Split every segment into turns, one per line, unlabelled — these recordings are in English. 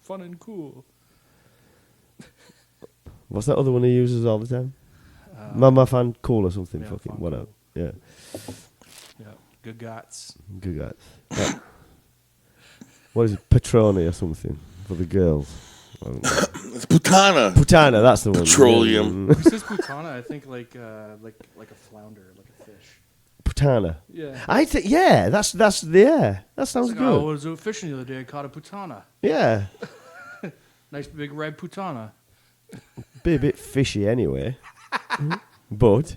fun and cool.
What's that other one he uses all the time? Mama fan cool or something.
Yeah,
fucking
fan
whatever.
cool.
Yeah.
Yeah, good guts.
Good guys. Yeah. What is it? Patroni or something for the girls.
It's Putana.
Putana, that's the one.
Petroleum.
If he says putana, I think like a flounder, like a fish.
Putana.
Yeah.
I think that sounds
It's like,
good.
I was fishing the other day. I caught a putana.
Yeah.
Nice big red putana.
Be a bit fishy anyway. But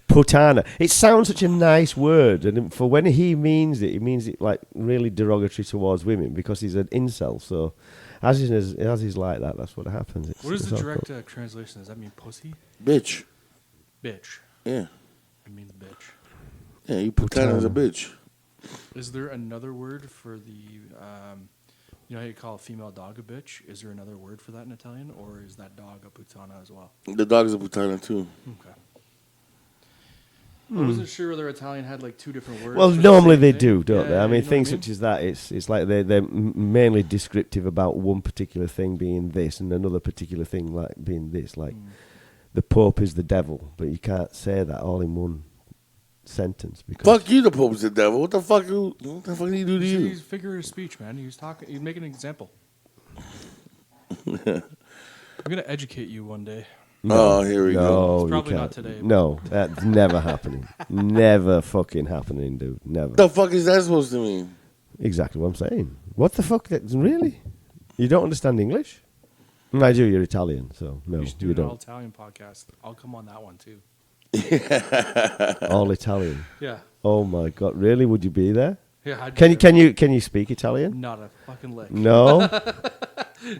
putana. It sounds such a nice word, and for when he means it like really derogatory towards women because he's an incel. So as he's like that, that's what happens.
What is the direct translation? Does that mean pussy?
Bitch.
Bitch.
Yeah.
It means bitch.
Yeah, you Putana's a bitch.
Is there another word for the, you know how you call a female dog a bitch? Is there another word for that in Italian, or is that dog a putana as well?
The dog is a Putana too.
Okay. I wasn't sure whether Italian had like two different words.
Well,
for the
normally
same
they
thing.
do, don't they? I
Yeah,
mean,
you know
things
what I mean?
such as that, it's like they're mainly descriptive about one particular thing being this and another particular thing like being this. Like the Pope is the devil, but you can't say that all in one sentence because
Fuck you, the Pope's the devil. What the fuck did he do to you?
He's figure of speech, man. He's making an example. I'm gonna educate you one day.
Oh, here we go.
It's probably
you
not
can't.
today.
No, that's never happening. Never fucking happening, dude. Never.
What the fuck is that supposed to mean?
Exactly what I'm saying. What the fuck? Really? You don't understand English? I do. You're Italian, so no,
You should do
you
an all
don't.
Italian podcast. I'll come on that one too.
All Italian.
Yeah.
Oh my god! Really? Would you be there?
Yeah. I'd be
Can
there.
you speak Italian?
Not a fucking lick.
No.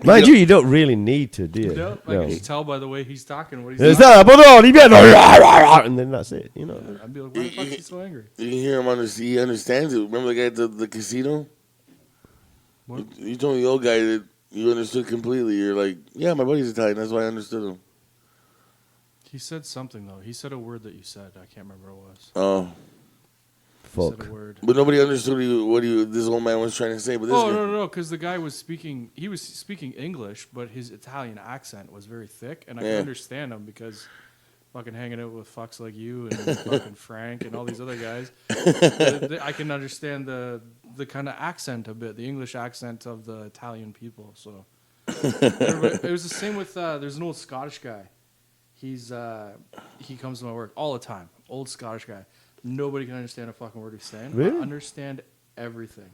Mind you, you don't really need to, do you?
No, I can just tell by the way he's talking what he's
Is
talking.
that and then that's it. You know.
I'd be like, why the fuck is he so angry?
You can hear him he understands it. Remember the guy at the casino?
What?
You told the old guy that you understood completely. You're like, yeah, my buddy's Italian. That's why I understood him.
He said something though. He said a word that you said. I can't remember what it was.
Oh.
He
Fuck.
said a word.
But nobody understood what this old man was trying to say. But this guy,
No, because the guy was speaking. He was speaking English, but his Italian accent was very thick, and I could understand him because fucking hanging out with fucks like you and fucking Frank and all these other guys. I can understand the kind of accent a bit, the English accent of the Italian people. So it was the same with. There's an old Scottish guy. He comes to my work all the time. Old Scottish guy. Nobody can understand a fucking word he's saying.
Really?
I understand everything.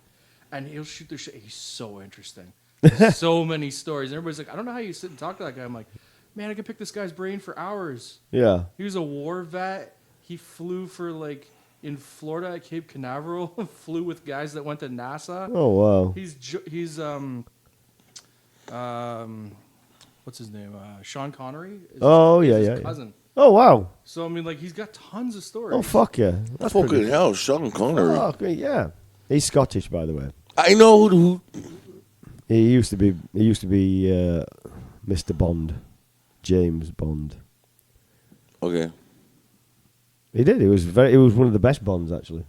And he'll shoot the shit. He's so interesting. So many stories. And everybody's like, I don't know how you sit and talk to that guy. I'm like, man, I could pick this guy's brain for hours.
Yeah.
He was a war vet. He flew for like in Florida at Cape Canaveral. Flew with guys that went to NASA.
Oh wow.
He's what's his name? Sean Connery. Is his cousin.
Oh wow.
So I mean, like, he's got tons of stories.
Oh fuck yeah. That's
fucking
pretty-
hell, Sean Connery.
Oh okay, yeah. He's Scottish, by the way.
I know who.
He used to be Mr. Bond, James Bond.
Okay.
He did. He was one of the best Bonds actually.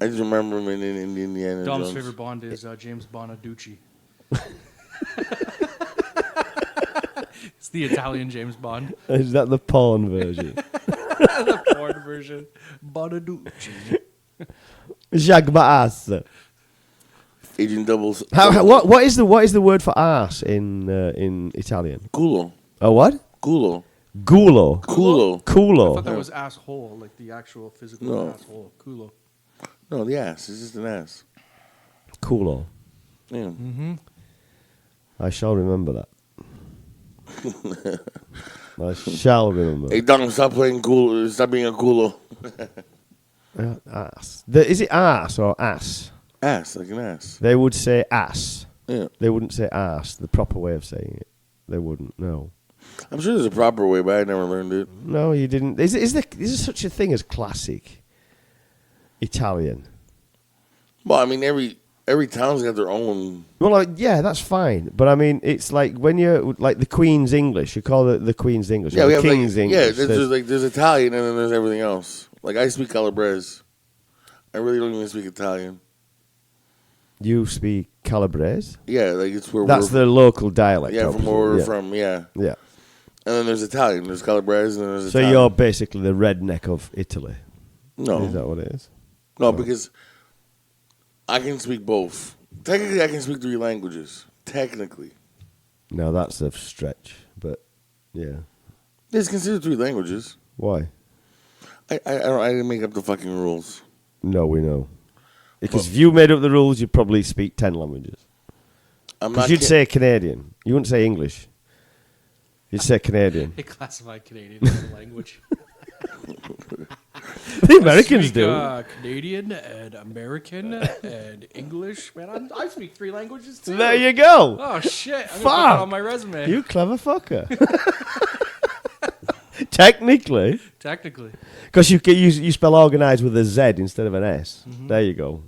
I just remember him in Indiana
Dom's
Jones.
favorite Bond is James Bonaducci. It's the Italian James Bond.
Is that the porn version?
The porn version. Bonaducci.
Jacques Baas.
Agent Doubles.
What is the word for ass in Italian?
Culo.
Oh what?
Culo.
Gulo.
Culo.
I thought
Culo.
that was asshole, like the actual physical asshole. Culo.
No, the ass. It's just an ass.
Culo.
Yeah.
Mm-hmm.
I shall remember that. I shall remember.
Hey, Dom, stop playing cool. Stop being a culo.
Ass. Is it ass or ass?
Ass, like an ass.
They would say ass.
Yeah.
They wouldn't say ass. The proper way of saying it. They wouldn't. No.
I'm sure there's a proper way, but I never learned it.
No, you didn't. Is there such a thing as classic Italian?
Well, I mean, every town's got their own.
Well, yeah, that's fine. But I mean, it's like when you're like the Queen's English, you call it the Queen's English.
Yeah,
or
we
the
have
King's
like,
English.
yeah. There's Italian and then there's everything else. Like I speak Calabrese. I really don't even speak Italian.
You speak Calabrese?
Yeah, like it's where
That's
we're
the local dialect.
yeah, from where
obviously.
we're from, yeah.
Yeah.
And then there's Italian. There's Calabrese and there's
So
Italian.
you're basically the redneck of Italy.
No.
Is that what it is?
No, because I can speak both. Technically, I can speak 3 languages. Technically.
No, that's a stretch, but yeah.
It's considered 3 languages.
Why?
I didn't make up the fucking rules.
No, we know. Because if you made up the rules, you'd probably speak 10 languages. Because you'd say Canadian. You wouldn't say English. You'd say Canadian.
They classify Canadian as a language.
The Americans
speak,
do.
Canadian and American and English. Man, I speak 3 languages too.
There you go.
Oh shit! I'm gonna put
Fuck.
that on my resume.
You clever fucker. Technically.
Technically.
Because you spell organised with a Z instead of an S.
Mm-hmm.
There you go.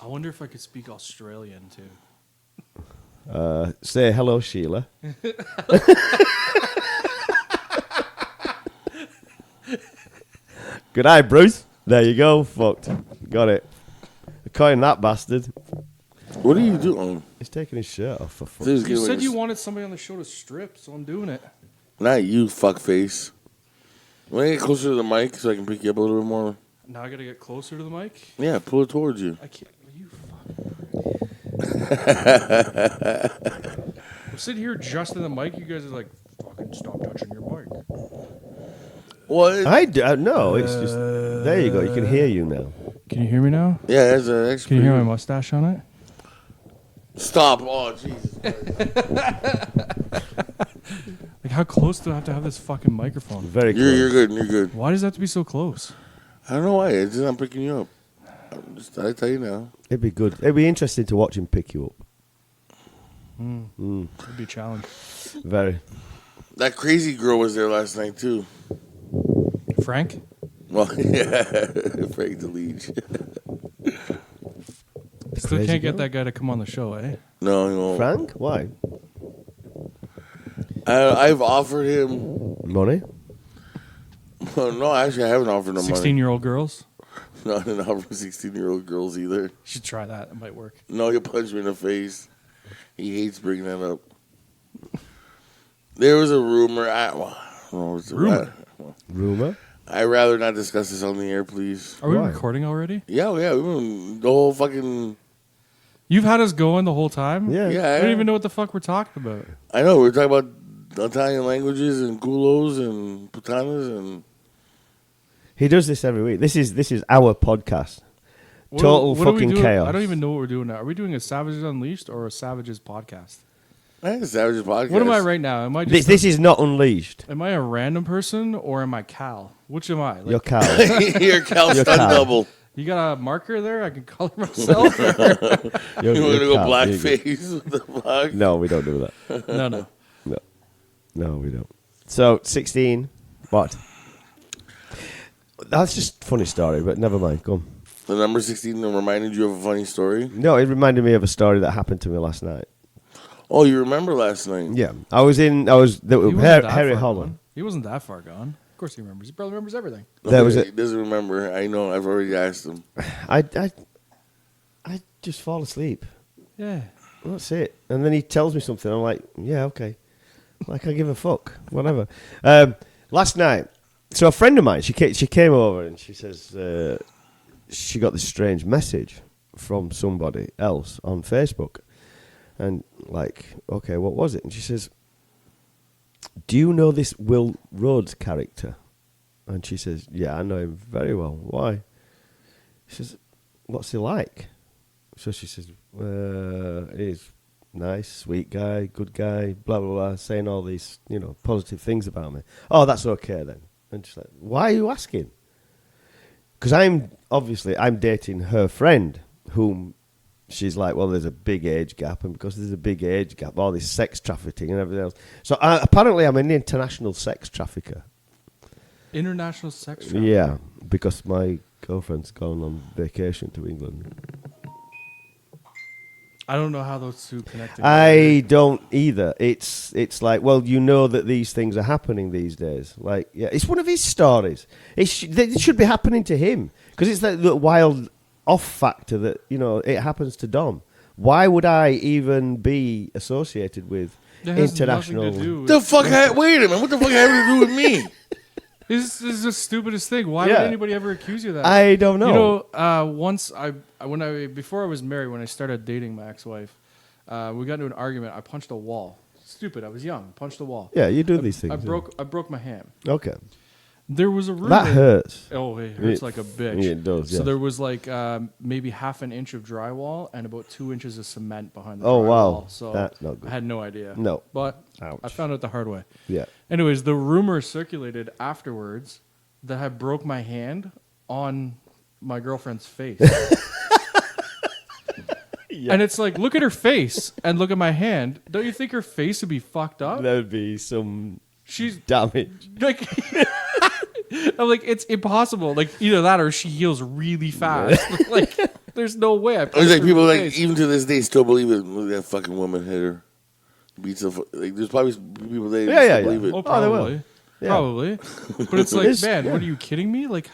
I wonder if I could speak Australian too.
Say hello, Sheila. Good night, Bruce. There you go. Fucked. Got it. Coin that bastard.
What are you doing?
He's taking his shirt off for fuck's
This is
sake.
You
getting
said
like
you wanted somebody on the show to strip, so I'm doing it.
Not you, fuckface. Want to get closer to the mic so I can pick you up a little bit more?
Now I gotta get closer to the mic.
Yeah, pull it towards you.
I can't. You fuck. I'm sitting here just in the mic. You guys are like, fucking stop touching your mic.
What?
No, it's just... There you go. You can hear you now.
Can you hear me now?
Yeah, that's
Can you hear my mustache on it?
Stop. Oh, Jesus Christ.
Like, how close do I have to have this fucking microphone?
Very close.
You're good. You're good.
Why does that have to be so close?
I don't know why. It's just I'm picking you up. I tell you now.
It'd be good. It'd be interesting to watch him pick you up.
It'd be a challenge.
Very.
That crazy girl was there last night, too.
Frank?
Well, yeah. Frank the leech.
Still
Crazy
can't get
girl?
that guy to come on the show, eh?
No, he won't.
Frank? Why?
I've offered him.
Money?
No, actually, I haven't offered him money.
16-year-old girls?
No, I didn't offer 16-year-old girls either.
You should try that. It might work.
No, he'll punch me in the face. He hates bringing that up. There was a rumor.
Rumor?
Rumor?
I'd rather not discuss this on the air, please.
Are we
Why?
recording already?
Yeah. We've been the whole fucking.
You've had us going the whole time?
Yeah.
Yeah,
I don't even know what the fuck we're talking about.
I know we're talking about Italian languages and culos and putanas and.
He does this every week. This is our podcast.
What
Total
what are we
fucking
doing?
chaos.
I don't even know what we're doing now. Are we doing a Savages Unleashed or a Savages podcast?
I think it's Savage's podcast.
What am I right now? Am I just
This is not Unleashed.
am I a random person or am I Cal? Which am I? Like,
You're Cal.
You're Cal
You're
stunt
Cal.
double.
you got a marker there? I can color myself?
You're
We're gonna
Cal.
go
You're good.
blackface with the black.
No, we don't do that.
no.
No, we don't. So, 16. What? That's just a funny story, but never mind. Go on.
The number 16 reminded you of a funny story.
No, it reminded me of a story that happened to me last night.
Oh, you remember last night?
Yeah.
He wasn't that
Harry
far
Holland.
gone. He wasn't that far gone. Of course he remembers. He probably remembers everything.
There was
He doesn't remember. I know. I've already asked him.
I just fall asleep.
Yeah.
That's it. And then he tells me something. I'm like, yeah, okay. Like, I give a fuck. Whatever. Last night, so a friend of mine, she came over and she says she got this strange message from somebody else on Facebook. And like, okay, what was it? And she says, do you know this Will Rhodes character? And she says, yeah, I know him very well. Why? She says, what's he like? So she says, he's nice, sweet guy, good guy, blah, blah, blah, saying all these, positive things about me. Oh, that's okay then. And she's like, why are you asking? Because I'm dating her friend, whom she's like, well, there's a big age gap, and because there's a big age gap, all this sex trafficking and everything else. So apparently I'm an international sex trafficker.
International sex trafficking.
Yeah, because my girlfriend's gone on vacation to England.
I don't know how those two connect together.
I don't either. It's like, well, you know that these things are happening these days. Like, yeah, it's one of his stories. It should be happening to him because it's that wild off factor that it happens to Dom. Why would I even be associated with
It has
international?
nothing to do with
The fuck? Wait a minute. What the fuck have to do with me?
This is the stupidest thing. Why
Yeah.
would anybody ever accuse you of that?
I don't know.
You know, once before I was married, when I started dating my ex-wife, we got into an argument. I punched a wall. Stupid. I was young. Punched a wall.
Yeah, you do these things.
I broke my hand.
Okay.
There was a rumor.
That hurts.
Oh, it hurts like a bitch.
Yeah, it does.
So
Yeah.
there was like maybe half an inch of drywall and about 2 inches of cement behind the
Oh,
drywall.
wow.
So
That's not good.
I had no idea.
No.
But
Ouch.
I found out the hard way.
Yeah.
Anyways, the rumor circulated afterwards that I broke my hand on my girlfriend's face.
Yeah.
And it's like, look at her face and look at my hand. Don't you think her face would be fucked up?
There would be some
She's
damage.
like, I'm like, it's impossible. Like either that or she heals really fast. Like, there's no way. I
It's like
punched her
people
in the
like
face.
even to this day still believe it. Look, that fucking woman hit her. Beats the like. There's probably people that
Yeah,
still believe it.
Oh,
Oh, they will.
probably.
Yeah.
Probably. But it's like,
It's-
man,
yeah.
what are you kidding me? Like,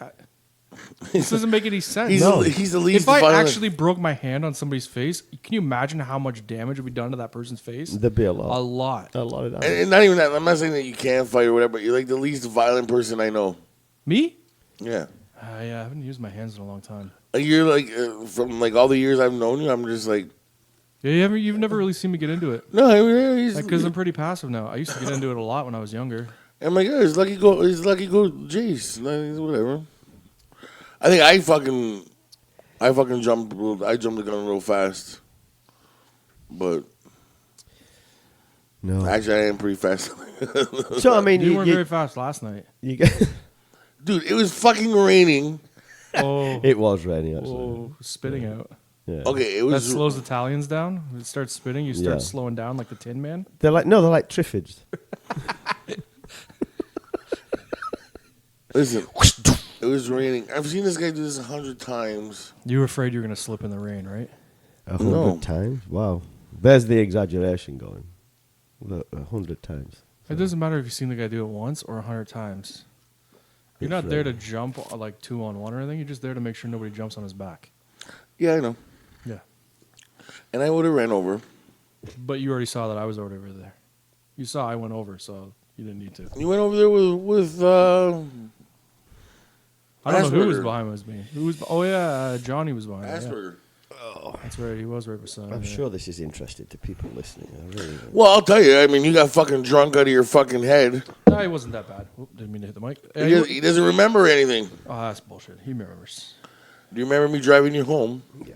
this doesn't make any sense.
He's
No.
he's the least
If I
violent.
actually broke my hand on somebody's face, can you imagine how much damage would be done to that person's face?
There'd be a
A
lot.
lot.
A lot of that.
and not even that. I'm not saying that you can't fight or whatever, but you're like the least violent person I know.
Me?
Yeah.
Yeah, I haven't used my hands in a long time.
Like you're like from like all the years I've known you, I'm just like
Yeah, you've never really seen me get into it.
no. He's
Because I'm pretty passive now. I used to get into it a lot when I was younger.
I'm like, yeah, it's lucky go, Jace, like, whatever. I think I fucking jumped the gun real fast, but
No.
actually I am pretty fast.
So I mean,
You weren't very fast last night.
you get,
Dude, it was fucking raining.
Oh,
it was raining actually.
spitting out.
Yeah.
Okay, it
That
was.
slows Italians down. It starts spitting. You start
Yeah.
slowing down like the Tin Man.
They're like Triffids.
Listen, it was raining. I've seen this guy do this 100 times.
You were afraid you were going to slip in the rain, right?
100
No.
times. Wow. There's the exaggeration going. 100 times.
It doesn't matter if you've seen the guy do it once or 100 times. You're
It's
not there to
right.
jump like 2-on-1 or anything. You're just there to make sure nobody jumps on his back.
Yeah, I know.
Yeah.
And I would have ran over.
But you already saw that I was over there. You saw I went over, so you didn't need to.
You went over there with
I don't know who was
Asperger.
behind me. Who was? Oh yeah, Johnny was behind me. Yeah.
Asperger.
That's right. He was right beside
I'm
me.
sure this is interesting to people listening. I really am.
Well, I'll tell you. I mean, you got fucking drunk out of your fucking head.
No, he wasn't that bad. Oop, didn't mean to hit the mic.
He doesn't remember anything.
Oh, that's bullshit. He remembers.
Do you remember me driving you home?
Yeah.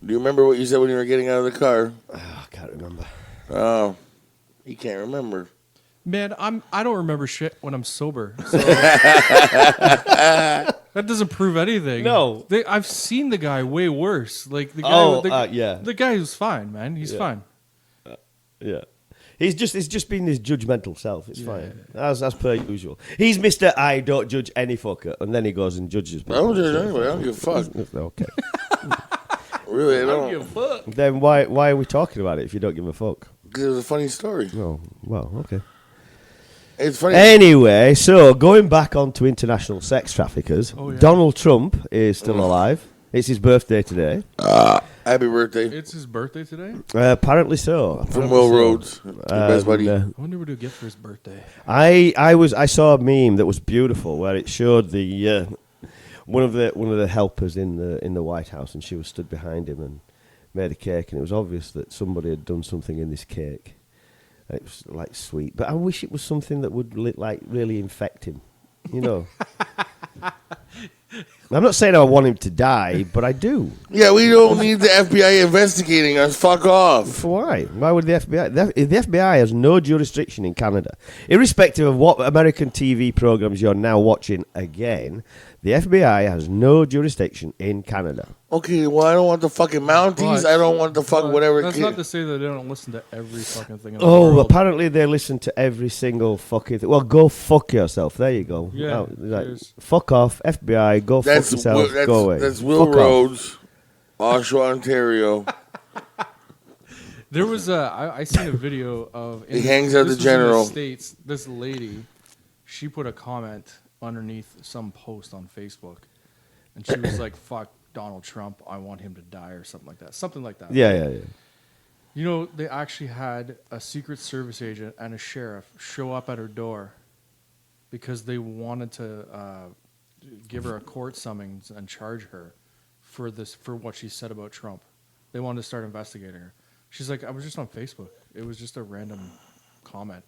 Do you remember what you said when you were getting out of the car?
I can't remember.
Oh, he can't remember.
Man, I don't remember shit when I'm sober. So that doesn't prove anything.
No.
I've seen the guy way worse. Like the guy.
Yeah.
The guy who's fine, man. He's
Yeah.
fine.
Yeah. It's just been his judgmental self. It's fine. As per usual. He's Mr. I don't judge any fucker. And then he goes and judges
I don't
people.
judge anybody. I don't give a fuck.
Okay.
Really, I
I don't give
don't.
a fuck.
Then why are we talking about it if you don't give a fuck?
Because it was a funny story.
Oh, well, okay.
It's funny.
Anyway, so going back onto international sex traffickers,
Oh, yeah.
Donald Trump is still alive. It's his birthday today.
Happy birthday
It's his birthday today.
Apparently so.
from Will Rhodes, your best buddy.
I wonder what he'll get for his birthday.
I saw a meme that was beautiful where it showed the one of the helpers in the White House, and she was stood behind him and made a cake, and it was obvious that somebody had done something in this cake. It was like sweet, but I wish it was something that would like really infect him. You know. I'm not saying I want him to die, but I do.
Yeah, we don't need the FBI investigating us. Fuck off.
For why? Why would the FBI? The FBI has no jurisdiction in Canada. Irrespective of what American TV programs you're now watching again, the FBI has no jurisdiction in Canada.
Okay, well, I don't want the fucking Mounties.
But-
I don't want the fuck
But
whatever.
That's
kid-
not to say that they don't listen to every fucking thing in the
Oh,
world.
apparently they listen to every single fucking thing. Well, go fuck yourself. There you go.
Yeah,
Like,
cheers.
fuck off, FBI. Go
that's
fuck yourself.
Will,
go away.
That's Will
Fuck off.
Rhodes, Oshawa, Ontario.
There was I seen a video of.
He hangs out
this
the
was
general.
In the States, this lady, she put a comment underneath some post on Facebook, and she was like, "Fuck, Donald Trump, I want him to die or something like that. Something like that.
Yeah.
You know, they actually had a Secret Service agent and a sheriff show up at her door because they wanted to give her a court summons and charge her for what she said about Trump. They wanted to start investigating her. She's like, I was just on Facebook. It was just a random comment.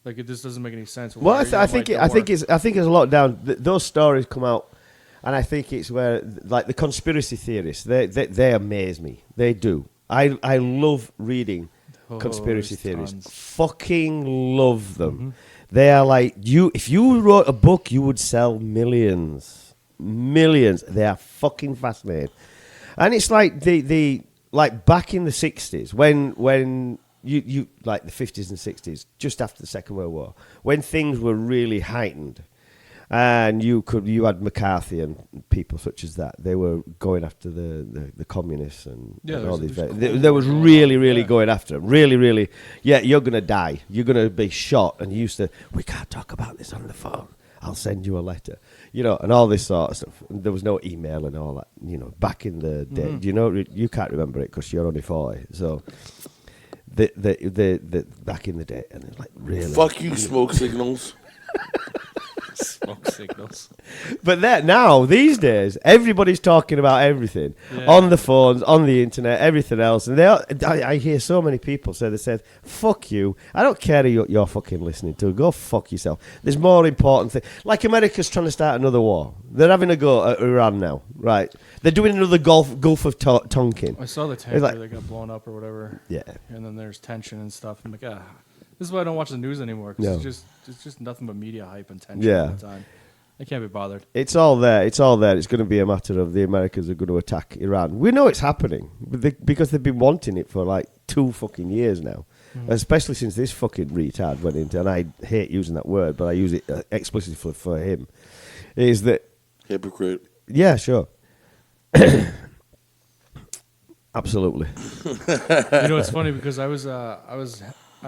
Like, this doesn't make any sense.
Well, I think it's a lot down. Those stories come out, and I think it's where like the conspiracy theorists they amaze me. They do. I love reading conspiracy theories.
Tons.
Fucking love them. Mm-hmm. They are like if you wrote a book, you would sell millions. They are fucking fascinating, and it's like the like back in the 60s when you like the 50s and 60s, just after the Second World War, when things were really heightened, and you had McCarthy and people such as that. They were going after the communists and all these. They was really going after them. Really, yeah, you're gonna die. You're gonna be shot. And you used to, we can't talk about this on the phone. I'll send you a letter, and all this sort of stuff. And there was no email and all that, back in the day. You can't remember it because you're only 40. So. The back in the day, and it's like really
fuck you, smoke signals.
Smoke signals.
But now these days, everybody's talking about everything on the phones, on the internet, everything else. And I hear so many people say, "Fuck you! I don't care who you're fucking listening to. Go fuck yourself." There's more important things. Like America's trying to start another war. They're having a go at Iran now, right? They're doing another Gulf of Tonkin.
I saw the tanker that got blown up or whatever.
Yeah.
And then there's tension and stuff. I'm like, this is why I don't watch the news anymore. Because it's just nothing but media hype and tension all the time. I can't be bothered.
It's all there. It's going to be a matter of the Americans are going to attack Iran. We know it's happening because they've been wanting it for like 2 fucking years now. Especially since this fucking retard went into, and I hate using that word, but I use it explicitly for him, is that...
Hypocrite.
Yeah, sure. Absolutely.
It's funny because I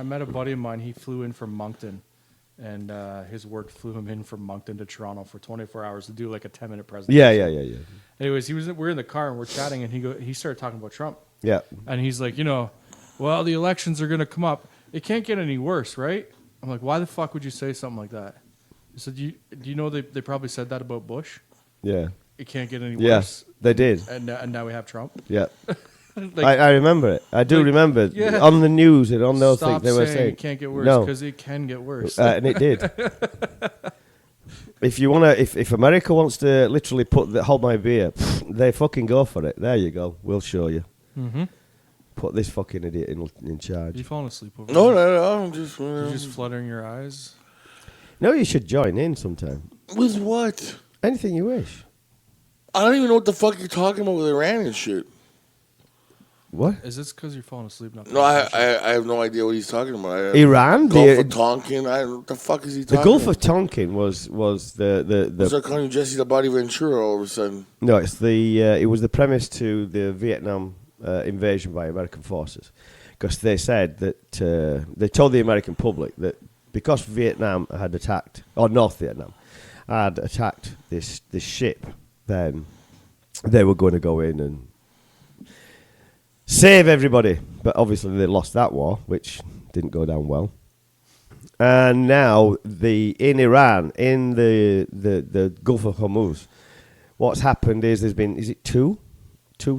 met a buddy of mine. He flew in from Moncton, and his work flew him in from Moncton to Toronto for 24 hours to do like a 10-minute presentation.
Yeah.
Anyways, we're in the car and we're chatting, and he started talking about Trump.
Yeah.
And he's like, well, the elections are gonna come up. It can't get any worse, right? I'm like, why the fuck would you say something like that? He said, do you know they probably said that about Bush?
Yeah.
It can't get any worse.
Yes, they did.
And now we have Trump.
Yeah. I remember it. I do remember it. On the news and on those things they were saying
it can't get worse because it can get worse.
And it did. If America wants to literally hold my beer, they fucking go for it. There you go. We'll show you.
Mm-hmm.
Put this fucking idiot in charge.
Are you falling asleep over
No,
there?
I'm just...
You're just fluttering your eyes?
No, you should join in sometime.
With what?
Anything you wish.
I don't even know what the fuck you're talking about with Iran and shit.
What?
Is this because you're falling asleep?
No, I have no idea what he's talking about.
Iran?
Gulf of Tonkin? What the fuck is he talking about?
The Gulf of Tonkin was the...
Was that calling Jesse the Body Ventura all of a sudden?
No, it's it was the premise to the Vietnam invasion by American forces. Because they said that... they told the American public that because Vietnam had attacked... Or North Vietnam had attacked this ship, then they were going to go in and save everybody. But obviously they lost that war, which didn't go down well. And now in Iran, in the Gulf of Hormuz, what's happened is is it two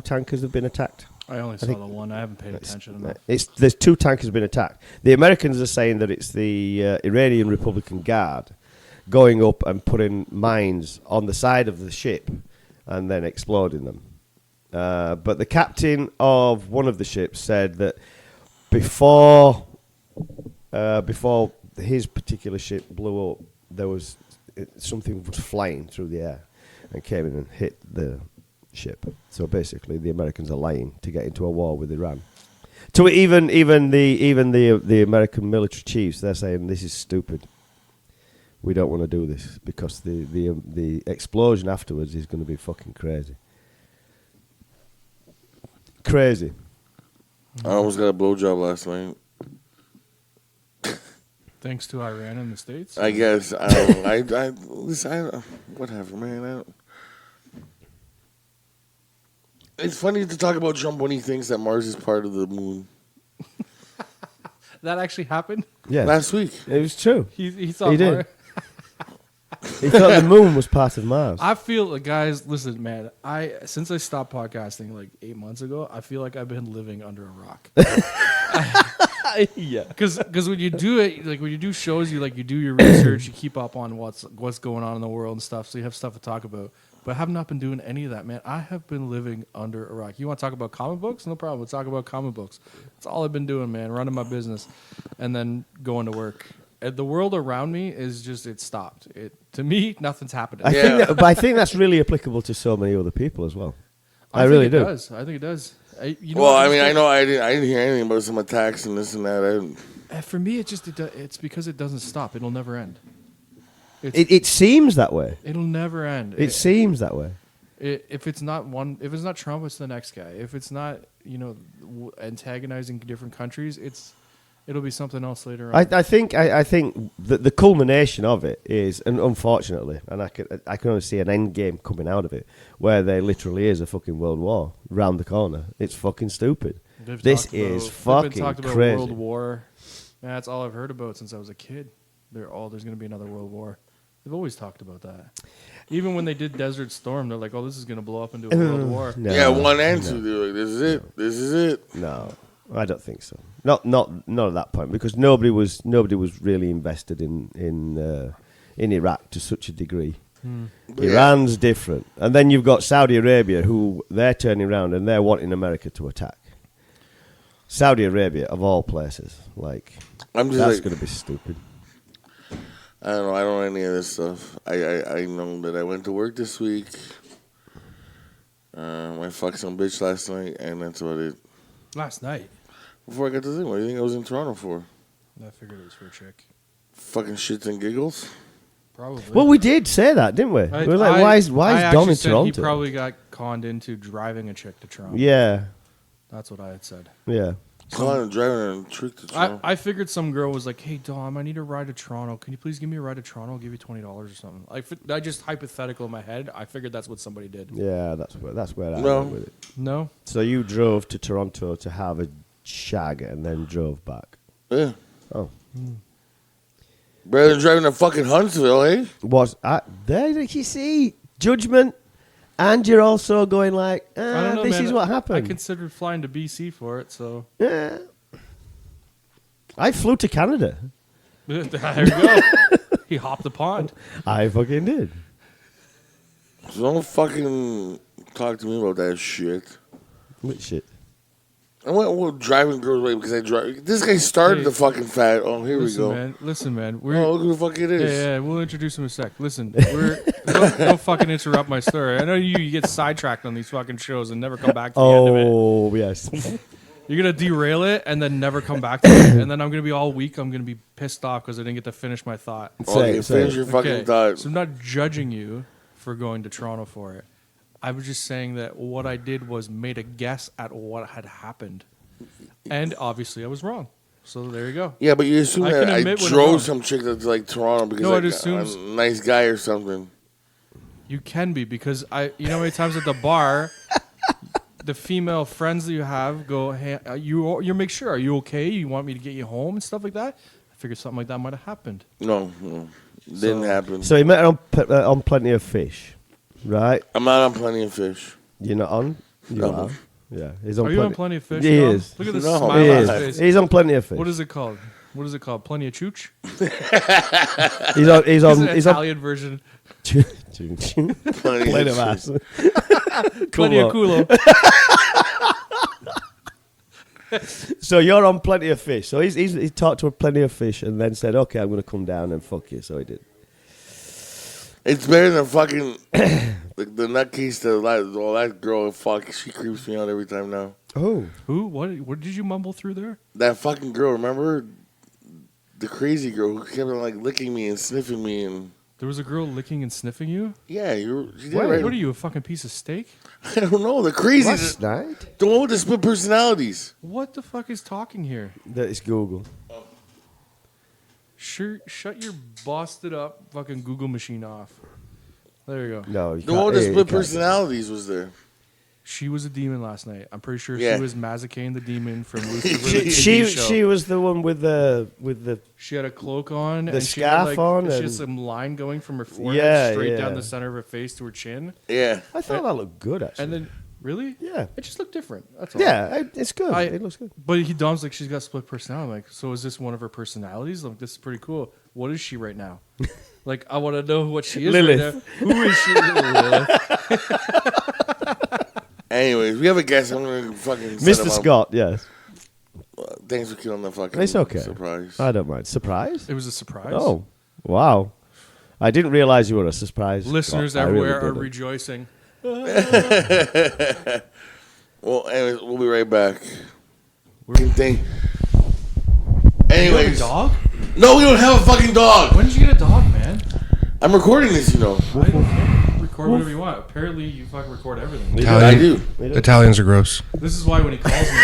tankers have been attacked?
I only saw the one. I haven't paid attention enough.
There's 2 tankers been attacked. The Americans are saying that it's the Iranian Republican Guard going up and putting mines on the side of the ship and then exploding them. But the captain of one of the ships said that before his particular ship blew up, there was something was flying through the air and came in and hit the ship. So basically, the Americans are lying to get into a war with Iran. So even the American military chiefs, they're saying this is stupid. We don't want to do this because the explosion afterwards is going to be fucking crazy. Crazy.
I almost got a blowjob last night.
Thanks to Iran and the States?
I guess. I listen, whatever, man. It's funny to talk about Trump when he thinks that Mars is part of the moon.
That actually happened.
Yeah,
Last week.
it was true.
He thought
He did.
Mars-
He thought the moon was part of Mars.
I feel like, guys, listen, man. Since I stopped podcasting like 8 months ago, I feel like I've been living under a rock.
Yeah.
Because when you do it, like when you do shows, you do your research, you keep up on what's going on in the world and stuff, so you have stuff to talk about. But I have not been doing any of that, man. I have been living under a rock. You want to talk about comic books? No problem. We'll talk about comic books. That's all I've been doing, man. Running my business, and then going to work. And the world around me is just it stopped. To me, nothing's happening.
But I think that's really applicable to so many other people as well. I really do.
I think it does.
Well, I mean, I know I didn't hear anything about some attacks and this and that.
For me, it's because it doesn't stop. It'll never end.
It seems that way.
It'll never end.
It seems that way.
If it's not Trump, it's the next guy. If it's not antagonizing different countries, it'll be something else later on.
I think that the culmination of it is, and unfortunately, and I can only see an end game coming out of it, where there literally is a fucking world war round the corner. It's fucking stupid. This is fucking
talked about
crazy.
World War. Man, that's all I've heard about since I was a kid. There's going to be another world war. They've always talked about that. Even when they did Desert Storm, they're like, "Oh, this is going to blow up into a world war."
No,
yeah, one answer. They're like, "This is it. This is it."
No, I don't think so. Not at that point, because nobody was really invested in Iraq to such a degree. Iran's different, and then you've got Saudi Arabia, who they're turning around and they're wanting America to attack. Saudi Arabia, of all places, that's going to be stupid.
I don't know. I don't know any of this stuff. I know that I went to work this week. I fucked some bitch last night, and that's about it.
Last night?
Before I got to the thing, what do you think I was in Toronto for?
I figured it was for a chick.
Fucking shits and giggles?
Probably.
Well, we did say that, didn't we? We were like, why is Dom in Toronto?
He probably got conned into driving a chick to Toronto.
Yeah.
That's what I had said.
Yeah.
Driving and trick to Toronto.
I figured some girl was like, "Hey Dom, I need a ride to Toronto. Can you please give me a ride to Toronto? I'll give you $20 or something." I just hypothetical in my head. I figured that's what somebody did.
Yeah, that's where I
No.
went with it.
No.
So you drove to Toronto to have a shag and then drove back.
Yeah.
Oh.
Better than driving to fucking Huntsville, eh?
There you see judgment, and you're also going like,
I don't know,
this
man.
is what happened.
I considered flying to BC for it, so
Yeah. I flew to Canada.
there you go. He hopped the pond.
I fucking did.
So don't fucking talk to me about that shit.
What shit?
I went driving girls away because I drive. This guy started the fucking fat. Oh, here we go.
Listen, man.
Oh, look who the fuck it is.
Yeah, we'll introduce him in a sec. Listen, don't fucking interrupt my story. I know you get sidetracked on these fucking shows and never come back to the end of it.
Oh, yes.
You're going to derail it and then never come back to it. And then I'm going to be all week. I'm going to be pissed off because I didn't get to finish my thought.
Okay, finish your fucking thought.
So I'm not judging you for going to Toronto for it. I was just saying that what I did was made a guess at what had happened. And obviously I was wrong. So there you go.
Yeah, but you assume that I
when I'm wrong.
drove some chick that's like Toronto because
No, it
like,
assumes-
I'm a nice guy or something.
You can be because you know how many times at the bar, the female friends that you have go, "Hey, you make sure, are you okay? You want me to get you home and stuff like that?" I figured something like that might have happened.
No, didn't happen.
So you met her on Plenty of Fish, right?
I'm not on Plenty of Fish.
You're not on? You
No.
are. Yeah. He's on
Are you on Plenty of Fish?
He
Dom?
is.
Look at the
No.
smile
He
on his
is.
face.
He's on Plenty of Fish.
What is it called? What is it called? Plenty of Chooch?
He's on. He's
It's
on.
an
He's on.
Italian version.
Plenty
Plenty
of
of ass.
Plenty of culo.
So you're on Plenty of Fish. So he talked to Plenty of Fish and then said, "Okay, I'm going to come down and fuck you." So he did.
It's better than fucking the nutcase that girl. Fuck, she creeps me out every time now.
Oh.
Who? What did you mumble through there?
That fucking girl, remember? The crazy girl who kept on like licking me and sniffing me and.
There was a girl licking and sniffing you?
Yeah, she did
What,
right.
what are you, a fucking piece of steak?
I don't know. The crazy,
Last night?
the one with the split personalities.
What the fuck is talking here?
That is Google.
Shut your busted up fucking Google machine off. There you go.
No, you
The
can't.
one with the
you
split
can't.
personalities was there.
She was a demon last night. I'm pretty sure
Yeah.
she was Mazikane the demon from Lucifer. the TV show.
She was the one with the
She had a cloak on,
The
and she had,
scarf
like,
on
She had
and-
some line going from her forehead
Yeah,
straight
yeah.
down the center of her face to her chin,
Yeah.
I thought that looked good actually.
and then really,
yeah,
it just looked different. That's all.
it's good. It looks good.
But Dom's like, she's got split personality. I'm like, so is this one of her personalities? I'm like, this is pretty cool. What is she right now? Like, I want to know what she is
Lilith.
right now. Who is she? Lilith.
Anyways, we have a guest. I'm gonna fucking set him
Mr.
up.
Scott, yes.
Thanks for killing the fucking
It's okay.
surprise.
I don't mind. Surprise?
It was a surprise.
Oh, wow. I didn't realize you were a surprise.
Listeners
Scott. I really
everywhere are
didn't.
rejoicing.
Well, anyways, we'll be right back. Thing. Anyways,
dog?
no, we don't have a fucking dog.
When did you get a dog, man?
I'm recording this, you know.
I don't care. Record whatever you want. Apparently, you fucking record everything.
I do.
Italians are gross.
This is why when he calls me.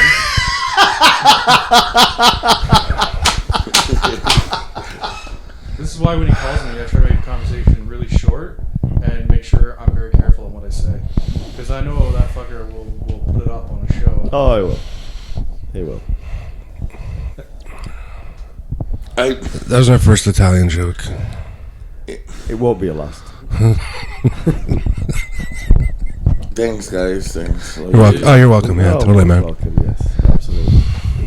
This is why when he calls me, I try to make the conversation really short and make sure I'm very careful on what I say. Because I know that fucker will put it up on a show.
Oh, he will. He will.
That was my first Italian joke.
It won't be a last.
Thanks, guys. Thanks.
You're welcome. Oh, you're welcome. Yeah, totally, man.
Welcome, yes. Absolutely.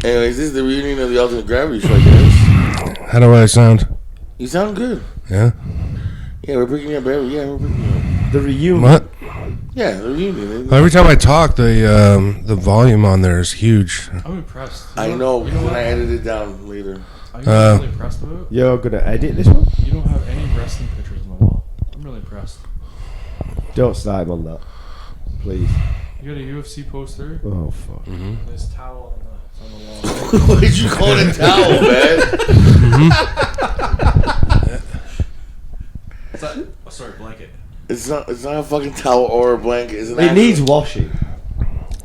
Anyways, this is the reunion of the Ultimate Gravity Show, I guess.
How do I sound?
You sound good.
Yeah.
Yeah, we're picking up every. Yeah, we're picking up.
The reunion.
What?
Yeah, the reunion.
Every time I talk, the volume on there is huge.
I'm impressed.
I know,
You know
when
what?
I edit it down later.
I'm really impressed about.
You're going to edit this one?
You don't have any wrestling pictures on the wall. I'm really impressed.
Don't start him on that. Please.
You got a UFC poster.
Oh, fuck.
And this towel on the wall.
What did you call it a towel, man?
Is that, oh, sorry, blanket.
It's not a fucking towel or a blanket. It's an
It
actual-
needs washing.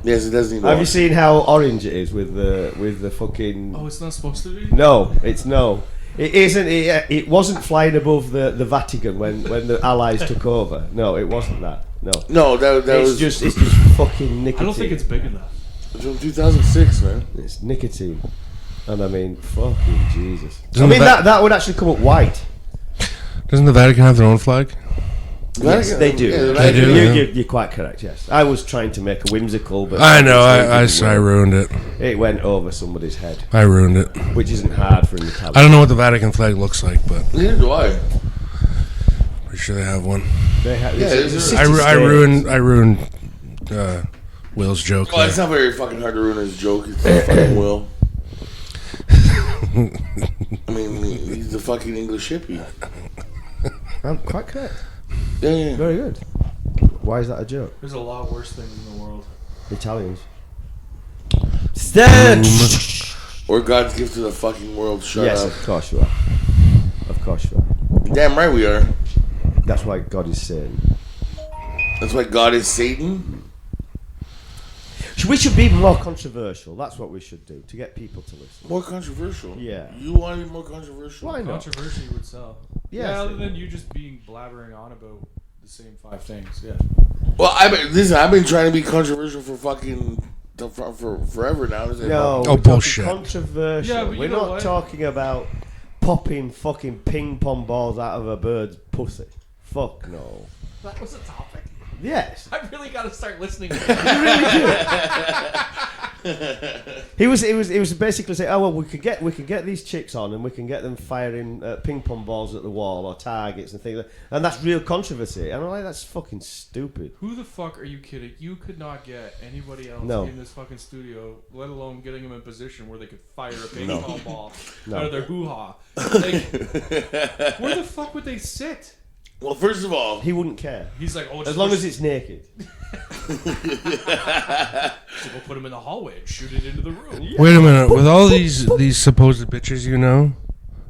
Yes, it does need
Have you
washing.
seen how orange it is with the fucking...
Oh, it's not supposed to be?
No, it's no. It isn't. It wasn't flying above the Vatican when the Allies took over. No, it wasn't that. No.
No, that
It's
was
just fucking nicotine.
I don't think it's big enough.
from 2006, man.
It's nicotine. And I mean, fucking Jesus.
Doesn't
I mean,
the
that would actually come up white.
Doesn't the Vatican have their own flag?
Yes, they do.
Yeah, the
They do,
Vatican-
yeah.
You're quite correct, yes. I was trying to make a whimsical, but...
I know.
obviously it
I
didn't work.
ruined it.
It went over somebody's head,
I ruined it.
which isn't hard for an Italian.
I don't know what the Vatican flag looks like, but
Neither do I.
pretty sure they have one.
They have,
Yeah,
it's a
it's-
city
I
state.
ruined Will's joke.
Well, it's
there.
not very fucking hard to ruin his joke. It's the fucking Will. I mean, he's the fucking English hippie.
I'm quite correct.
Yeah, yeah.
Very good. Why is that a joke?
There's a lot worse things in the world.
Italians. Stand!
Or God's gift to the fucking world. Shut
Yes,
up.
of course you are. Of course you are.
Damn right we are.
That's why God is saying.
That's why God is Satan.
We should be more controversial. That's what we should do to get people to listen.
More controversial.
Yeah.
You want to be more controversial?
Why not?
Controversy would sell.
Yeah,
Yeah,
I
other
think-
than you just being blabbering on about the same 5 things. Yeah.
Well, I've been trying to be controversial for fucking for forever now.
No,
Oh,
we're talking
bullshit.
Controversial.
Yeah, but you
we're
know
not
what?
talking about popping fucking ping pong balls out of a bird's pussy. Fuck no.
That was a topic.
Yes.
I really got to start listening.
He was basically saying, oh well, we can get these chicks on and we can get them firing ping pong balls at the wall or targets and things, like, and that's real controversy. And I'm like, that's fucking stupid.
Who the fuck are you kidding? You could not get anybody else
No.
in this fucking studio, let alone getting them in a position where they could fire a ping
No.
pong ball
No.
out of their hoo-ha. Like, where the fuck would they sit?
Well, first of all,
He wouldn't care
He's like, oh,
as long as it's naked.
we'll put him in the hallway and shoot it into the room.
Wait a minute. With all these supposed bitches you know,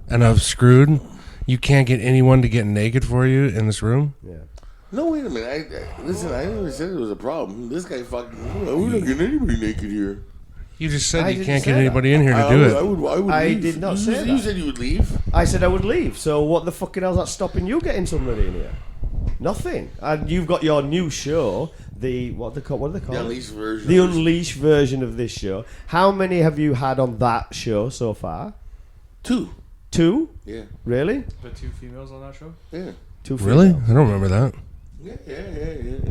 and I've screwed, you can't get anyone to get naked for you in this room?
Yeah.
no, wait a minute. Listen, I never said it was a problem. This guy fucking. We're not getting anybody naked here.
You just said
I
you
didn't
can't
say
get
that.
anybody in here to do it.
I would
I
leave.
did not
you,
say
You
that.
said you would leave.
I said I would leave. So what the fucking hell's that stopping you getting somebody in here? Nothing. And you've got your new show what are they called?
The Unleashed version.
The Unleashed version of this show. How many have you had on that show so far?
2.
2?
Yeah.
Really?
The 2 females on that show?
Yeah.
2
Really?
females.
I don't remember that.
Yeah.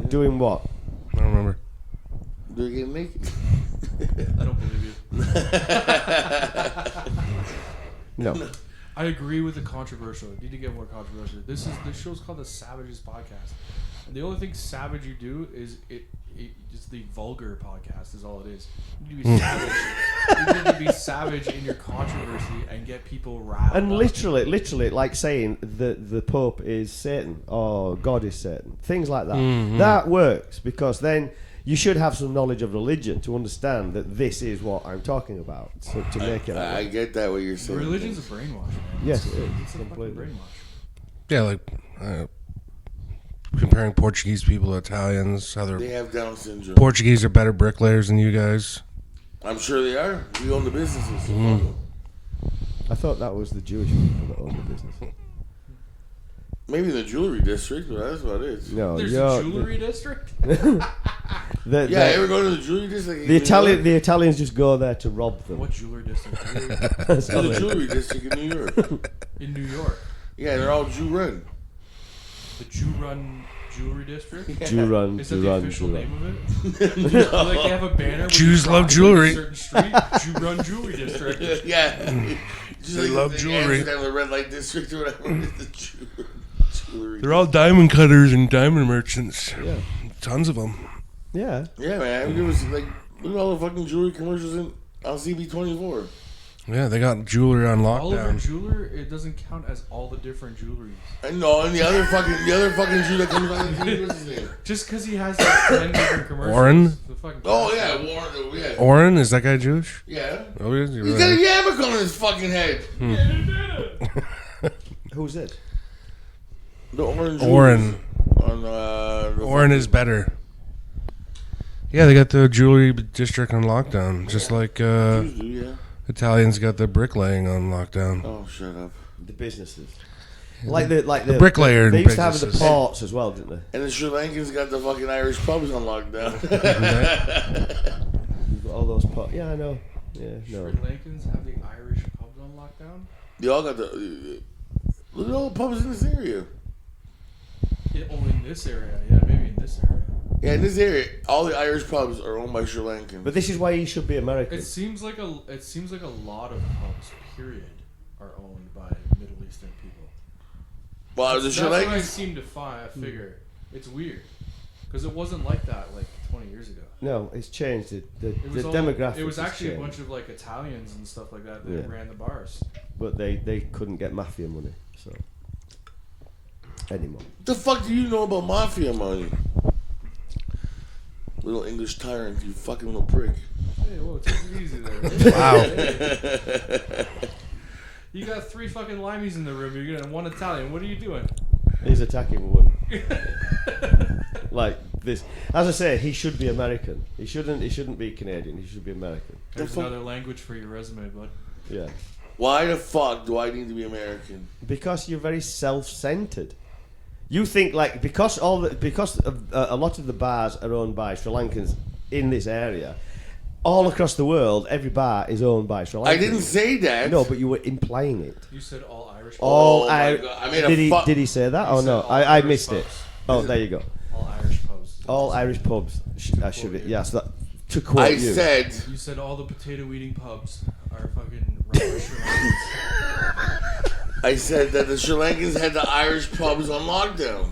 Doing what?
I don't remember.
They're getting naked.
I don't believe you.
No.
I agree with the controversial. You need to get more controversial. This show's called the Savages Podcast, and the only thing savage you do is it's the vulgar podcast is all it is. You need to be savage. You need to be savage in your controversy and get people riled.
And
up.
literally, like saying that the Pope is Satan or God is Satan, things like that. That works because then you should have some knowledge of religion to understand that this is what I'm talking about. So to make it.
I get that what you're saying.
Religion's a brainwash, man.
Yes, it is.
It's a fucking
Completely.
brainwash.
Yeah, like comparing Portuguese people to Italians. How
They
they're
have Down syndrome.
Portuguese are better bricklayers than you guys.
I'm sure they are. We own the businesses.
I thought that was the Jewish people that own the business.
Maybe the jewelry district, but that's what it is.
No,
There's
you're-
a jewelry district.
Yeah, ever go to the jewelry district?
the Italians just go there to rob them.
What jewelry district?
That's how
The
they-
jewelry district in New York.
In New York,
Yeah, they're all Jew run.
the Jew-run jewelry district.
Jew run,
Is that
Jew
the
run,
official
Jew
name
run.
of it? Like they have a banner. with
Jews
a
love
cross,
jewelry.
like a certain street, Jew-run jewelry district.
Yeah. Just
They love
the
jewelry.
Amsterdam, the red light district or whatever. The jewelry.
They're all diamond cutters and diamond merchants.
Yeah.
Tons of them.
Yeah.
Yeah, man. It was like, look at all the fucking jewelry commercials on CB24.
Yeah, they got jewelry on
Oliver
lockdown.
Jeweler, it doesn't count as all the different jewelries.
And no, and the other fucking Jew that comes on the TV, what's his name?
Just because he has like 10 different commercials.
Warren?
The fucking
Oh yeah, Warren. Yeah.
Oren, is that guy Jewish?
Yeah.
Oh, he is? You're
He's got a
right.
yarmulke on his fucking head.
Who's it?
The orange.
Oren.
On the
Oren is better. Yeah, they got the jewelry district on lockdown, just like
Jews do, yeah.
Italians got the bricklaying on lockdown.
Oh, shut up.
The businesses. Like the
bricklayer
They used to have the
businesses.
ports as well, didn't they?
And the Sri Lankans got the fucking Irish pubs on lockdown.
You've got all those ports. Yeah, I know. Yeah, no.
Sri Lankans have the Irish pubs on lockdown?
They all got the. Look at all the pubs in this area.
Yeah, only in this area. Yeah, maybe in this area.
Yeah, in this area, all the Irish pubs are owned by Sri Lankans.
But this is why he should be American.
It seems like a lot of pubs, period, are owned by Middle Eastern people.
Well, the
That's
Sri
what I
Lankans.
seem to figure. It's weird. Because it wasn't like that like 20 years ago.
No, it's changed. The
It was
demographics.
It was
has
actually a
changed.
bunch of like Italians and stuff like that that
Yeah.
ran the bars.
But they couldn't get mafia money, so anymore.
The fuck do you know about mafia money? Little English tyrant, you fucking little prick.
Hey, whoa, take it easy there.
Wow.
You got 3 fucking limeys in the room. You're getting 1 Italian. What are you doing?
He's attacking one. Like this, as I say, he should be American. He shouldn't be Canadian. He should be American.
There's
fuck?
another language for your resume, bud.
Yeah,
Why the fuck do I need to be American?
because you're very self-centered. You think like because a lot of the bars are owned by Sri Lankans in this area. All across the world, every bar is owned by Sri Lankans.
I didn't say that.
No, but you were implying it.
You said all Irish.
All
Oh my
I-
God. I made a
did he say that?
You
Oh
said
no,
all
I
Irish
missed it.
pubs.
Oh, there you go.
All Irish pubs.
All Irish pubs. That should be. Yes, that, to quote
I
you.
said
You said all the potato eating pubs are fucking rubber Sri
that the Sri Lankans had the Irish pubs on lockdown.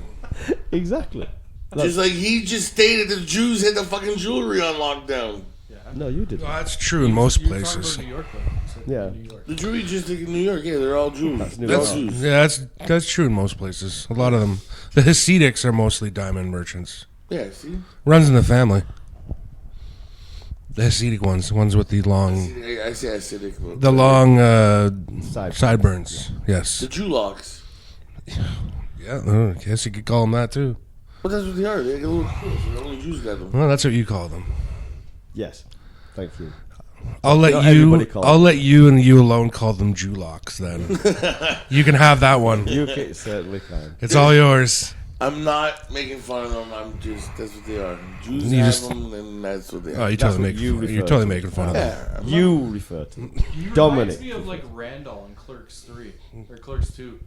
Exactly.
Just like he just stated the Jews had the fucking jewelry on lockdown.
Yeah.
No, you did.
Well, that's true in most
You were talking
places.
about New York, though. You said
Yeah.
New York.
The jewelry district in New York, yeah, they're all Jews.
That's New
That's
York.
Jews.
Yeah, that's true in most places. A lot of them. The Hasidics are mostly diamond merchants.
Yeah, see?
Runs in the family. The Hasidic ones with the long,
I say acidic. But
the long
Side.
sideburns.
The
Yes.
Jew locks.
Yeah, I guess you could call them that too.
But that's what they are. They got little quills. The only Jews got them.
Well, that's what you call them.
Yes. Thank you.
I'll let
Not
you.
everybody calls
I'll let you and you alone call them Jewlocks. Then you can have that one.
You certainly can.
It's all yours.
I'm not making fun of them. I'm just that's what they are. Jews
You
have
just-
them, and that's what they
Oh,
are.
you're
That's
totally
what you
making. You're
refer
totally
to.
making fun of them.
Yeah, I'm
You refer to.
He reminds
Domenic.
me of like Randall in Clerks 3 or Clerks 2,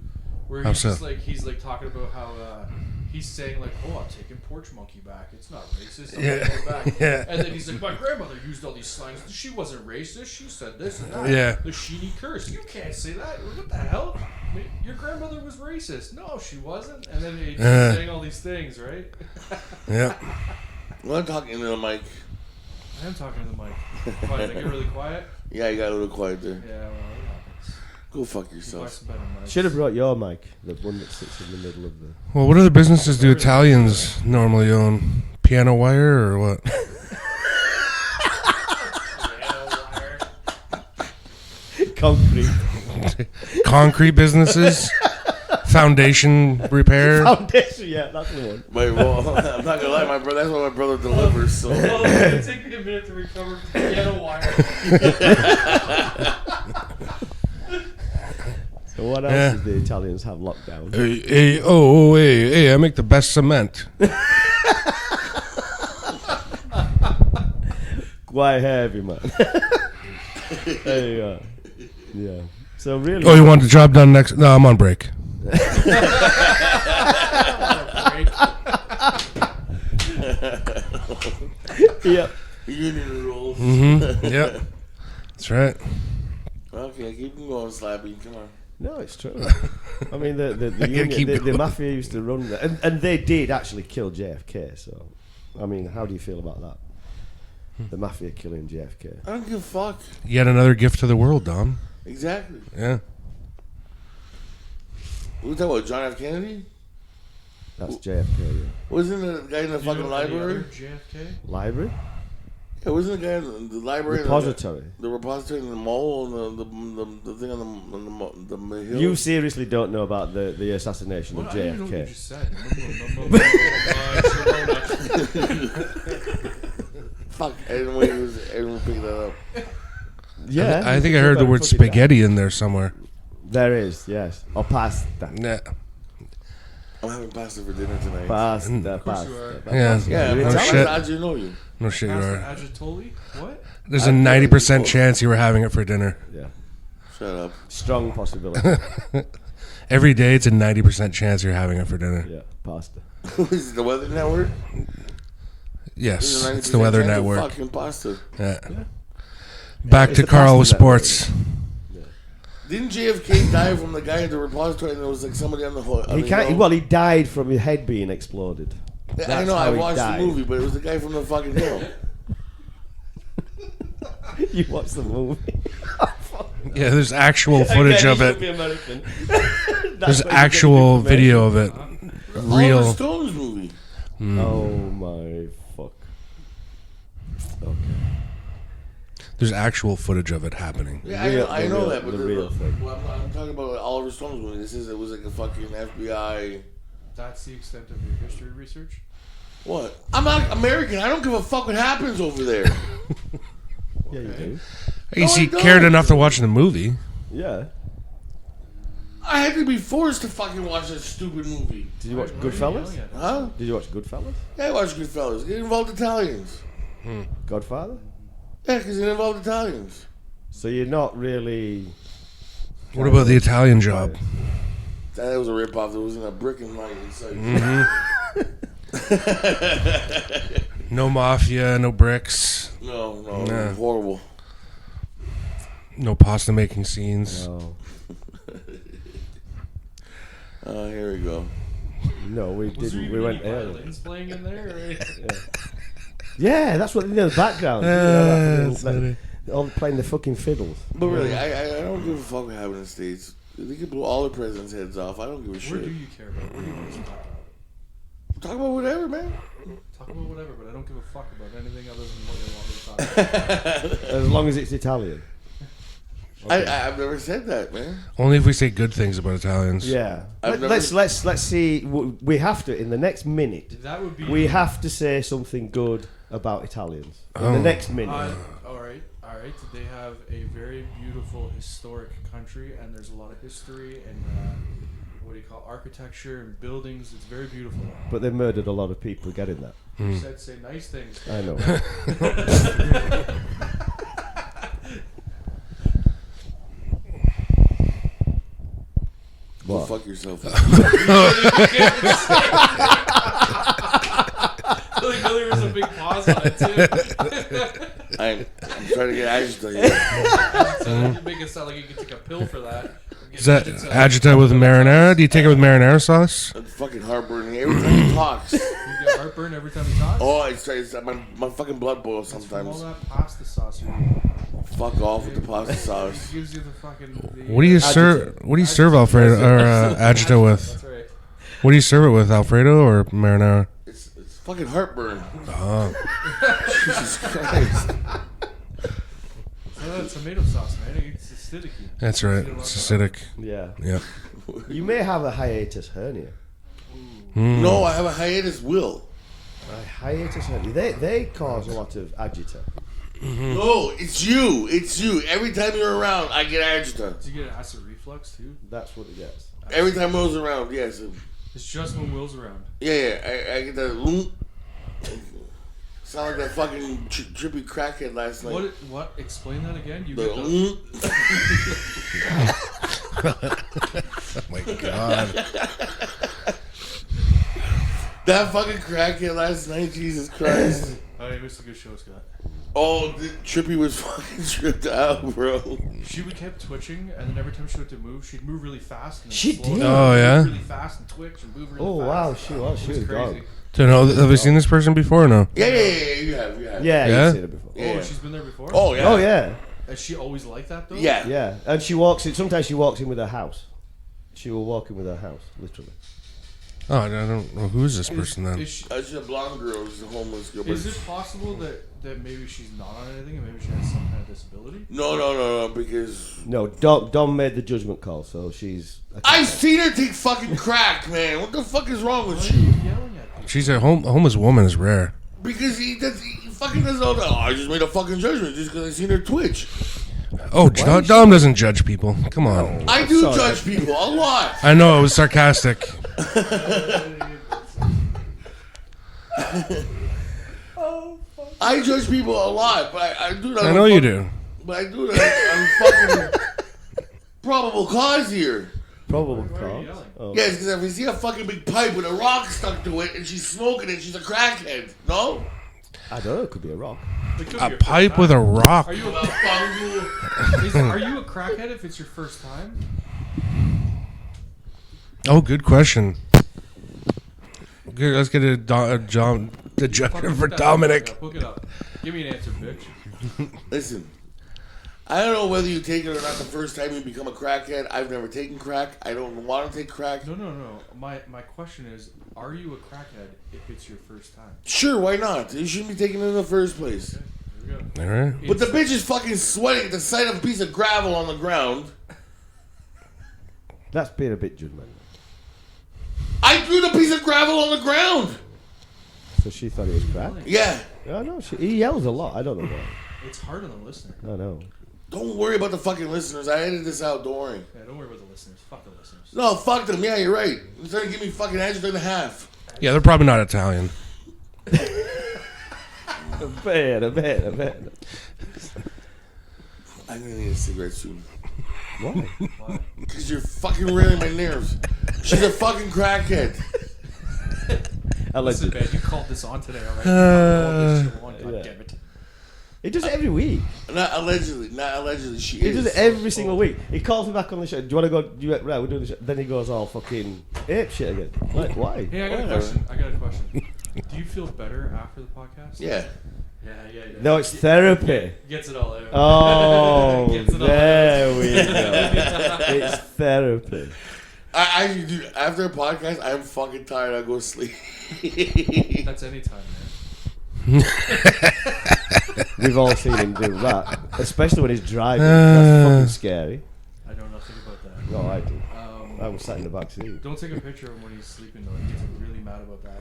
where
How
he's
so?
just like talking about how he's saying like, "Oh, I'm taking porch monkey back. It's not racist. I'm
Yeah.
taking it back."
Yeah.
And then he's like, "My grandmother used all these slangs. She wasn't racist. She said this and that.
Yeah.
The sheeny curse. You can't say that. What the hell? I mean, your grandmother was racist. No, she wasn't." And then he's saying all these things, right?
Yeah.
I'm talking to the mic.
I am talking to the mic. Why, did I get really quiet?
Yeah, you got a little quiet there.
Yeah, well, it happens.
Go fuck
Buy
yourself.
some better mics.
Should have brought your mic, the one that sits in the middle of the.
Well, what other businesses do Italians normally own? Piano wire or what?
Concrete.
Concrete businesses? Foundation repair?
Foundation, yeah, that's the one.
Wait, well, I'm not gonna lie, my brother. That's what my brother delivers. So
Well, it's gonna take me a minute to recover from the piano wire.
So what else
Yeah.
did the Italians have locked down?
Hey, I make the best cement.
Quite heavy, man. There you go. Yeah. So really.
Oh, you want the job done next? No, I'm on break.
Yeah.
union rules.
Mm-hmm. Yep. That's right.
Okay, keep going, Slappy. Come on.
No, it's true. I mean, the
gotta
union,
keep
the
going.
mafia used to run that, and they did actually kill JFK. So, I mean, how do you feel about that? The mafia killing JFK.
I don't give a fuck.
Yet another gift to the world, Dom.
Exactly.
Yeah.
We talking about John F. Kennedy?
That's JFK. Yeah.
Wasn't the guy in the fucking library?
JFK?
Library,
Yeah, wasn't the guy in the library?
repository.
The repository in the mall and the thing on the hill.
You seriously don't know about the assassination
What?
of
I didn't know what you
JFK?
just said.
Fuck, everyone picked that up.
Yeah,
I think I heard the word
Fucking
spaghetti in there somewhere.
There is, yes, or pasta.
Yeah.
I'm having pasta for dinner tonight.
Pasta,
course
pasta.
you are.
Yeah.
Yeah,
You're
I'm
No
Italian.
shit.
glad you know you.
No shit, you
Pasta
are.
agitoli? What?
There's a 90% chance you were having it for dinner.
Yeah,
Shut up.
strong possibility.
Every day, it's a 90% chance you're having it for dinner.
Yeah, pasta.
Is it the Weather Network?
Yes,
There's a
it's the
90%
Weather
chance of
Network.
Fucking pasta.
Yeah. Back
It's
to
the
Carl with
pasta network.
sports.
Didn't JFK die from the guy at the repository and there was like somebody on the hood?
He can't. Well, he died from his head being exploded.
I
That's
know, I
how he
watched the
died.
movie, but it was the guy from the fucking hill.
You watched the movie.
Yeah, there's actual footage
Again,
of
he
it.
should be American.
There's
That's where you get
actual
your
video of it.
Oliver
Real.
Stone's movie.
information. Oh my fuck. Okay.
There's actual footage of it happening.
Yeah, I know that, but
the real thing.
well, I'm talking about Oliver Stone's movie. This is it was like a fucking FBI.
That's the extent of your history research?
What? I'm not American. I don't give a fuck what happens over there.
Yeah, you do.
You see,
I don't.
cared enough to watch the movie.
Yeah.
I had to be forced to fucking watch that stupid movie.
Did you watch
What are you
Goodfellas?
yelling at?
Huh?
Did you watch Goodfellas?
Yeah, I watched Goodfellas. It involved Italians.
Godfather?
Yeah, because it involved Italians.
So you're not really.
What about the Italian job?
That was a ripoff. There wasn't a brick in my inside.
No mafia, no bricks,
No,
Nah.
it was horrible.
no pasta making scenes.
No.
Here we go.
No, we
Was there
didn't.
even
We went
any
earlier.
violins playing in there? Or?
Yeah, that's what in the background.
That's
Like,
funny.
all playing the fucking fiddles.
But really, I don't give a fuck what happened in the States. They could blow all the presidents' heads off. I don't give a
Where
shit.
do you care about? What do you want to talk about?
Talk about whatever, man.
Talk about whatever, but I don't give a fuck about anything other than what you want me to talk about.
As long as it's Italian.
I've never said that, man.
Only if we say good things about Italians.
Yeah.
I've
Let's see. We have to in the next minute.
That would be.
We have to say something good about Italians in
Oh.
the next minute.
All right. They have a very beautiful historic country, and there's a lot of history and what do you call architecture and buildings. It's very beautiful.
But they murdered a lot of people getting that.
You said say nice things.
I know.
Go
What?
fuck yourself.
There was a big pause on it too.
I'm trying to get agitated.
So you make it sound like you could take a pill for that.
Is that agita with marinara? Do you take it with marinara sauce?
It's fucking heartburning every time he talks.
You get heartburn every time you talk.
Oh, it's my fucking blood boils
From all
sometimes.
that pasta sauce.
Fuck off with the pasta sauce.
It gives you the fucking.
What do you serve? What do you serve Alfredo or agita with?
That's right.
What do you serve it with, Alfredo or marinara?
It's fucking heartburn.
Oh,
Jesus Christ.
Oh, that's tomato sauce, man. It's acidic.
that's right. It's acidic.
Yeah.
Yep.
You may have a hiatus hernia.
No, I have a hiatus will.
A hiatus hernia. They cause a lot of agita.
No, it's you. It's you. Every time you're around, I get agita.
Do you get acid reflux too?
That's what it gets.
Every time Will's around, yes.
It's just when Will's around.
Yeah. I get that. Loom. Sound like that fucking trippy crackhead last night.
What? Explain that again. You
The
get the,
Oh my god.
that fucking crackhead last night, Jesus Christ.
Oh, you missed a good show, Scott.
Oh, Trippy was fucking tripped out, bro.
She would kept twitching, and then every time she went to move, she'd move really fast. And then
She
slow
did?
down,
Oh, yeah?
move really fast and twitch and move really
Oh
fast.
wow, she was
It was
gone.
crazy.
So, no, have you seen this person before or no?
Yeah, you have.
Yeah,
Yeah?
you've seen it before.
Yeah.
Oh, she's been there before.
Oh, yeah.
Oh yeah,
Is she always like that though?
Yeah.
yeah. And she walks in. Sometimes she walks in with her house. She will walk in with her house, literally.
Oh, I don't know. Who is this person then?
Is
She's a blonde girl. She's a homeless girl.
it possible that maybe she's not on anything and maybe she has some kind of disability?
No, because
No, Dom made the judgment call, so she's.
I've seen her take fucking crack, man. What the fuck is wrong with
Why are
you?
you yelling at people?
She's a homeless woman is rare.
Because he fucking does all that. Oh, I just made a fucking judgment just because I seen her twitch.
Oh, Dom doesn't judge people. Come on.
I do
sorry.
judge people a lot.
I know it was sarcastic.
I judge people a lot, but I do that.
I know you do.
But I do that on fucking probable cause here.
Probable
Why are you
cause.
yelling?
Oh.
Yes, because if you see a fucking big pipe with a rock stuck to it and she's smoking it, she's a crackhead. No?
I don't know. It could be a rock.
It could be
A
your
pipe
first
with a
time.
rock.
Are you a crackhead if it's your first time?
Oh, good question. Okay, let's get a judgment
Fucking
for
look that
Dominic.
up. Look it up. Give me an answer, bitch.
Listen, I don't know whether you take it or not the first time you become a crackhead. I've never taken crack. I don't want to take crack.
No. My question is, are you a crackhead if it's your first time?
Sure, why not? You shouldn't be taking it in the first place.
Here we go.
All right.
But the bitch is fucking sweating at the sight of a piece of gravel on the ground.
That's being a bit judgmental.
I threw the piece of gravel on the ground.
So she thought it was crack.
Yeah.
I know. He yells a lot. I don't know why.
It's hard on the listener.
I know.
Don't worry about the fucking listeners. I edited this out. Don't worry.
Yeah, don't worry about the listeners. Fuck the listeners.
No, fuck them. Yeah, you're right. You're trying to give me fucking agita and a half.
Yeah, they're probably not Italian.
A bit.
I'm gonna need a cigarette soon.
Why?
Because you're fucking ruining my nerves. She's a fucking crackhead.
Listen,
Allegedly.
man, you called this on today already. You know this shit on, God
yeah.
damn it.
He does it every week.
Not allegedly. She
He
is.
does it every single week. He calls me back on the show. Do you want to go? Right, we're doing the show. Then he goes all fucking ape shit again. Like, why?
Hey, I got a question. Do you feel better after the podcast?
Yeah.
Yeah.
No, it's therapy.
Gets it all out.
Oh,
Gets it all
there we go. It's therapy.
I actually do. After a podcast, I'm fucking tired. I go to sleep.
That's any time, man.
We've all seen him do that, especially when he's driving. That's fucking scary.
I know nothing about that.
No, I do. I
Um,
was sat in the back seat.
don't take a picture of him when he's sleeping, though. He gets really mad about that.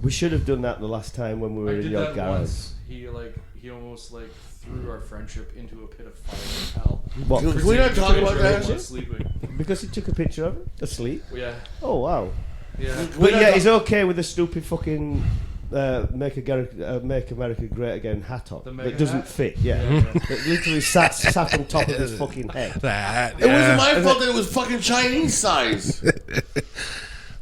We should have done that the last time when we were
I
in
did
your
that
garage.
once. He almost like threw our friendship into a pit of fire and hell.
What?
Can we not talk about
Picture of him
that?
sleeping.
Because he took a picture of it asleep.
Yeah.
Oh wow.
Yeah.
But yeah, he's okay with the stupid fucking make America Great Again hat on.
The mega
That doesn't
hat?
fit. Yeah. It literally sat on top of his fucking head.
That.
It wasn't my fault that it was fucking Chinese size.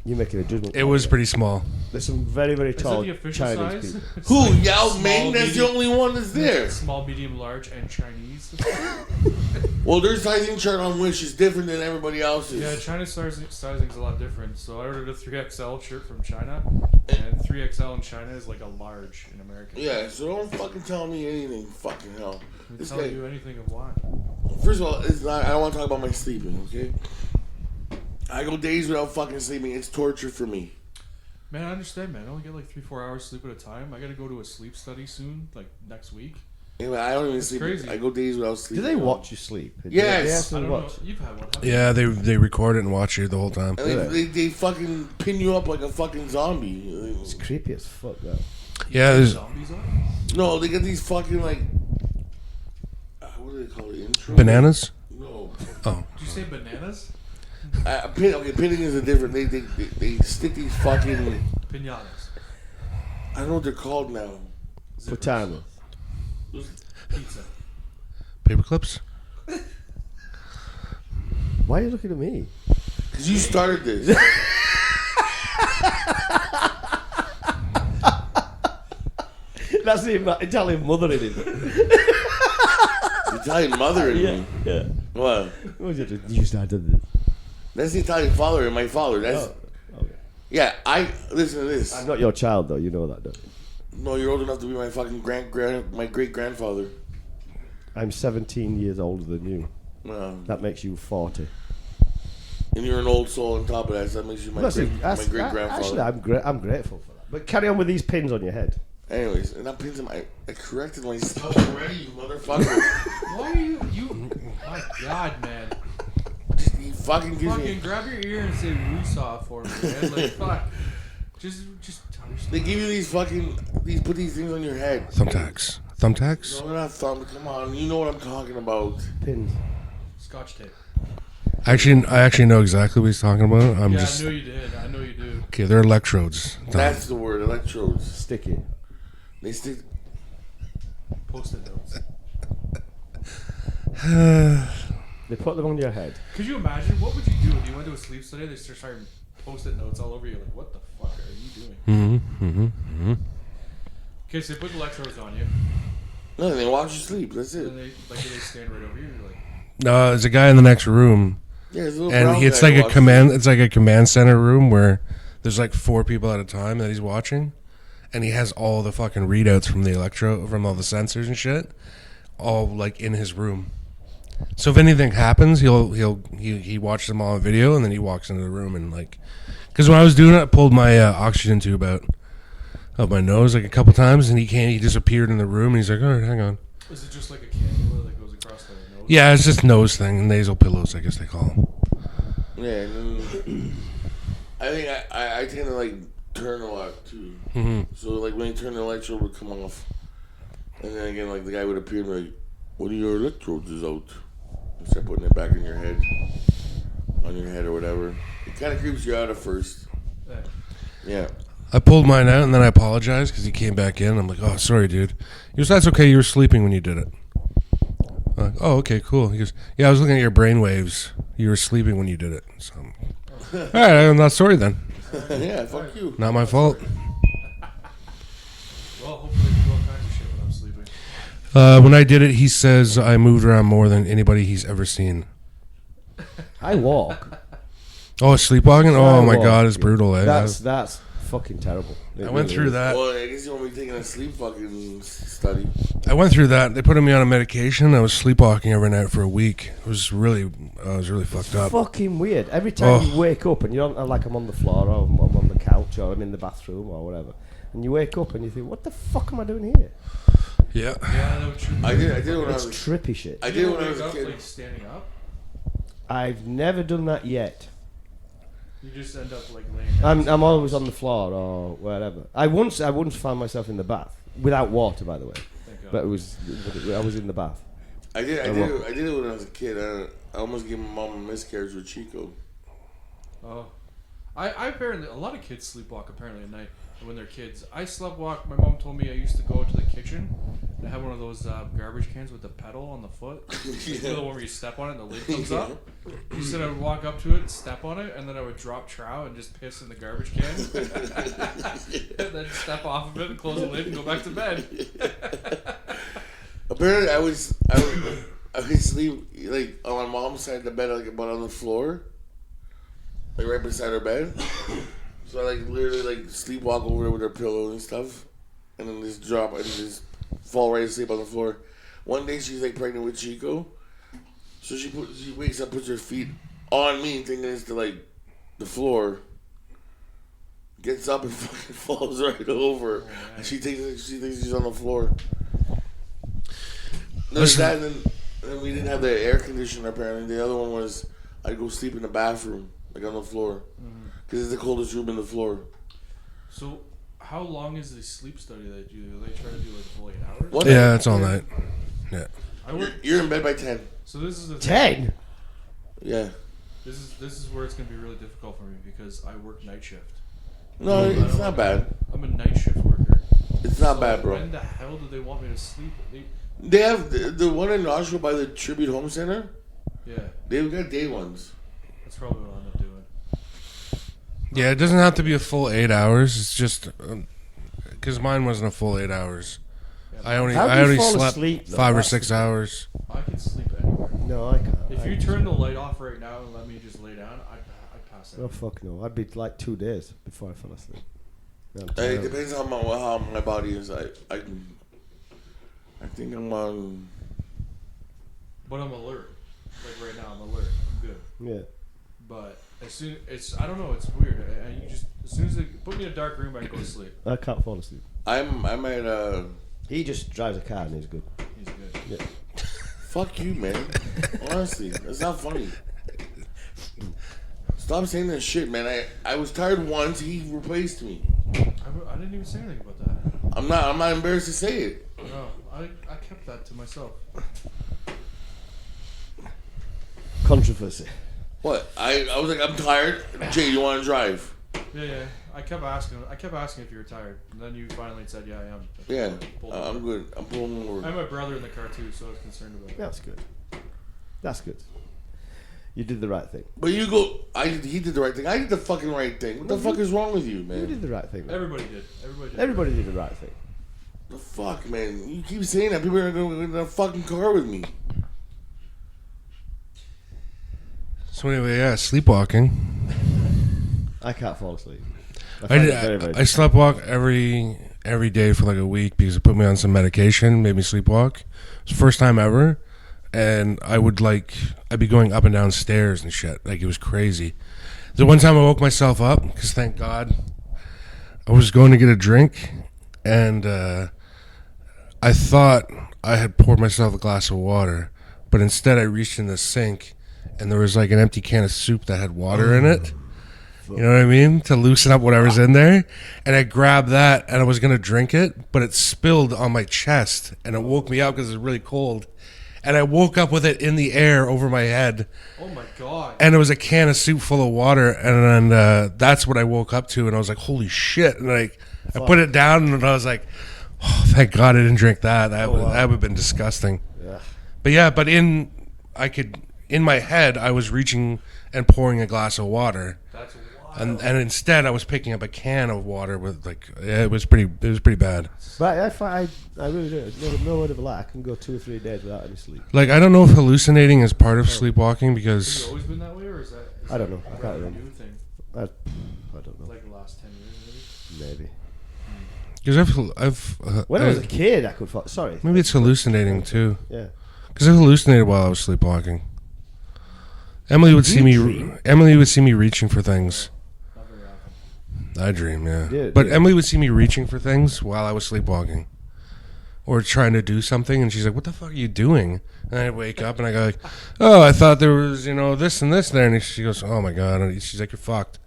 You're making a judgment.
It was pretty small.
There's some very, very
Is
tall
that the official
Chinese
size?
people.
Who? Yao
Small,
Ming? That's the
medium-
only one that's there.
Small, medium, large, and Chinese.
Well, their sizing chart on Wish is different than everybody else's.
Yeah, China's sizing's a lot different. So I ordered a 3XL shirt from China, and 3XL in China is like a large in America.
Yeah, so don't fucking tell me anything, fucking hell.
I
This
tell
guy,
you anything of why.
first of all, it's not, I don't want to talk about my sleeping, okay? I go days without fucking sleeping. It's torture for me.
Man, I understand, man. I only get like 3-4 hours sleep at a time. I gotta go to a sleep study soon, like next week.
Anyway, I don't even
It's
sleep.
crazy.
I go days without
Do
sleeping.
they watch you sleep?
Yes.
They
I
actually
don't
watch.
know. You've had one, haven't you?
Yeah, they record it and watch you the whole time.
And they fucking pin you up like a fucking zombie.
It's creepy as fuck, though.
Yeah, there's,
Zombies on?
No, they get these fucking like, what do they call it? Intro?
bananas.
No.
Oh,
Did you say bananas?
Pinning is a different. They stick these fucking.
Pinatas.
I don't know what they're called now.
Putana.
Pizza.
paper clips.
Why are you looking at me?
Because you started this.
That's the Italian mother in him.
The Italian mother in me.
Yeah.
What?
You started this.
That's the Italian father and my father. That's
Okay.
yeah. I listen to this.
I'm not your child, though. You know that, don't you?
No, you're old enough to be my fucking my great grandfather.
I'm 17 years older than you. That makes you 40.
And you're an old soul on top of that. So that makes you my great grandfather.
Actually, I'm grateful for that. But carry on with these pins on your head.
Anyways, and I'm pinning I corrected myself already, you motherfucker.
Why are you? My God, man.
He fucking gives
Fucking
me.
grab your ear and say "woosah" for me, man. Like, fuck. Just tell me.
They give you put these things on your head.
Thumbtacks. Thumbtacks.
No, they're not thumb. Come on, you know what I'm talking about.
Pins.
Scotch tape.
I actually know exactly what he's talking about. I'm
Yeah,
just
I know you did. I know you do.
okay. They're electrodes.
That's the word, electrodes.
Sticky.
They stick.
Post-it notes.
They put them on your head.
Could you imagine? What would you do if you went to a sleep study? They start starting post-it notes all over you. Like, what the fuck are you doing? Okay, so they put electrodes on you,
No, they watch you sleep. That's it.
and do they stand right over you? You're like,
No, there's a guy in the next room,
Yeah, there's a little
and
brown
it's
guy
like a
watching.
command. It's like a command center room where there's like 4 people at a time that he's watching, and he has all the fucking readouts from from all the sensors and shit, all like in his room. So if anything happens, he watches them all on video, and then he walks into the room and like, because when I was doing it, I pulled my oxygen tube out of my nose like a couple times, and he disappeared in the room, and he's like, all right, hang on.
is it just like a cannula that goes across the nose?
Yeah, it's just nose thing, nasal pillows, I guess they call them.
Yeah, and then I think I tend to like turn a lot too. So like when you turn the electrode would come off, and then again like the guy would appear and be like, "One of your electrodes is out." And start putting it back in your head, on your head or whatever. It kind of creeps you out at first.
Yeah.
Yeah.
I pulled mine out, and then I apologized because he came back in. I'm like, oh, sorry, dude. He goes, that's okay. You were sleeping when you did it. I'm like, oh, okay, cool. He goes, yeah, I was looking at your brain waves. You were sleeping when you did it. So, all right, I'm not sorry then.
Yeah. Fuck you.
Not my fault.
Well, hopefully I do all kinds of shit when I'm sleeping.
When I did it, he says I moved around more than anybody he's ever seen.
I walk.
Oh, sleepwalking? Oh, my
walk,
God, it's
yeah.
brutal. Eh?
That's fucking terrible.
I went through that.
Well, I guess you want me taking a sleep fucking study.
I went through that. They put me on a medication. I was sleepwalking every night for a week. It was really fucked up.
Fucking weird. Every time
Oh.
you wake up and you're on, like I'm on the floor or I'm on the couch or I'm in the bathroom or whatever, and you wake up and you think, what the fuck am I doing here?
Yeah.
Yeah, that would trip.
I did when I
It's
was.
trippy shit.
I
You
did
ever
when I
wake
was a
up,
kid.
like standing up.
I've never done that yet.
You just end up like laying.
I'm always on the floor or wherever. I once found myself in the bath without water, by the way.
Thank God.
But I was in the bath.
I did it when I was a kid. I almost gave my mom a miscarriage with Chico.
Oh, I apparently a lot of kids sleepwalk apparently at night when they're kids. I sleptwalk. My mom told me I used to go to the kitchen and have one of those garbage cans with the pedal on the foot. You know the one where you step on it and the lid comes up. You said I would walk up to it and step on it, and then I would drop trow and just piss in the garbage can, and then step off of it and close the lid and go back to bed.
Apparently, I would sleep like on my mom's side of the bed, like about on the floor, like right beside her bed. So I like literally like sleepwalk over there with her pillow and stuff, and then just drop and just fall right asleep on the floor. One day she's like pregnant with Chico, so she wakes up, puts her feet on me, thinking it's like the floor. Gets up and fucking falls right over. And she thinks she's on the floor. There's that, and then we didn't have the air conditioner apparently. The other one was I'd go sleep in the bathroom, like on the floor, because it's the coldest room in the floor.
So, how long is the sleep study that you do? They try to do like full 8 hours.
What?
Yeah, it's all night. Yeah.
You're in bed by 10.
So this is the
10.
Yeah.
This is where it's gonna be really difficult for me because I work night shift.
No, it's not bad.
I'm a night shift worker.
It's not bad, bro.
When the hell do they want me to sleep?
They have the one in Nashville by the Tribute Home Center.
Yeah,
They've got day ones.
that's probably what I'll end up doing.
Yeah, it doesn't have to be a full 8 hours. It's just because mine wasn't a full 8 hours.
Yeah,
I only
How do you fall
slept
asleep, though?
5 or
That's
6
the-
hours.
I can sleep anywhere.
No, I can't.
If you turn the light off right now and let me just lay down, I'd pass out.
Oh fuck no! I'd be like 2 days before I fell asleep. Yeah, I'm
It
terrible.
depends on how my body is. I think I'm on.
But I'm alert. Like right now, I'm alert. I'm good.
Yeah.
But as soon I don't know. It's weird. You just as soon as they put me in a dark room, I can go to sleep.
I can't fall asleep.
I'm at
He just drives a car and he's good.
He's good.
Yeah.
Fuck you, man. Honestly, that's not funny. Stop saying that shit, man. I was tired once. He replaced me.
I didn't even say anything about that.
I'm not embarrassed to say it.
No, I kept that to myself.
Controversy.
What? I was like, I'm tired. Jay, you want to drive?
Yeah. I kept asking if you were tired, and then you finally said, "Yeah, I am."
Yeah,
Pulled
I'm
over.
good. I'm pulling
I
over.
have my brother in the car too, so I was concerned about it.
That's good. That's good. You did the right thing.
But you go. He did the right thing. I did the fucking right thing. What the fuck is wrong with you,
You
man?
did the right thing. Man.
Everybody did.
Everybody did the right thing.
The fuck, man? You keep saying that. People are going to get in a fucking car with me.
So anyway, yeah, sleepwalking.
I can't fall asleep.
I
find
did.
it very, very
I sleptwalk every day for like a week because it put me on some medication, made me sleepwalk. It's the first time ever, and I'd be going up and down stairs and shit. Like it was crazy. The one time I woke myself up because thank God I was going to get a drink, and I thought I had poured myself a glass of water, but instead I reached in the sink, and there was like an empty can of soup that had water in it. You know what I mean? To loosen up whatever's in there. And I grabbed that and I was going to drink it, but it spilled on my chest and it woke me up because it was really cold. And I woke up with it in the air over my head.
Oh my god!
And it was a can of soup full of water. And then that's what I woke up to. And I was like, holy shit. And I put it down and I was like, oh, thank God I didn't drink that. That would have been disgusting.
Yeah.
But yeah, in my head, I was reaching and pouring a glass of water.
That's wild.
And instead, I was picking up a can of water with it was pretty bad.
But I really do. No word of a lie. I can go 2 or 3 days without any sleep.
Like I don't know if hallucinating is part of sleepwalking
Have you
because
always been that way, or is that?
I don't know. I
a
can't
rather
remember.
new thing?
I don't know.
Like the last 10 years, maybe.
Maybe.
I've
When I was a kid, I could fall. Sorry.
maybe it's hallucinating too
Yeah.
because I hallucinated while I was sleepwalking. Emily would see me reaching for things.
Not very often.
I dream, yeah.
Yeah,
But
yeah.
Emily would see me reaching for things while I was sleepwalking. or trying to do something, and she's like, "What the fuck are you doing?" And I wake up and I go like, "Oh, I thought there was this and this there," and she goes, "Oh my god," and she's like, "You're fucked."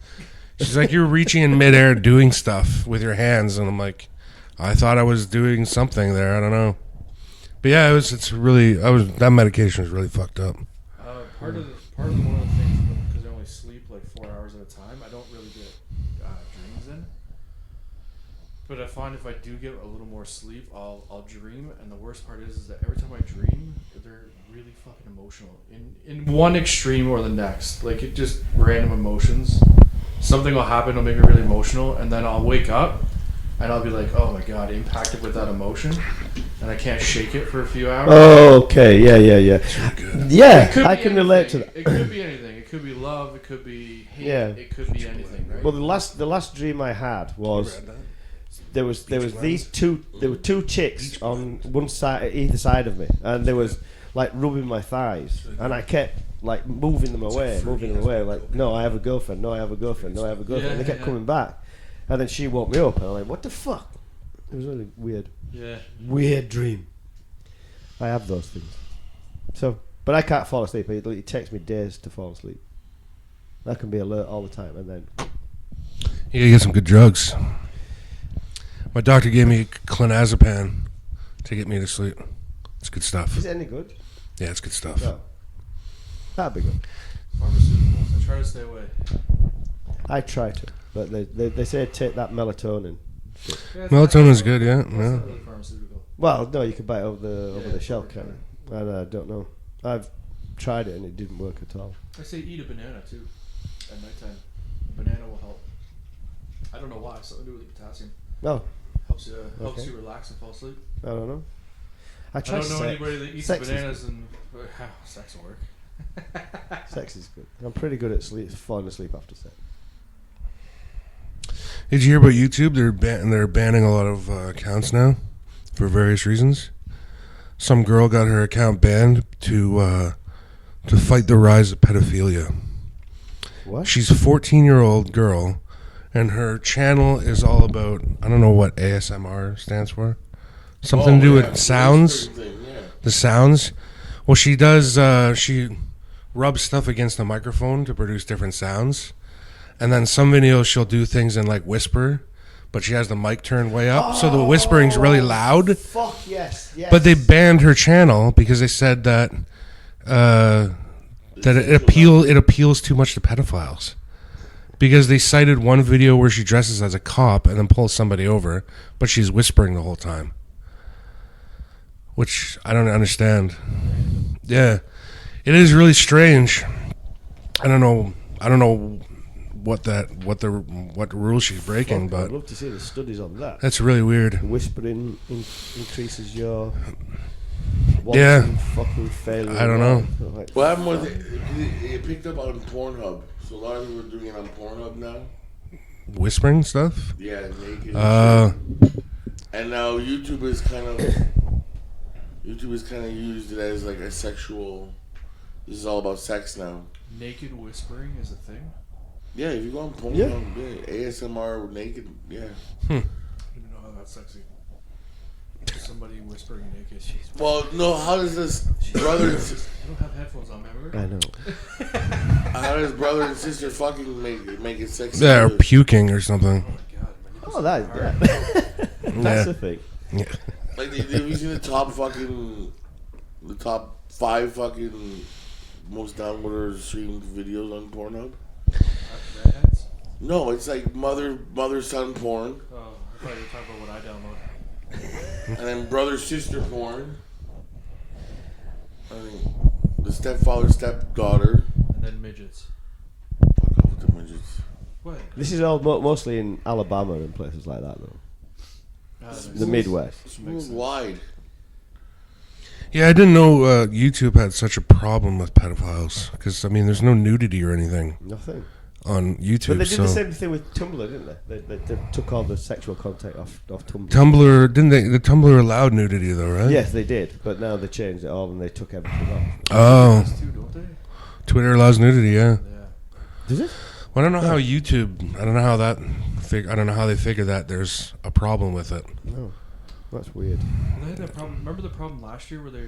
She's like, "You're reaching in midair doing stuff with your hands," and I'm like, "I thought I was doing something there. I don't know." But yeah, that medication was really fucked up.
Part of one of the things, because I only sleep like 4 hours at a time, I don't really get dreams in. But I find if I do get a little more sleep, I'll dream, and the worst part is that every time I dream, they're really fucking emotional. In one extreme or the next, like it just random emotions. Something will happen, it'll make me really emotional, and then I'll wake up, and I'll be like, "Oh my god, impacted with that emotion," and I can't shake it for a few hours.
Oh, okay, yeah. Yeah, I can relate to that.
It could be anything. It could be love. It could be hate.
Yeah.
It could be anything, right?
Well, the last dream I had was there were two chicks on one side, either side of me, and they was like rubbing my thighs, and I kept like moving them away, like, "No, I have a girlfriend. No, I have a girlfriend. No, I have a girlfriend." And they kept coming back, and then she woke me up, and I'm like, "What the fuck?" It was really weird.
Yeah.
Weird dream. I have those things. So, but I can't fall asleep. It takes me days to fall asleep. I can be alert all the time, and then
You gotta get some good drugs. My doctor gave me clonazepam to get me to sleep. It's good stuff.
is it any good?
Yeah, it's good stuff.
No. That'd be good.
Pharmaceuticals. I try to stay away.
I try to, but they say take that melatonin.
Melatonin's good, yeah.
It's not really pharmaceutical.
Well, no, you can buy it over the shelf, can't you? And I don't know. I've tried it and it didn't work at all.
I say eat a banana too at nighttime. Banana will help. I don't know why. Something to do with the potassium.
No,
Helps you relax and fall asleep.
I don't know. I
I don't know
sex.
anybody that eats
Sex is
bananas and sex will work.
Sex is good. I'm pretty good at falling asleep after sex.
Did you hear about YouTube? They're banning a lot of accounts now for various reasons. Some girl got her account banned to fight the rise of pedophilia.
What?
She's a 14-year-old girl, and her channel is all about, I don't know what ASMR stands for. Something to do with sounds. The sounds. Well, she does, she rubs stuff against the microphone to produce different sounds. And then some videos she'll do things in like whisper, but she has the mic turned way up, so the whispering's really loud.
Fuck yes.
But they banned her channel because they said that it appeals too much to pedophiles. Because they cited one video where she dresses as a cop and then pulls somebody over, but she's whispering the whole time, which I don't understand. Yeah, it is really strange. I don't know what rule she's breaking, but
I'd love to see the studies on that.
that's really weird.
Whispering increases your
Yeah.
fucking failure.
I don't know.
Like,
What happened was it picked up on Pornhub. So a lot of people are doing it on Pornhub now.
Whispering stuff.
Yeah, naked. And shit. And now YouTube is kind of used it as like a sexual. This is all about sex now.
Naked whispering is a thing.
Yeah, if you go on Pornhub,
Yeah.
ASMR naked, yeah.
I didn't know how that's sexy. Somebody whispering naked. Jeez.
Well, no, how does this brother and sister,
I don't have headphones on, remember?
I know.
how does brother and sister fucking make it sexy?
Yeah, or puking or something.
Oh my god. My nipples
Oh,
are hard.
that's the thing.
Yeah.
Like, have you seen the top 5 fucking most downloaded streamed videos on Pornhub?
Redheads?
No, it's like mother son porn,
Oh, I thought you were talking about what I download.
and then brother sister porn. I mean, the stepfather stepdaughter.
And then midgets.
Fuck off with the midgets.
What?
This is all mostly in Alabama and places like that, though. The Midwest.
It's worldwide.
Yeah, I didn't know YouTube had such a problem with pedophiles. Because, I mean, there's no nudity or anything
Nothing.
on YouTube.
But they did
so
the same thing with Tumblr, didn't they? They took all the sexual content off Tumblr.
Tumblr, didn't they? The Tumblr allowed nudity, though, right?
Yes, they did. But now they changed it all and they took everything off.
Oh,
Those two, don't they?
Twitter allows nudity, yeah.
Yeah.
Does it?
Well, I don't know how YouTube. I don't know how that. I don't know how they figure that there's a problem with it.
No. That's weird.
Well, they had that problem. Remember the problem last year where they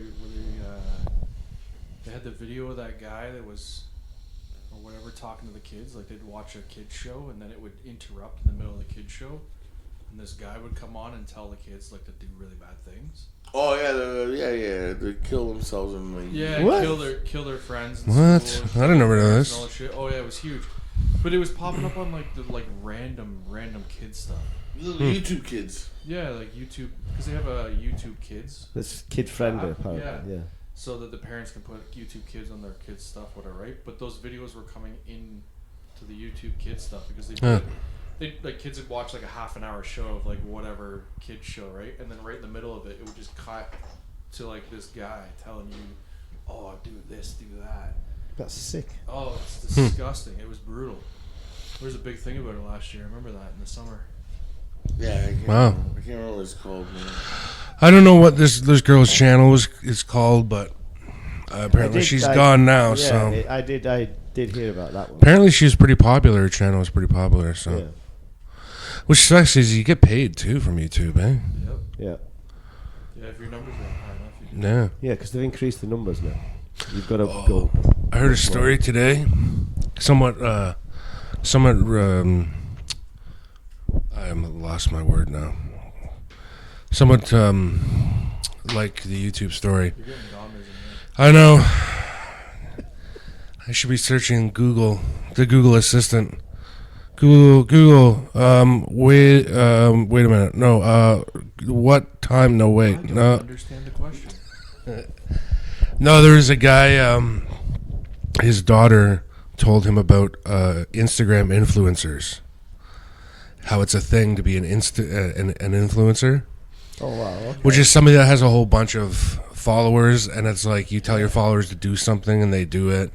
had the video of that guy that was or whatever talking to the kids. Like they'd watch a kids show and then it would interrupt in the middle of the kids show, and this guy would come on and tell the kids like to do really bad things.
Oh yeah, they kill themselves and like
kill their friends.
What?
School,
I didn't know
and
this.
all that shit. Oh yeah, it was huge. But it was popping up on like the random kid stuff.
Little YouTube kids.
Yeah, like YouTube, because they have a YouTube Kids.
That's kid friendly,
app,
apparently. Yeah.
So that the parents can put YouTube Kids on their kids' stuff, whatever, right? But those videos were coming in to the YouTube Kids stuff because they like kids would watch like a half an hour show of like whatever kids show, right? And then right in the middle of it, it would just cut to like this guy telling you, "Oh, do this, do that."
That's sick.
Oh, it's disgusting. It was brutal. There was a big thing about it last year. I remember that in the summer.
Yeah, I can't remember what it's called, man.
I don't know what this girl's channel is called, but apparently she's gone now.
Yeah,
so
I did hear about that one.
apparently she's pretty popular. Her channel was pretty popular. So,
Yeah.
which sucks is you get paid too from YouTube, eh?
Yep.
Yeah.
Yeah, if your numbers are high enough, you can.
Yeah.
Yeah, because they've increased the numbers now. You've got to go.
I heard a story today. Somewhat. I lost my word now. Somewhat like the YouTube story.
You're getting dominant in
I know. I should be searching Google, the Google Assistant. Google. Wait a minute. No. What time? No, wait.
I don't
No.
understand the question.
No, there was a guy. His daughter told him about Instagram influencers. How it's a thing to be an influencer.
Oh, wow. Okay.
Which is somebody that has a whole bunch of followers, and it's like you tell your followers to do something and they do it.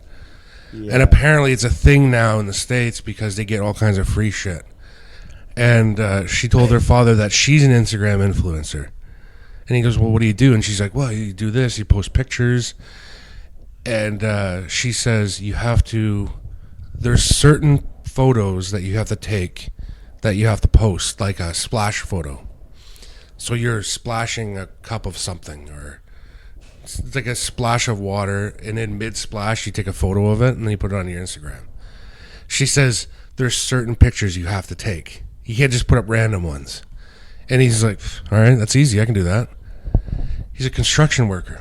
Yeah.
And apparently it's a thing now in the States because they get all kinds of free shit. And she told her father that she's an Instagram influencer. And he goes, well, what do you do? And she's like, well, you do this, you post pictures. And she says there's certain photos that you have to take that you have to post, like a splash photo. So you're splashing a cup of something, or it's like a splash of water, and in mid-splash, you take a photo of it, and then you put it on your Instagram. She says there's certain pictures you have to take. You can't just put up random ones. And he's like, all right, that's easy. I can do that. He's a construction worker.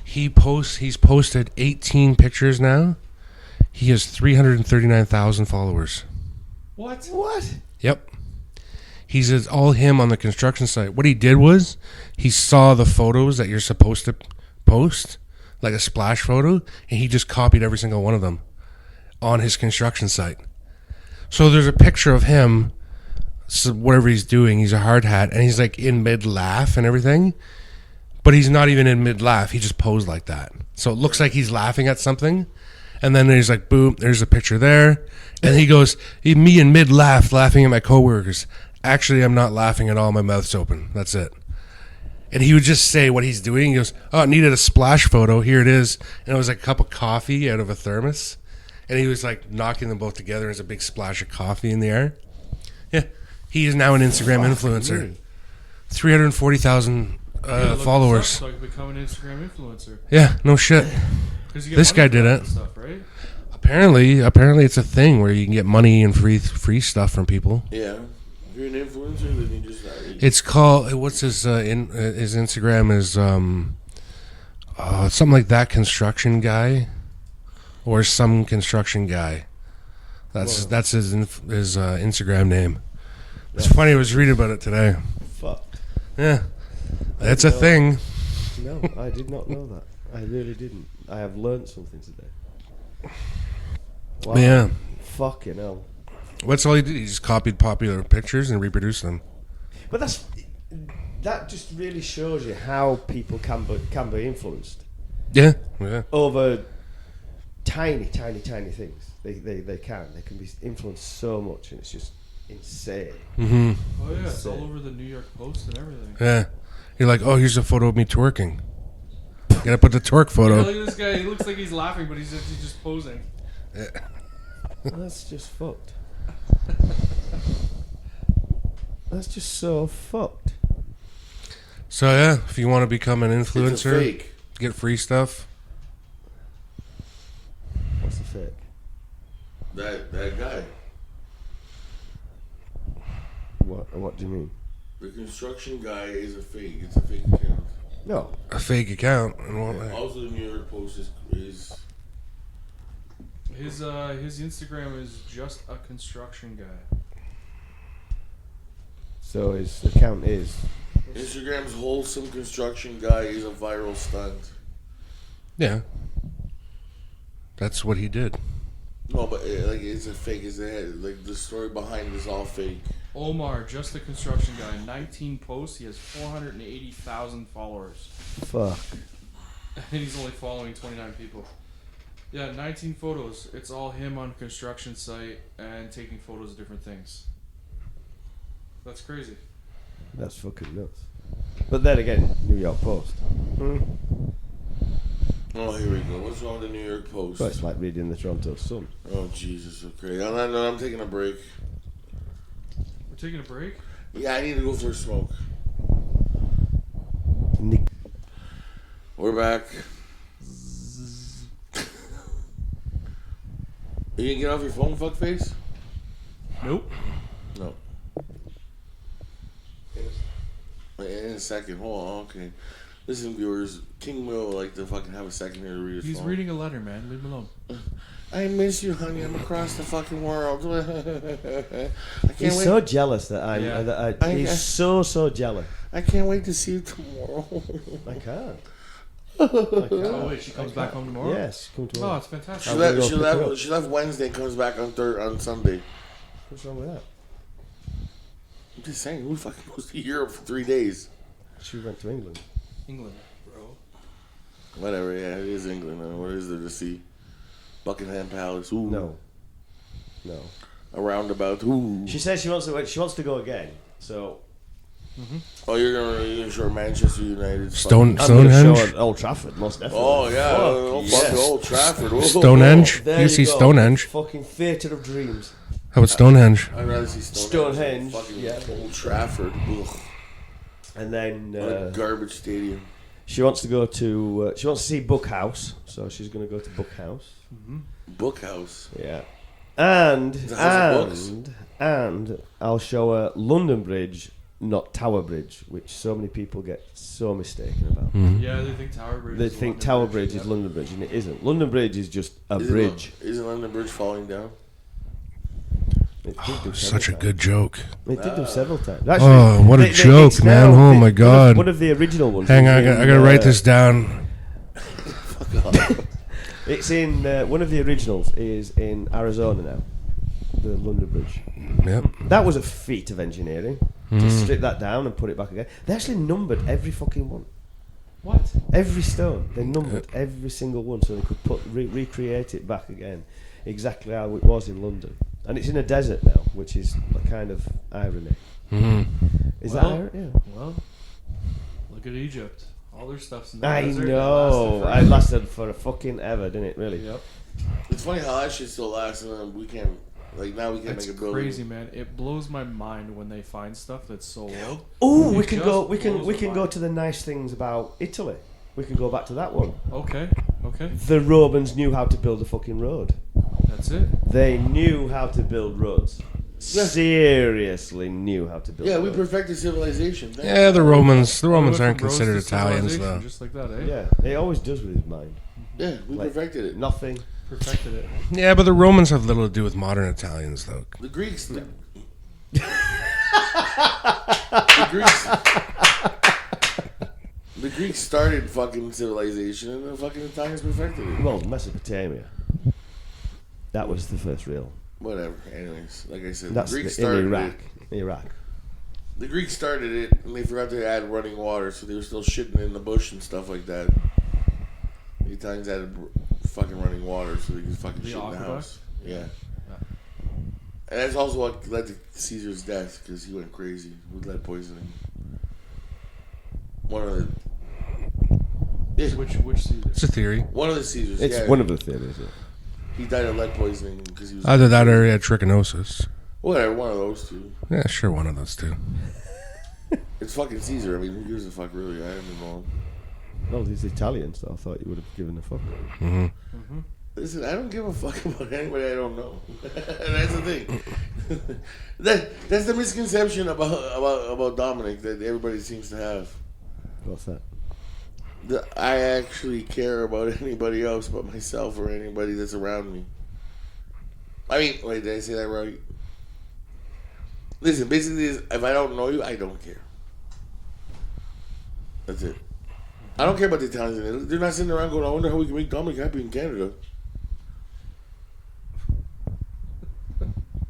He's posted 18 pictures now. He has 339,000 followers.
What?
Yep. He's all him on the construction site. What he did was he saw the photos that you're supposed to post, like a splash photo, and he just copied every single one of them on his construction site. So there's a picture of him, so whatever he's doing, he's a hard hat, and he's like in mid-laugh and everything, but he's not even in mid-laugh. He just posed like that. So it looks like he's laughing at something, and then there's like, boom, there's a picture there, and he goes, me in mid-laugh, laughing at my coworkers. Actually, I'm not laughing at all. My mouth's open. That's it. And he would just say what he's doing. He goes, oh, I needed a splash photo. Here it is. And it was like a cup of coffee out of a thermos. And he was like knocking them both together. There's a big splash of coffee in the air. Yeah. He is now an Instagram influencer. 340,000 followers.
So I could become an Instagram influencer.
Yeah, no shit. This guy did it.
Stuff, right?
Apparently it's a thing where you can get money and free stuff from people.
Yeah. If you're an influencer, then you just...
It's called, what's his Instagram is, something like that construction guy, or some construction guy. That's his Instagram name. It's funny, I was reading about it today.
Fuck.
Yeah, that's a thing.
No, I did not know that. I really didn't. I have learned something today. Wow.
Yeah.
Fucking hell.
What's all he did? He just copied popular pictures and reproduced them.
But that just really shows you how people can be influenced.
Yeah.
Over tiny things. They can be influenced so much, and it's just insane.
Mm-hmm.
Oh yeah, it's all over the New York Post and everything.
Yeah. You're like, oh, here's a photo of me twerking. Gotta put the twerk photo.
Yeah, look at this guy. He looks like he's laughing, but he's just posing.
Yeah.
That's just fucked. That's just so fucked.
So yeah, if you want to become an
It's a
influencer,
fake.
get free stuff.
What's the fake?
That guy.
What do you mean?
The construction guy is a fake. It's a fake account.
No.
A fake account. And what, like,
Also, the New York Post is
His Instagram is just a construction guy.
So his account is.
Instagram's wholesome construction guy is a viral stunt.
yeah. That's what he did.
No, but like it's a fake. It's like the story behind it is all fake.
Omar, just a construction guy. 19 posts. He has 480,000 followers.
Fuck.
And he's only following 29 people. Yeah, 19 photos. It's all him on a construction site and taking photos of different things. That's crazy.
That's fucking nuts. But then again, New York Post.
Oh, here we go. What's wrong with the New York Post?
Well, it's like reading the Toronto Sun.
Oh, Jesus. Okay. I'm taking a break.
We're taking a break?
Yeah, I need to go for a smoke.
Nick.
We're back. You gonna get off your phone, fuckface?
Nope.
No. In a second. Hold on. Okay. Listen, viewers. King Will would like to fucking have a second here to read his
He's
phone.
reading a letter, man. Leave him alone.
I miss you, honey. I'm across the fucking world. I can't
He's
wait.
so jealous that I'm.
Yeah.
He's so jealous.
I can't wait to see you tomorrow.
I can't.
Oh, wait, she comes back home tomorrow?
Yes, come to.
Oh, it's fantastic.
She
I'm gonna
left.
go pick her up.
She left Wednesday. Comes back on Sunday.
What's wrong with that?
I'm just saying. Who fucking goes to Europe for 3 days?
She went to England.
England, bro.
Whatever. Yeah, it is England. What is there to see? Buckingham Palace. Ooh.
No.
A roundabout. Ooh.
She says she wants to. She wants to go again. So
Oh, you're gonna show Manchester United.
Stone-
I'm going to show
Stonehenge?
at Old Trafford, most definitely.
Oh yeah.
Fuck,
Fuck
yes.
Old Trafford. Whoa.
Stonehenge.
There
You see
go.
Stonehenge.
Fucking theatre of dreams.
How about Stonehenge?
I'd rather see
Stonehenge,
Fucking
yeah.
Old Trafford. Ugh.
And then
What a garbage stadium.
she wants to go to. She wants to see Book House, so she's going to go to Book House.
Bookhouse.
Yeah. And
The House of
and I'll show her London Bridge, not Tower Bridge, which so many people get so mistaken about.
Yeah, they think Tower Bridge
They
is
think
London
Tower Bridge
yeah.
is London Bridge, and it isn't. London Bridge is just a bridge.
Isn't London Bridge falling down?
It did do
Such a
several
good joke.
times. It did do several times.
Oh, what a joke,
it's
man.
now-
Oh, my
one of-
God.
One of the original ones.
Hang
is
on, I
in,
gotta write this down.
It's in one of the originals is in Arizona now. The London Bridge.
Yep.
That was a feat of engineering to strip that down and put it back again. They actually numbered every fucking one.
What?
Every stone. They numbered every single one so they could recreate it back again exactly how it was in London. And it's in a desert now, which is a kind of irony. Is that
Well,
irony? Yeah.
Well, look at Egypt. All their stuff's in the
I
desert.
know.
It
It lasted for a fucking ever, didn't it? Really?
Yep.
It's funny how that shit still lasts, and then we can't. Like now we can't
It's
make a building.
crazy, man. It blows my mind when they find stuff that's so old.
Oh,
It
we can
just
go. We can.
blows
We
my
can go
mind.
to the nice things about Italy. We can go back to that one.
Okay.
The Romans knew how to build a fucking road.
That's it.
They knew how to build roads. Seriously knew how to build.
Yeah, we
roads.
perfected civilization. Thanks.
Yeah, the Romans
We went
aren't
from roads
considered
to
Italians,
civilization,
though.
Just like that, eh?
Yeah, he always does with his mind.
Yeah, we
Like,
perfected it.
Nothing.
Perfected it.
Yeah, but the Romans have little to do with modern Italians, though.
The Greeks. The Greeks. The Greeks started fucking civilization, and the fucking Italians perfected it.
Well, Mesopotamia. That was the first real.
Whatever. Anyways, like I said,
That's
the Greeks
in
started
Iraq.
it.
Iraq.
The Greeks started it, and they forgot to add running water, so they were still shitting in the bush and stuff like that. The Italians added fucking running water, so they could fucking
The
shit in the
aqueduct?
house. Yeah. And that's also what led to Caesar's death, because he went crazy with lead poisoning. One of the... Yeah,
Which Caesar?
It's a theory.
one of the Caesars,
It's
yeah.
one of the theories. Yeah.
He died of lead poisoning because he was...
Either that or he had trichinosis.
Whatever, one of those two.
Yeah, sure, one of those two.
It's fucking Caesar. I mean, who gives a fuck, really? I am involved.
No, he's Italian, so I thought you would have given a fuck.
Listen, I don't give a fuck about anybody I don't know. And that's the thing. That's the misconception about Dominic that everybody seems to have.
What's that?
That I actually care about anybody else but myself or anybody that's around me. I mean, wait, did I say that right? Listen, basically, if I don't know you, I don't care. That's it. I don't care about the Italians. They're not sitting around going, I wonder how we can make Dominic happy in Canada.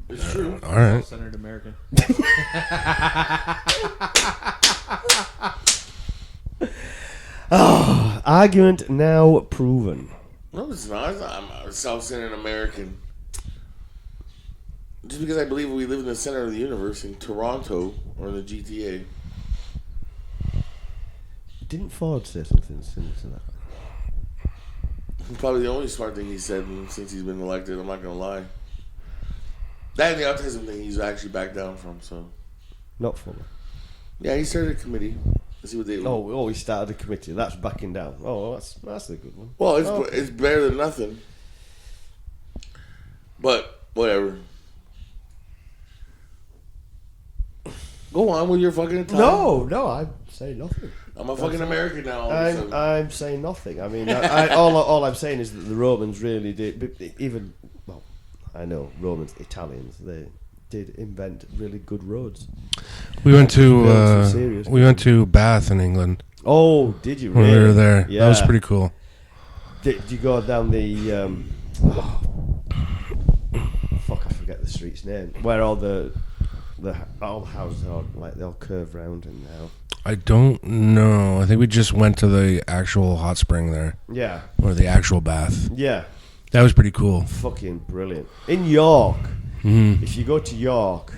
It's true.
All right.
Self-centered American.
Argument now proven.
No, it's not. I'm a self-centered American. Just because I believe we live in the center of the universe in Toronto or in the GTA.
Didn't Ford say something similar to that?
Probably the only smart thing he said since he's been elected. I'm not gonna lie. That and the autism thing he's actually backed down from. So
Not fully.
yeah, he started a committee. Let's see what they.
Oh, he started a committee. That's backing down. Oh, that's a good one.
Well, it's better than nothing. But whatever. Go on with your fucking Italian.
No, I'm saying nothing.
I'm a fucking American now. All of a sudden.
I'm saying nothing. I mean, all I'm saying is that the Romans really did. Even well, I know Romans, Italians, they did invent really good roads.
We went to Bath in England
Oh, did you?
when
Really?
we were there.
Yeah.
That was pretty cool.
Did you go down the? Fuck, I forget the street's name. Where all the houses are like they all curve round and now.
I don't know. I think we just went to the actual hot spring there,
Yeah,
or the actual bath.
yeah,
That was pretty cool.
fucking brilliant. In York,
Mhm.
if you go to York,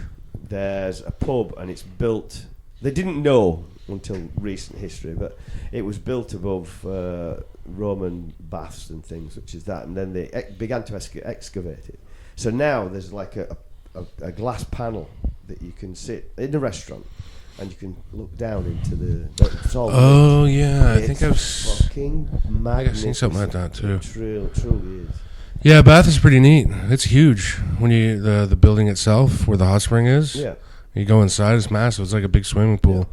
there's a pub and it's built. They didn't know until recent history, but it was built above Roman baths and things, which is that, and then they began to excavate it. So now there's like a glass panel that you can sit in the restaurant and you can look down into the. It's all
Oh yeah, I think I've
fucking magnificent.
seen something like that too.
It truly is.
Yeah, Bath is pretty neat. It's huge. When you the building itself, where the hot spring is,
Yeah,
you go inside. It's massive. It's like a big swimming pool.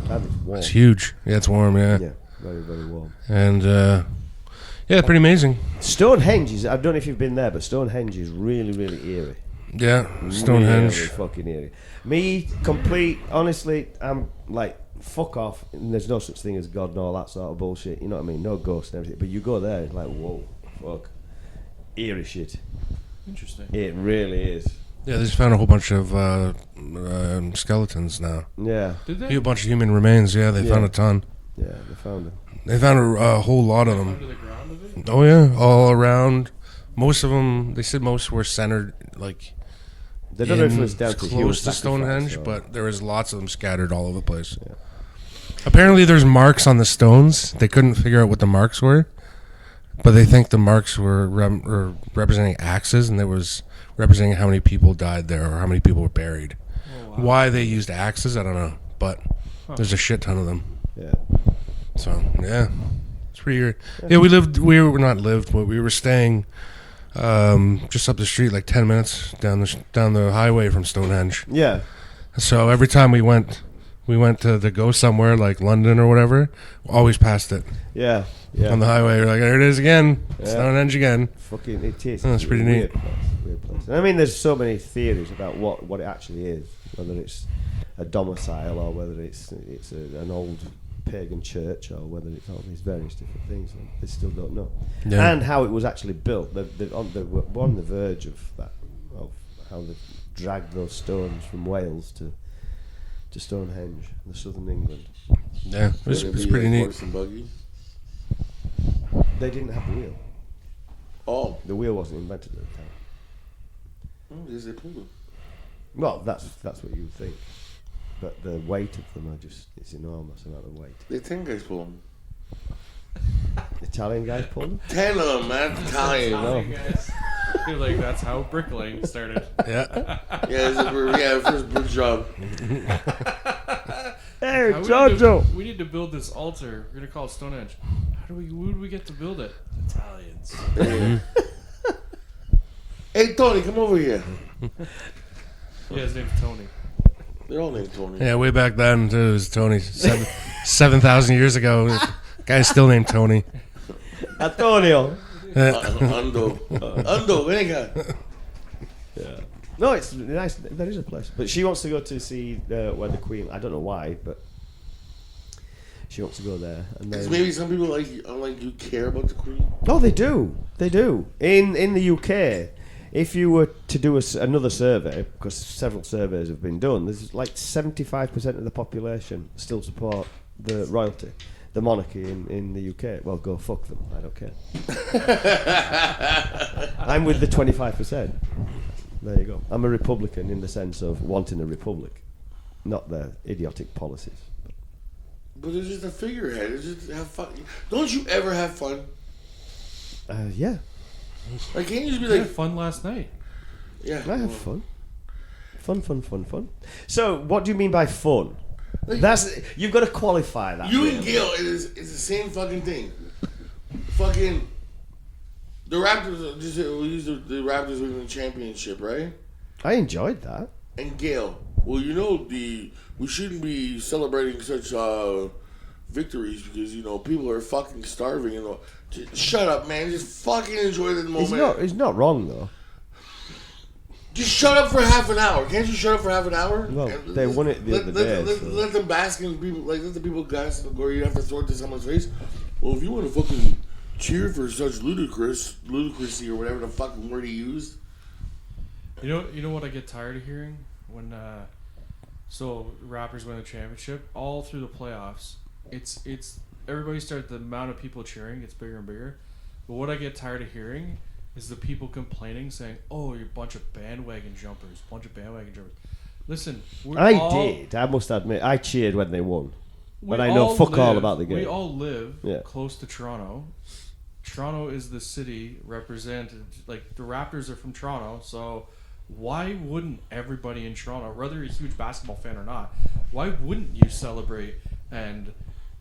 and it's warm.
It's huge. Yeah, it's warm. Yeah,
Yeah, very very warm.
and yeah, pretty amazing.
Stonehenge is. I don't know if you've been there, but Stonehenge is really really eerie.
Yeah, Stonehenge.
Really fucking eerie. Me, complete. Honestly, I'm like, fuck off. And there's no such thing as God and all that sort of bullshit. You know what I mean? No ghosts and everything. But you go there, it's like, whoa, fuck, eerie shit.
Interesting.
It really is.
Yeah, they just found a whole bunch of skeletons now.
Yeah,
Did they?
A bunch of human remains. Yeah, they found a ton.
yeah. They found it.
They found a whole lot of them.
Under the ground of it?
Oh yeah, all around. Most of them, they said most were centered like
They don't know if it was down to human
close to
sacrifice
Stonehenge,
or-
but there was lots of them scattered all over the place. Yeah. Apparently, there's marks on the stones. They couldn't figure out what the marks were, but they think the marks were representing axes, and there was representing how many people died there or how many people were buried.
Oh, wow.
Why they used axes, I don't know, but there's a shit ton of them.
Yeah.
So yeah, it's pretty weird. Yeah, we were not lived, but we were staying just up the street, like 10 minutes down the highway from Stonehenge.
Yeah.
So every time we went to go somewhere like London or whatever, always passed it
Yeah. Yeah.
on the highway. We're like, there it is again,
Yeah.
Stonehenge again.
Fucking it is.
Oh, that's pretty
Weird
neat.
place, weird place. And I mean, there's so many theories about what it actually is, whether it's a domicile or whether it's an old pagan church or whether it's all these various different things. And they still don't know.
Yeah.
And how it was actually built. They're on the verge of that, of how they dragged those stones from Wales to Stonehenge, the southern England.
Yeah, it's
Gonna be
pretty
like
neat.
horse and buggy.
They didn't have the wheel.
Oh,
The wheel wasn't invented at the time.
yes, they pulled them.
Well, that's what you would think. But the weight of them it's enormous amount of weight.
The 10 guys pulled them.
Italian guys pulled them?
10 of them, man. Italian.
No.
Guys. You're like, that's how bricklaying started.
Yeah,
Yeah, first brick job.
Hey,
How
Jojo.
we need to build this altar. We're gonna call it Stonehenge. Who do we get to build it? Italians.
Hey, Tony, come over here.
Yeah, his name's Tony.
They're all named Tony.
Yeah, way back then, too, it was Tony. 7,000 years ago, guy's still named Tony.
Antonio.
Ando, venga.
Yeah. No, it's nice. There is a place, but she wants to go to see where the Queen. I don't know why, but she wants to go there. And
Because
then,
maybe some people unlike you care about the Queen.
oh, they do. They do. In the UK, if you were to do another survey, because several surveys have been done, there's like 75% of the population still support the royalty, the monarchy in the UK. Well, go fuck them. I don't care. I'm with the 25%. There you go. I'm a Republican in the sense of wanting a republic, not their idiotic policies.
But it's just a figurehead. It's just have fun. Don't you ever have fun?
Yeah,
Like, can't you just be
We had
like,
fun last night.
yeah.
I have fun. Fun. So, what do you mean by fun?
Like,
You've got to qualify that.
you
really.
and Gail, it's the same fucking thing. Fucking, the Raptors, we used the Raptors winning the championship, right?
I enjoyed that.
And Gail, well, we shouldn't be celebrating such victories because, people are fucking starving. Just shut up, man. Just fucking enjoy the moment.
He's not wrong though.
Just shut up for half an hour. Can't you shut up for half an hour?
Well,
And
they won it the other day.
Let them bask in people. Like, let the people gas, or you have to throw it to someone's face. Well, if you want to fucking cheer for such ludicrousy or whatever the fucking word he used.
You know what I get tired of hearing when so Raptors win the championship all through the playoffs. It's everybody started, the amount of people cheering gets bigger and bigger. But what I get tired of hearing is the people complaining, saying, "Oh, you're a bunch of bandwagon jumpers, Listen,
I must admit, I cheered when they won. But I know all about the game.
We all live
Yeah.
close to Toronto. Toronto is the city represented. Like, the Raptors are from Toronto, so why wouldn't everybody in Toronto, whether you're a huge basketball fan or not, why wouldn't you celebrate and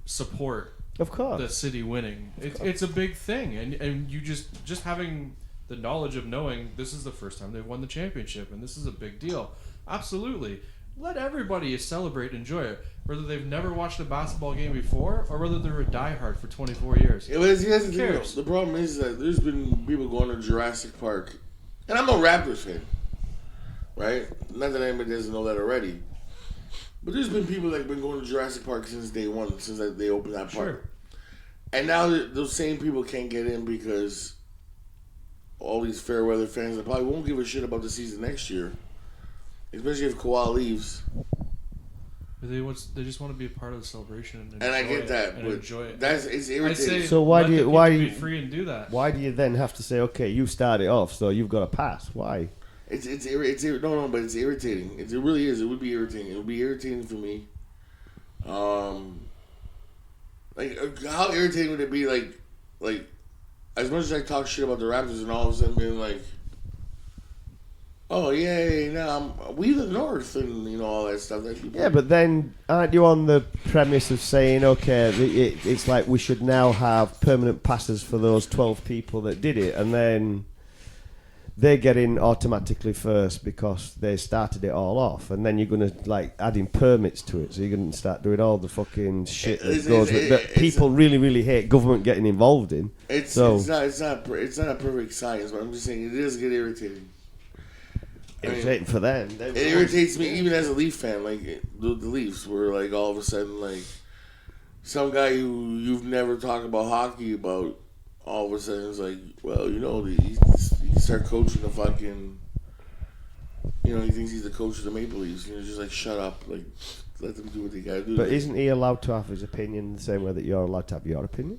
support
Of course.
the city winning? It's a big thing, and you just having the knowledge of knowing this is the first time they've won the championship, and this is a big deal. Absolutely. Let everybody celebrate and enjoy it, whether they've never watched a basketball game before or whether they're a diehard for 24 years.
Yeah, but see, that's the
Who
thing.
cares?
The problem is that there's been people going to Jurassic Park, and I'm a Raptors fan, right? Not that anybody doesn't know that already, but there's been people that have been going to Jurassic Park since day one, since they opened that park.
Sure.
And now those same people can't get in because all these fair weather fans that probably won't give a shit about the season next year, especially if Kawhi leaves.
But they just want to be a part of the celebration and
I
enjoy
get that,
it and
but
enjoy it.
it's
I
irritating.
say,
So why
let
do you-
the people
why do
be
you-
free and do that?
Why do you then have to say, okay, you started off, so you've got to pass? Why?
But it's irritating. It really is. It would be irritating. It would be irritating for me. How irritating would it be? Like, as much as I talk shit about the Raptors, and all of a sudden being like, "Oh yay, now we the North," and all that stuff.
Yeah, but then aren't you on the premise of saying, okay, it's like we should now have permanent passes for those 12 people that did it, and then they're getting automatically first because they started it all off, and then you're going to add in permits to it, so you're going to start doing all the fucking shit that people really, really hate government getting involved in.
It's not a perfect science, but I'm just saying it does get irritating.
Irritating for them.
It irritates me even as a Leaf fan. Like the Leafs were like all of a sudden like some guy who you've never talked about hockey about. All of a sudden it's like, well, he start coaching the fucking. He thinks he's the coach of the Maple Leafs. Just like shut up, like let them do what they gotta do.
But isn't he allowed to have his opinion the same way that you're allowed to have your opinion?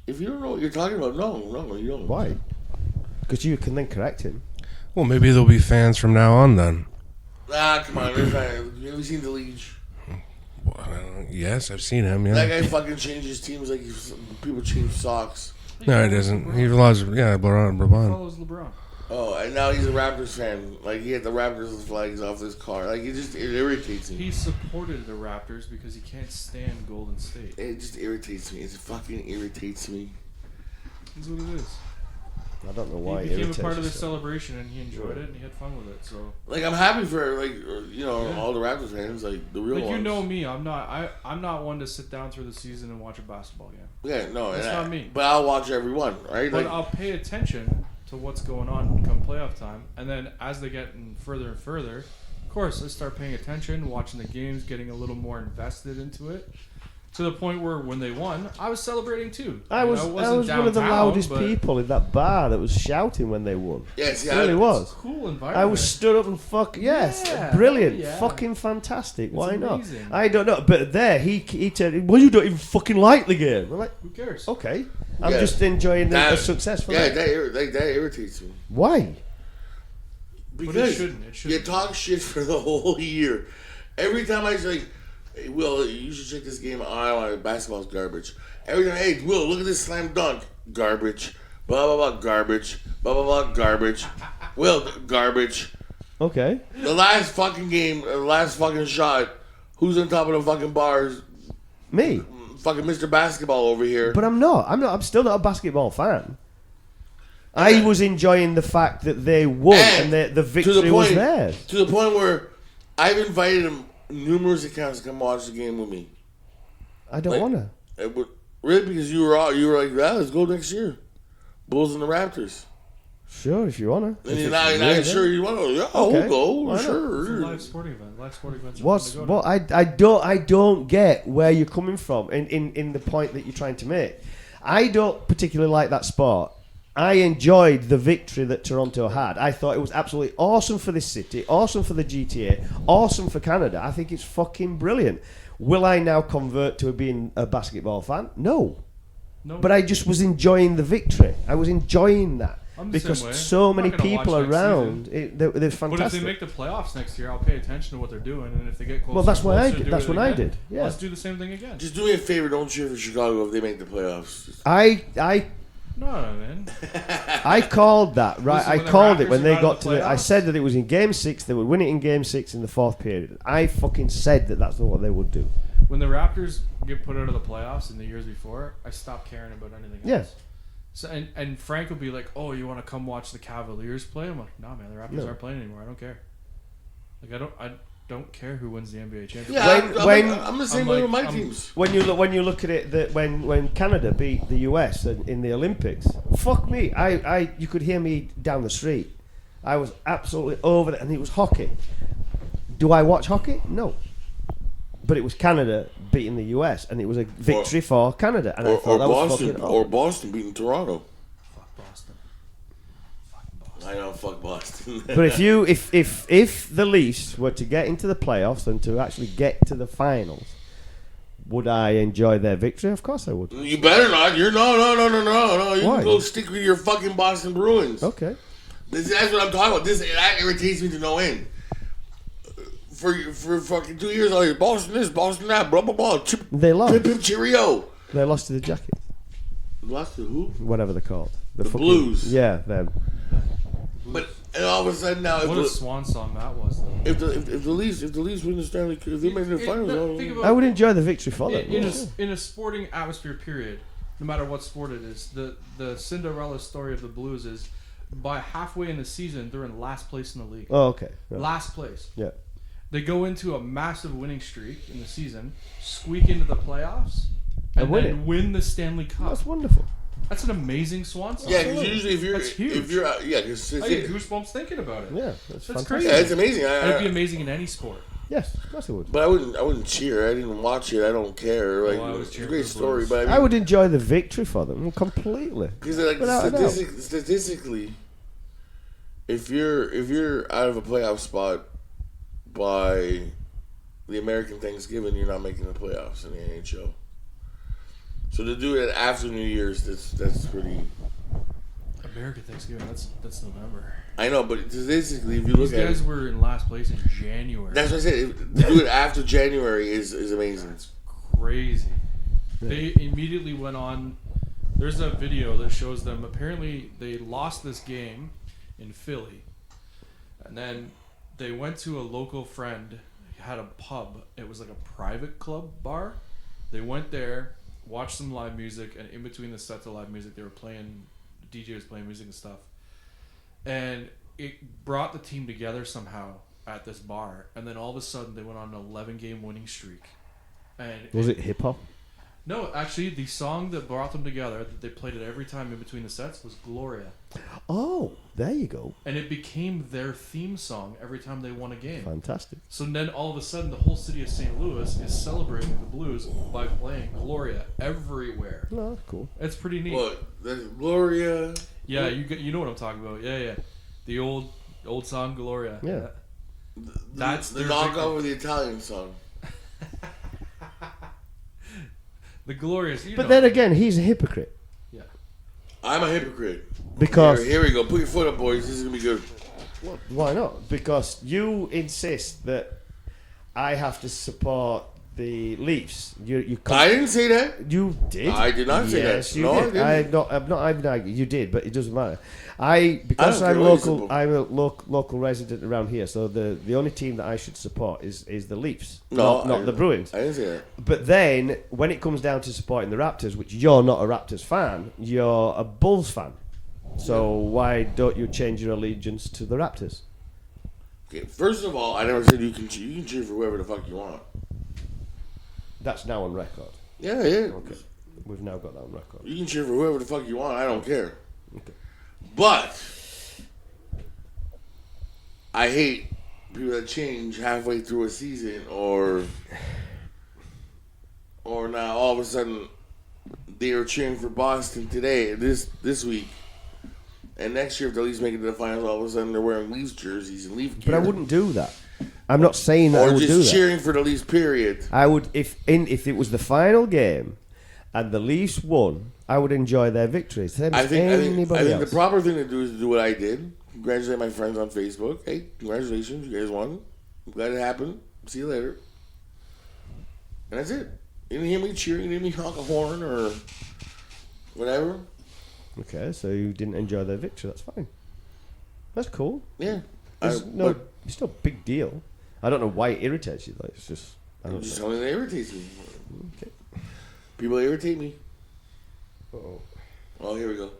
If you don't know what you're talking about, no, you don't.
Why? Because you can then correct him.
Well, maybe there'll be fans from now on then.
Come on. Have you seen the Leech?
Well, yes, I've seen him. Yeah.
That guy fucking changes teams like people change socks.
No, he doesn't. He loves LeBron.
Follows LeBron.
Oh, and now he's a Raptors fan. Like, he had the Raptors flags off his car. Like, it irritates me.
He supported the Raptors because he can't stand Golden State.
It just irritates me. It fucking irritates me.
That's what it is.
I don't know why
He
it
became a
irritates
part of
you
the
so.
celebration, and he enjoyed it, and he had fun with it. So,
Like, I'm happy for, like,
Yeah.
all the Raptors fans, like, the real
like,
ones.
you know me, I'm not one to sit down through the season and watch a basketball game.
Yeah, no.
That's not me.
But I'll watch every one, right?
But
Like,
I'll pay attention to what's going on come playoff time, and then as they get further and further, of course, I start paying attention, watching the games, getting a little more invested into it, to the point where when they won, I was celebrating too.
I was
wasn't
one of the
downtown,
loudest
but
people in that bar that was shouting when they won.
yeah, see,
It really was.
cool environment.
I was stood up and yes,
Yeah,
brilliant,
yeah.
fucking fantastic. Why
amazing.
not? I don't know, but there he turned. Well, you don't even fucking like the game. I'm like,
Who cares?
okay, I'm
Yeah.
just enjoying the
That-
success for
yeah,
them.
that irritates me.
Why?
But
Because
it shouldn't. It
you
shouldn't.
talk shit for the whole year. Every time I say, hey, Will, you should check this game out. Basketball's garbage. Every time, hey, Will, look at this slam dunk. Garbage. Blah, blah, blah, garbage. Blah, blah, blah, garbage. Will, garbage.
Okay,
The last fucking game, the last fucking shot, who's on top of the fucking bars?
me.
Fucking Mr. Basketball over here.
But I'm not. I'm still not a basketball fan. I was enjoying the fact that they won and the victory was theirs.
To the point where I've invited him numerous accounts to come watch the game with me.
I don't
Like-
want to.
Really, because you were like, yeah, let's go next year. Bulls and the Raptors.
Sure, if you want to.
And you're not sure you want to go. Yeah,
Okay.
we'll go.
Why not?
It's a
Sure.
live sporting event. Live sporting events. are
What's
fun to go
what
to.
I don't get where you're coming from in the point that you're trying to make. I don't particularly like that sport. I enjoyed the victory that Toronto had. I thought it was absolutely awesome for this city, awesome for the GTA, awesome for Canada. I think it's fucking brilliant. Will I now convert to being a basketball fan? No.
No,
But I just was enjoying the victory. I was enjoying that
I'm the
because
same way.
so
I'm
many
not gonna
people
watch next
around. They're
But if
fantastic.
they make the playoffs next year, I'll pay attention to what they're doing, and if they get closer,
Well, that's
and
what I
closer,
did.
do
That's
it
what I
again.
did. Yeah.
Let's do the same thing again.
Just do me a favor. Don't cheer for Chicago if they make the playoffs.
No, man.
I called that, right?
Listen,
I
when the
called it
Raptors
when
are
they
out
got
of
to
the
the. I
playoffs-
said that it was in Game 6. They would win it in Game 6 in the fourth period. I fucking said that that's what they would do.
When the Raptors get put out of the playoffs in the years before, I stopped caring about anything else.
Yes.
So and Frank would be like, "Oh, you want to come watch the Cavaliers play?" I'm like, "Nah, man, the Raptors
No.
aren't playing anymore. I don't care. Like, I don't care who wins the NBA championship."
Yeah, I'm the same
I'm
way
like-
with my
I'm-
teams.
When you look at it, that when Canada beat the US in the Olympics, fuck me, you could hear me down the street. I was absolutely over it, and it was hockey. Do I watch hockey? No. But it was Canada beating the US, and it was a victory for Canada. And I
Or
thought that was
Boston,
fucking
or
awesome.
Boston beating Toronto.
Fuck Boston.
I know, fuck Boston.
But if the Leafs were to get into the playoffs and to actually get to the finals, would I enjoy their victory? Of course I would.
You better not. You're no. You
Why?
can go stick with your fucking Boston Bruins.
Okay.
That's what I'm talking about. That irritates me to no end. For fucking 2 years, like Boston this, Boston that, blah blah blah.
They lost.
Pip, pip, cheerio.
They lost to the Jackets,
Lost to who?
whatever they're called.
The Blues.
Yeah, them.
But and all of a sudden now,
What a swan song that was, though.
if the Leafs win the Stanley Cup, if they make the finals,
Think
no.
about
I would enjoy the victory for them.
in a sporting atmosphere, period. No matter what sport it is, the Cinderella story of the Blues is by halfway in the season they're in last place in the league.
Oh, okay. Right.
Last place.
Yeah.
They go into a massive winning streak in the season, squeak into the playoffs,
And
and
win
then
it.
win the Stanley Cup.
That's wonderful.
That's an amazing swan song.
Yeah, because usually
That's huge.
if you're yeah, because
I get goosebumps thinking about it.
Yeah, that's
That's
fantastic.
crazy.
yeah, it's amazing.
It'd be amazing in any sport.
Yes, of course I would.
But I wouldn't cheer. I didn't watch it. I don't care. Like
I was
it's a
cheering
great
for the
story,
Blues.
but
I would enjoy the victory for them completely.
because like
Without a doubt.
statistically, if you're out of a playoff spot by the American Thanksgiving, you're not making the playoffs in the NHL. So to do it after New Year's, that's pretty.
American Thanksgiving. That's November.
I know, but statistically, if you look
These
at
guys
it,
were in last place in January.
that's what I said. To do it after January is amazing.
That's crazy. They immediately went on. There's a video that shows them. Apparently, they lost this game in Philly. And then they went to a local friend, had a pub. It was like a private club bar. They went there, watched some live music, and in between the sets of live music, they were playing, the DJ was playing music and stuff. And it brought the team together somehow at this bar. And then all of a sudden, they went on an 11-game winning streak. And
Was it hip hop?
No, actually, the song that brought them together, that they played it every time in between the sets, was Gloria.
Oh, there you go.
And it became their theme song every time they won a game.
Fantastic.
So then all of a sudden, the whole city of St. Louis is celebrating the Blues by playing Gloria everywhere.
No, that's cool.
It's pretty neat.
What? That's Gloria.
Yeah, you know what I'm talking about. Yeah. The old song Gloria.
Yeah.
That's
the
their
knockoff
victory.
of the Italian song.
The Glorious.
But then again, he's a hypocrite.
Yeah.
I'm a hypocrite.
Because...
Here we go. Put your foot up, boys. This is going to be good.
Well, why not? Because you insist that I have to support the Leafs.
I didn't say that.
You did.
I did not say that.
Yes, you
No, I
did.
didn't.
I'm not even arguing. You did, but it doesn't matter.
I
Because
don't
I'm
care what you
local.
support.
I'm a local resident around here. So the only team that I should support is the Leafs,
No,
not the Bruins.
I didn't say that.
But then when it comes down to supporting the Raptors, which you're not a Raptors fan, you're a Bulls fan. So why don't you change your allegiance to the Raptors?
Okay, first of all, I never said you can cheer for whoever the fuck you want.
That's now on record.
Yeah.
Okay, we've now got that on record.
You can cheer for whoever the fuck you want. I don't care.
Okay.
But I hate people that change halfway through a season, or now all of a sudden they are cheering for Boston today, this week, and next year if the Leafs make it to the finals, all of a sudden they're wearing Leafs jerseys and Leaf gear.
But I wouldn't do that. I'm not saying that I
Or
would do
just
that.
cheering for the Leafs. Period.
I would if it was the final game and the Leafs won, I would enjoy their victories. Same
I
as
think
anybody else.
the proper thing to do is to do what I did. Congratulate my friends on Facebook. Hey, congratulations, you guys won. I'm glad it happened. See you later. And that's it. You didn't hear me cheering. You didn't hear me honk a horn or whatever.
Okay, so you didn't enjoy their victory. That's fine. That's cool.
Yeah.
It's no big deal. I don't know why it irritates you though. It's just I
I'm
don't
just
know.
telling you that irritates me.
Okay.
People irritate me.
Uh-oh.
Oh, here we go.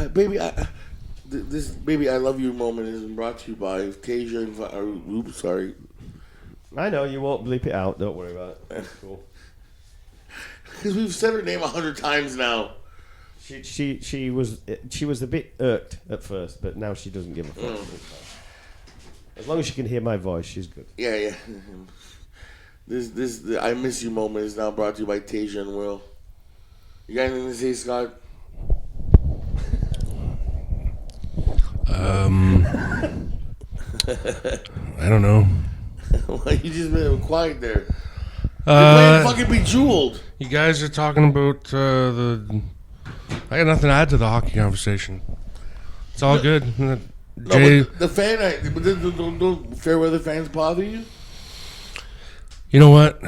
Baby, this baby, I love you moment is brought to you by Tasia and oops, sorry.
I know you won't bleep it out. Don't worry about it. That's cool.
Because we've said her name 100 times now.
She was a bit irked at first, but now she doesn't give a fuck. As long as she can hear my voice, she's good.
Yeah. This I miss you moment is now brought to you by Tasia and Will. You got anything to say, Scott?
I don't know.
Why you just been quiet there? You're playing fucking Bejeweled.
You guys are talking about the. I got nothing to add to the hockey conversation. It's all good.
No,
Jay,
but the fan, don't fair weather fans bother you?
you know what?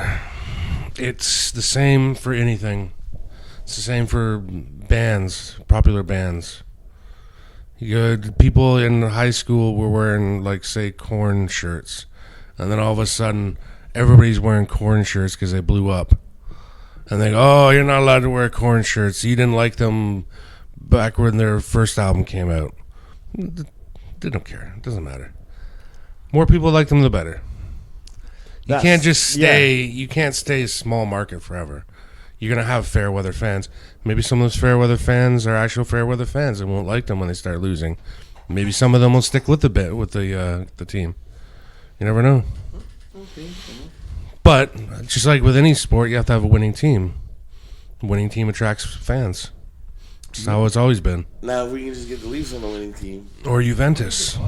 It's the same for anything. It's the same for bands, popular bands. People in high school were wearing, like, say, Korn shirts. And then all of a sudden, everybody's wearing Korn shirts because they blew up. And they go, oh, you're not allowed to wear Korn shirts. You didn't like them back when their first album came out. They don't care. It doesn't matter. More people like them, the better. You can't just stay. Yeah. You can't stay a small market forever. You're gonna have fair weather fans. Maybe some of those fair weather fans are actual fair weather fans and won't like them when they start losing. Maybe some of them will stick with the team. You never know. But just like with any sport, you have to have a winning team. A winning team attracts fans. That's how it's always been.
Now, if we can just get the Leafs on the winning team.
Or Juventus.
You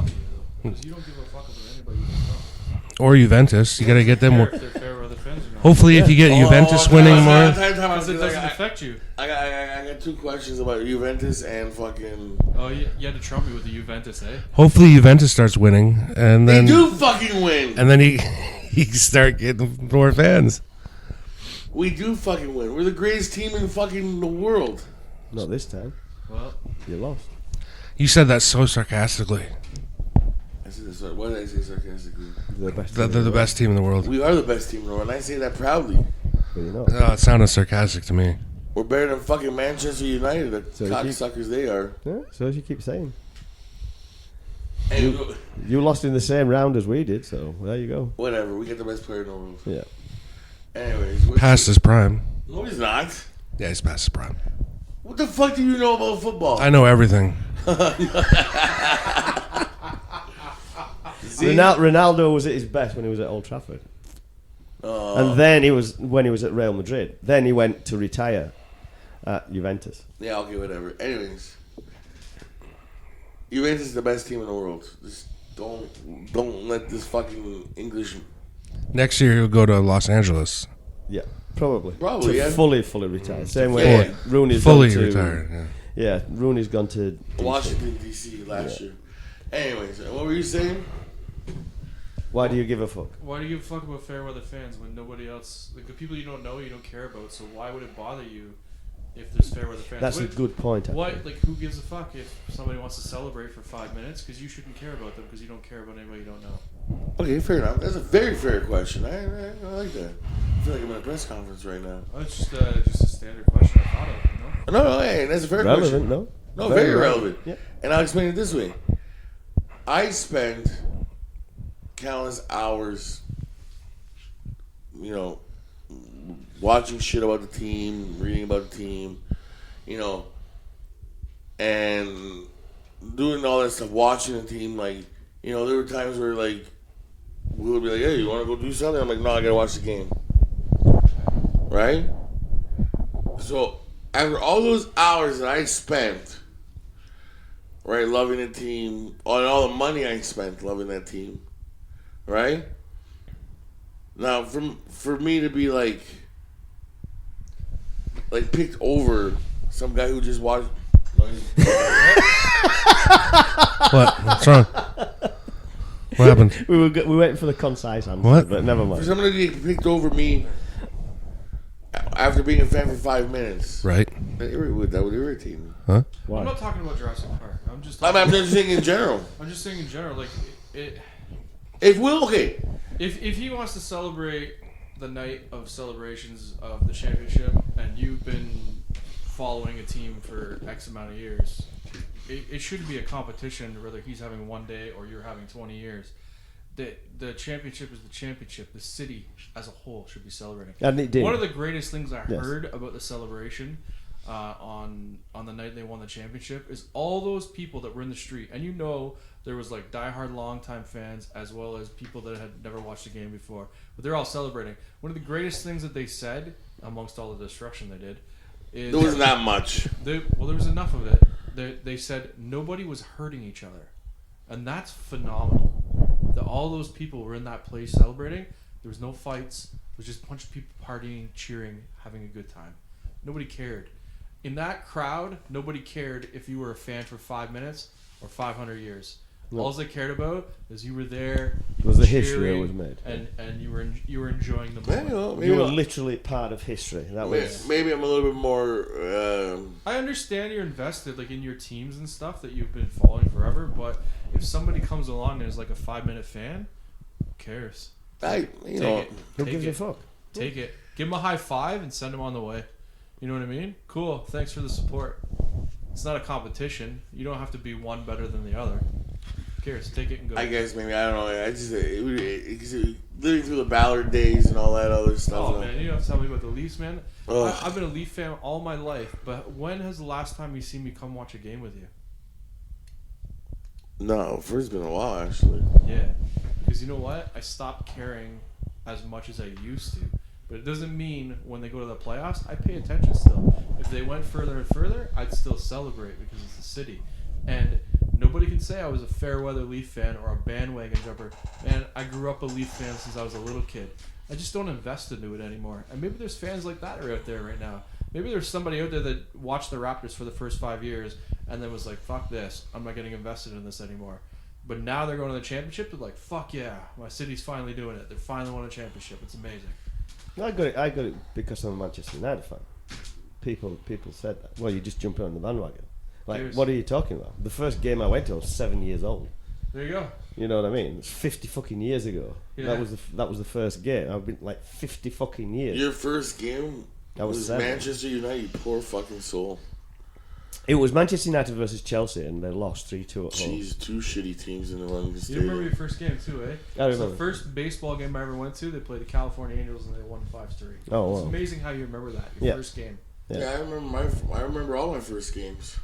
don't give a fuck about anybody.
Or Juventus. You got to get them more.
If they're fair weather fans or not.
Hopefully, if you get Juventus winning more.
Because it doesn't affect you.
I got two questions about Juventus and fucking.
Oh, you had to trump me with the Juventus, eh?
Hopefully, Juventus starts winning, and then
they do fucking win.
And then he can start getting more fans.
We do fucking win. We're the greatest team in fucking the world.
Not this time.
Well,
You lost.
You said that so sarcastically.
I said this. What did I say sarcastically?
The best.
They're the best team in the world.
We are the best team in the world, and I say that proudly.
But you know.
Oh, it sounded sarcastic to me.
We're better than fucking Manchester United, the
So
cocksuckers they are.
Yeah, so as you keep saying.
And
You lost in the same round as we did, so there you go.
whatever, we get the best player in the world.
Yeah.
Anyways,
Past his prime.
no, he's not.
Yeah, he's past his prime.
What the fuck do you know about football?
I know everything.
See?
Ronaldo was at his best when he was at Old Trafford, and then when he was at Real Madrid. Then he went to retire at Juventus.
Yeah, okay, whatever. Anyways, Juventus is the best team in the world. Just don't let this fucking English.
Next year he'll go to Los Angeles.
Yeah, probably.
Probably,
to
yeah.
fully retire. Same way
Yeah.
Rooney's
Fully
gone to,
retired. Yeah.
Yeah, Rooney's gone to
Washington D.C. last year. Anyways, what were you saying?
Why do you give a fuck?
Why do you give a fuck about fair weather fans when nobody else, like the people you don't know, you don't care about? So why would it bother you if there's fair weather fans?
That's a good point. Actually.
What, like, who gives a fuck if somebody wants to celebrate for 5 minutes? Because you shouldn't care about them because you don't care about anybody you don't know.
Okay, fair enough. That's a very fair question. I like that. I feel like I'm in a press conference right now.
Oh, it's just a standard question I thought of, you know?
No, hey, that's a fair
Relevant,
question.
no?
No, very relevant.
Yeah.
And I'll explain it this way. I spend countless hours, watching shit about the team, reading about the team, and doing all that stuff, watching the team. Like, there were times where, like, we would be like, hey, you want to go do something? I'm like, no, I got to watch the game. Right? So, after all those hours that I spent, right, loving the team, and all the money I spent loving that team, right? Now, for me to be like picked over some guy who just watched.
What? What's wrong? What happened?
We were waiting for the concise answer,
What?
but never
For
mind.
somebody to get picked over me after being a fan for 5 minutes,
Right?
that would irritate me.
Huh?
Why?
I'm not talking about Jurassic Park. I'm just
I'm just saying in general.
I'm just saying in general, like,
If
If he wants to celebrate the night of celebrations of the championship, and you've been following a team for X amount of years, it shouldn't be a competition whether he's having one day or you're having 20 years. The championship is the championship. The city as a whole should be celebrating.
And it did.
One of the greatest things I
Yes.
heard about the celebration on the night they won the championship is all those people that were in the street, and there was like diehard longtime fans as well as people that had never watched the game before, but they're all celebrating. One of the greatest things that they said amongst all the destruction they did is
there wasn't that much.
there was enough of it. They said nobody was hurting each other, and that's phenomenal. That all those people were in that place celebrating. There was no fights. It was just a bunch of people partying, cheering, having a good time. Nobody cared. In that crowd, nobody cared if you were a fan for 5 minutes or 500 years.
No.
All they cared about is you were there.
Was the history that
cheering,
was made.
and you were enjoying the
Maybe,
moment.
You were literally part of history. That was.
maybe I'm a little bit more.
I understand you're invested like in your teams and stuff that you've been following forever, but if somebody comes along and is like a 5-minute fan, who cares?
Take
Who gives a fuck?
Take it. Give him a high five and send him on the way. You know what I mean? Cool. Thanks for the support. It's not a competition. You don't have to be one better than the other. Who cares? Take it and go.
I guess maybe I don't know. I just living through the Ballard days and all that other stuff.
Oh man, you don't have to tell me about the Leafs, man.
Ugh.
I've been a Leaf fan all my life, but when has the last time you seen me come watch a game with you?
No, first been a while actually.
Yeah, because you know what? I stopped caring as much as I used to. But it doesn't mean when they go to the playoffs, I pay attention still. If they went further and further, I'd still celebrate because it's the city. And nobody can say I was a fair weather Leaf fan or a bandwagon jumper. Man, I grew up a Leaf fan since I was a little kid. I just don't invest into it anymore. And maybe there's fans like that are out there right now. Maybe there's somebody out there that watched the Raptors for the first 5 years and then was like, fuck this, I'm not getting invested in this anymore. But now they're going to the championship, they're like, fuck yeah, my city's finally doing it. They finally won a championship. It's amazing.
I got it because I'm a Manchester United fan. People said that. Well, you just jump on the bandwagon. Like,
Cheers.
what are you talking about? The first game I went to, I was 7 years old.
There you go.
You know what I mean? It's 50 fucking years ago.
Yeah.
That was the first game. I've been like 50 fucking years.
Your first game
I was
was
7.
Manchester United. You poor fucking soul.
It was Manchester United versus Chelsea, and they lost 3-2 at home.
Jeez, 2 shitty teams in the London
You
Stadium.
remember your first game too, eh?
I
It's the
remember.
first baseball game I ever went to. They played the California Angels and they won 5-3.
Oh,
It's
wow.
amazing how you remember that. Your
Yeah.
first game.
Yeah, I remember all my first games.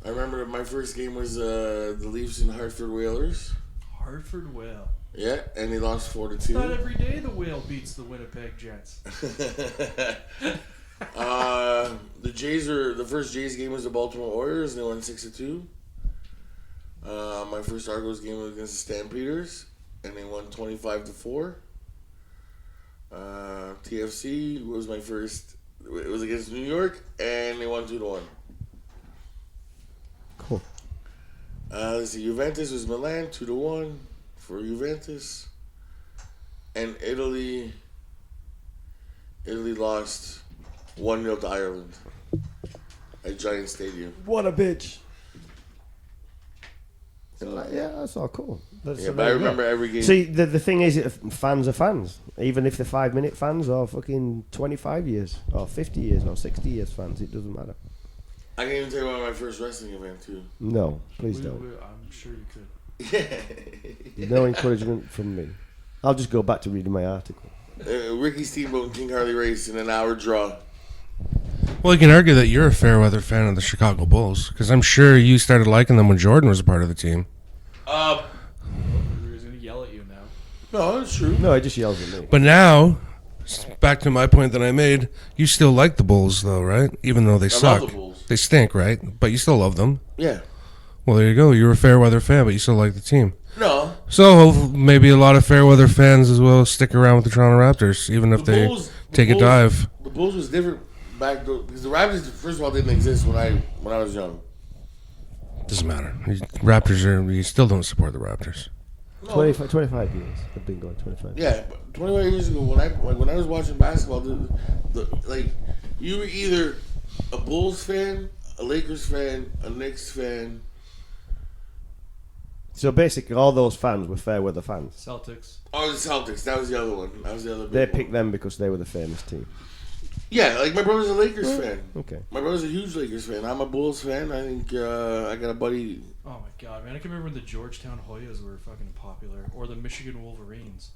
I remember my first game was the Leafs and Hartford Whalers.
Hartford Whale.
Yeah, and they lost 4-2.
It's not every day the Whale beats the Winnipeg Jets.
The first Jays game was the Baltimore Orioles, and they won 6-2. My first Argos game was against the Stampeders, and they won 25-4. TFC was my first. It was against New York, and they won 2-1.
Cool.
Let's see, Juventus was Milan 2-1 for Juventus, and Italy lost 1-0 to Ireland at Giant Stadium.
What a bitch. Yeah, that's all cool.
Yeah, but I remember every game.
See, the thing is, fans are fans. Even if they're 5-minute fans or fucking 25 years or 50 years or 60 years fans, it doesn't matter.
I can even tell you about my first wrestling event too.
No, please don't.
I'm sure you could.
No encouragement from me. I'll just go back to reading my article.
Ricky Steamboat and King Harley race in an hour draw.
Well, you can argue that you're a fair weather fan of the Chicago Bulls because I'm sure you started liking them when Jordan was a part of the team.
He was going to yell at you now.
No, that's true.
No, it just yells at me.
But now, back to my point that I made, you still like the Bulls, though, right? Even though they suck.
love the Bulls.
They stink, right? But you still love them.
Yeah.
Well, there you go. You're a fair weather fan, but you still like the team.
No.
So maybe a lot of fair weather fans as well stick around with the Toronto Raptors, even if they take a dive.
The Bulls was different back though, because the Raptors, first of all, didn't exist when I was young.
Doesn't matter. Raptors are. You still don't support the Raptors.
25 years. I've been going 25 years.
Yeah, but 25 years ago, when I was watching basketball, you were either a Bulls fan, a Lakers fan, a Knicks fan.
So basically, all those fans were fair weather fans.
Celtics.
Oh, the Celtics. That was the other one. That was the other.
They
big one.
picked them because they were the famous team.
Yeah, like my brother's a Lakers fan.
Okay.
My brother's a huge Lakers fan. I'm a Bulls fan. I think I got a buddy.
Oh my god, man! I can remember when the Georgetown Hoyas were fucking popular, or the Michigan Wolverines.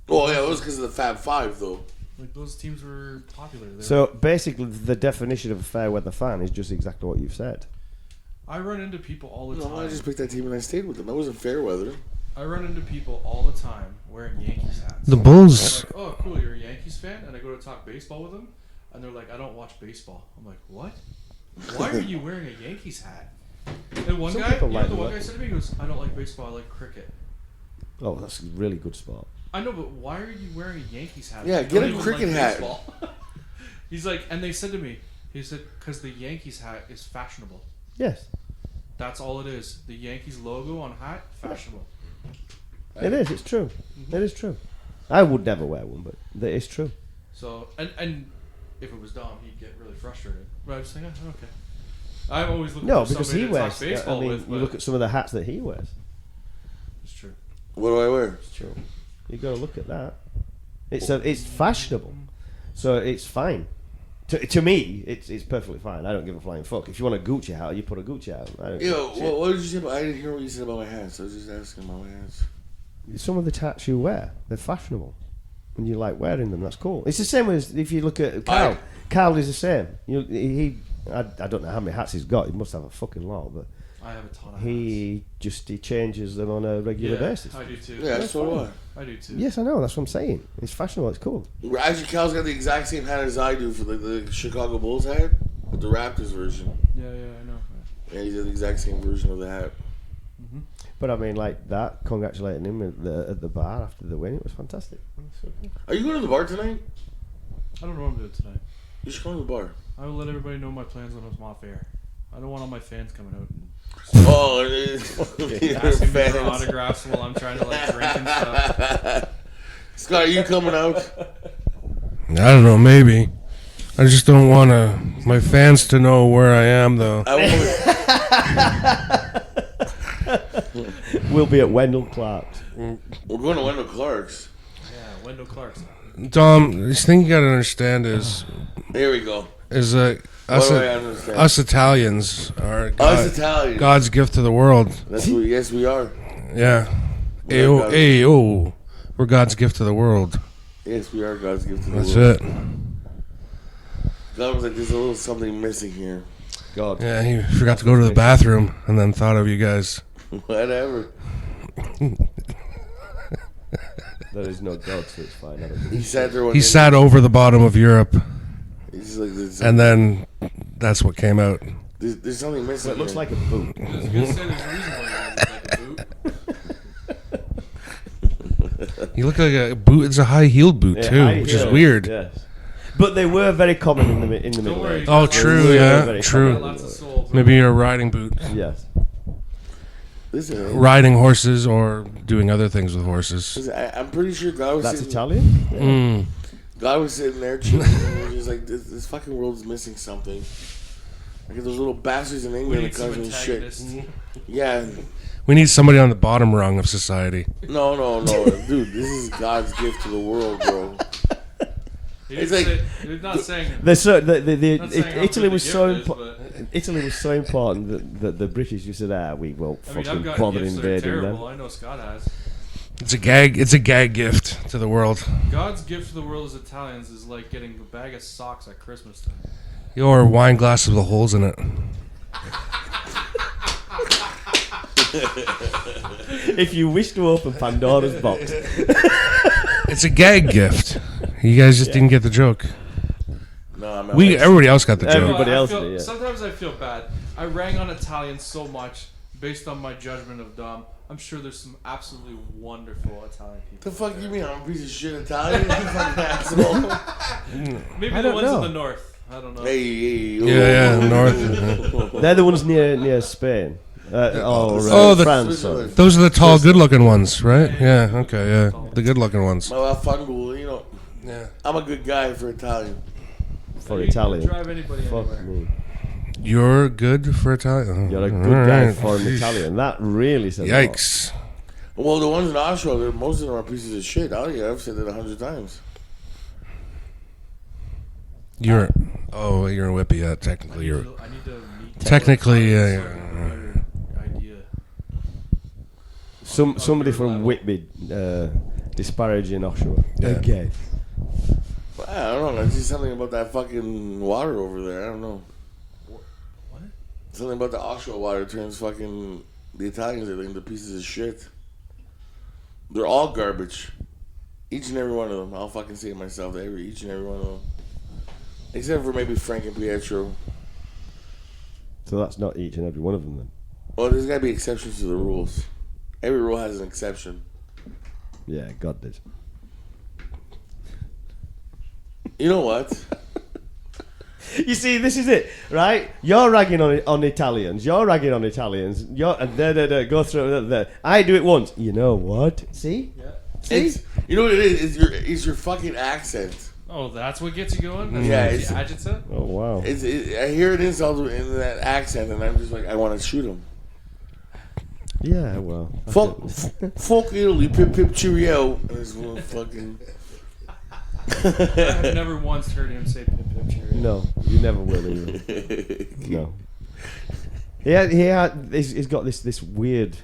Well, yeah, it was because of the Fab Five, though.
Like those teams were popular.
So basically, the definition of a fair weather fan is just exactly what you've said.
I run into people all the
No,
time.
I just picked that team and I stayed with them. That wasn't fair weather.
I run into people all the time wearing Yankees hats.
The Bulls.
I'm like, oh, cool, you're a Yankees fan? And I go to talk baseball with them, and they're like, I don't watch baseball. I'm like, what? Why are you wearing a Yankees hat? And one
Some
guy,
people like
the one
that.
guy said to me, he goes, I don't like baseball, I like cricket.
Oh, that's a really good sport.
I know, but why are you wearing a Yankees hat?
Yeah,
You
get
don't
a
even
cricket
like
hat.
baseball. He's like, and they said to me, he said, because the Yankees hat is fashionable.
Yes,
That's all it is. The Yankees logo on hat, fashionable.
it is. It's true. It is true. I would never wear one, but it is true.
So, and if it was Dom, he'd get really frustrated. But I just think, oh, okay. I'm always looking
No,
for
because
somebody
he
to
wears.
talk baseball
I mean,
with.
you
But
look at some of the hats that he wears.
it's true.
What do I wear?
It's true. You got to look at that. It's fashionable, so it's fine. To me, it's perfectly fine. I don't give a flying fuck. If you want a Gucci hat, you put a Gucci hat. I don't give
Yo,
a shit.
what did you say about? I didn't hear what you said about my hats. I was just asking about my hats.
Some of the hats you wear, they're fashionable, and you like wearing them. That's cool. It's the same as if you look at Carl. Carl is the same. I don't know how many hats he's got. He must have a fucking lot, but
I have a ton of
he changes them on a regular basis.
I do too.
Yeah, so do I.
I do too.
Yes, I know. That's what I'm saying. It's fashionable. It's cool.
Actually, Cal's got the exact same hat as I do for the Chicago Bulls hat, but the Raptors version.
Yeah, I know.
Yeah, he's got the exact same version of the hat.
But I mean, like that, congratulating him at the bar after the win, it was fantastic.
Are you going to the bar tonight?
I don't know what I'm doing tonight.
You should go to the bar.
I will let everybody know my plans when I'm off air. I don't want all my fans coming out and
Oh, it is.
asking me for autographs while I'm trying to like drink and stuff.
Scott, are you coming out?
I don't know. Maybe. I just don't want my fans to know where I am, though.
We'll be at Wendell Clark's.
We're going to Wendell Clark's.
Yeah, Wendell Clark's.
Dom, this thing you gotta understand is
Here we go.
us,
What do I understand?
us Italians are
Us Italians.
God's gift to the world.
Yes, we are.
Yeah.
We're God's-
Ayo. We're God's gift to the world.
Yes, we are God's gift to the
That's
world.
it.
God was like, there's a little something missing here.
God.
Yeah, he forgot to go to the bathroom and then thought of you guys.
Whatever.
There is no God, so it's fine. I don't
He
think.
sat there one
He
day.
sat over the bottom of Europe,
He's just like,
and then that's what came out.
there's something missing.
It looks
here.
like a boot.
I was gonna say there's a reason why you guys look like a boot.
You look like a boot. It's a high-heeled boot
Yeah,
too,
high
which is
heels,
weird.
Yes. But they were very common in the Middle
worry.
Ages.
Oh, true.
They were
Yeah,
very
true.
common.
Lots of souls.
Maybe you're a riding boot,
Yes.
Listen,
riding horses, or doing other things with horses.
listen, I'm pretty sure God was
That's
sitting.
Italian? Yeah.
Mm.
God was sitting there chilling, and he was just like, this fucking world's missing something. Like those little bastards in
We
England
need
that
some
cause shit.
antagonists.
Yeah,
We need somebody on the bottom rung of society.
no, dude, this is God's gift to the world, bro.
He's
It's like-
not saying.
They're so,
Not saying how
Italy
good
was
the
so
gift is,
important.
but-
Italy was so important that the British just said, we won't
I mean,
fucking
I've got
bother
gifts that are
invading them.
terrible. I know Scott has.
It's a gag. It's a gag gift to the world.
God's gift to the world as Italians is like getting a bag of socks at Christmas time.
Or wine glasses with holes in it.
If you wish to open Pandora's box,
It's a gag gift. You guys just didn't get the joke.
No, I'm
Everybody else got the joke.
Everybody
I
else
feel-
did, yeah.
Sometimes I feel bad. I rang on Italians so much based on my judgment of Dom. I'm sure there's some absolutely wonderful Italian people.
The fuck you mean I'm a piece of shit Italian? You fucking asshole.
Maybe
I
the
don't
ones
know.
in the north. I don't know.
Hey,
Yeah, north.
they're the ones near Spain.
Oh, the-
France. Sorry.
Those are the tall, good-looking ones, right? Yeah. Okay. Yeah, the good-looking ones.
My fungal, you know,
Yeah.
I'm a good guy for Italian.
For
You can
Italian.
Drive anybody
Fuck
anywhere.
me.
You're good for Italian.
You're a good guy
Alright.
for an Italian. That really says a lot.
Yikes.
Well, the ones in Oshawa, most of them are pieces of shit. I've said that 100 times.
You're a whippy. Yeah, technically you're.
I need to meet
Technically,
so I
yeah.
can get a better idea.
Somebody
your
from
level.
Whitby disparaging Oshawa.
Yeah.
Okay.
I don't know. I see something about that fucking water over there. I don't know.
What?
Something about the Oshawa water turns fucking the Italians are into pieces of shit. They're all garbage. Each and every one of them. I'll fucking say it myself. Each and every one of them. Except for maybe Frank and Pietro.
So that's not each and every one of them then.
Well, there's gotta be exceptions to the rules. Every rule has an exception.
Yeah, God did.
You know what?
You see, this is it, right? You're ragging on Italians. You're ragging on Italians. Go through the. I do it once. You know what? See?
Yeah.
See?
It's, you know what it is? It's your fucking accent.
Oh, that's what gets you going? That's
Yeah,
what
it's-
gets you agitated?
Oh wow.
I hear an insult in that accent, and I'm just like, I want to shoot him.
Yeah, well.
Fuck Italy, pip pip cheerio. And this little fucking.
I've never once heard him say pip pip cheerio.
No, you never will either. No. He's got this weird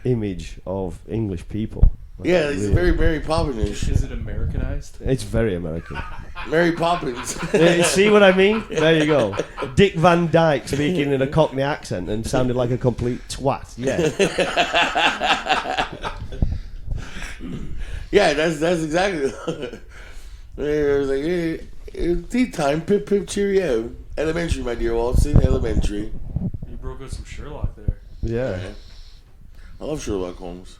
image of English people. Like,
Yeah, he's
really.
very Mary Poppins.
Is it Americanized?
It's very American.
Mary Poppins.
You see what I mean? There you go. Dick Van Dyke speaking in a Cockney accent and sounded like a complete twat. Yeah.
Yeah, that's exactly. It was like, hey, it's tea time, pip pip cheerio. Elementary, my dear Watson, elementary.
You broke out some Sherlock there.
Yeah.
I love Sherlock Holmes.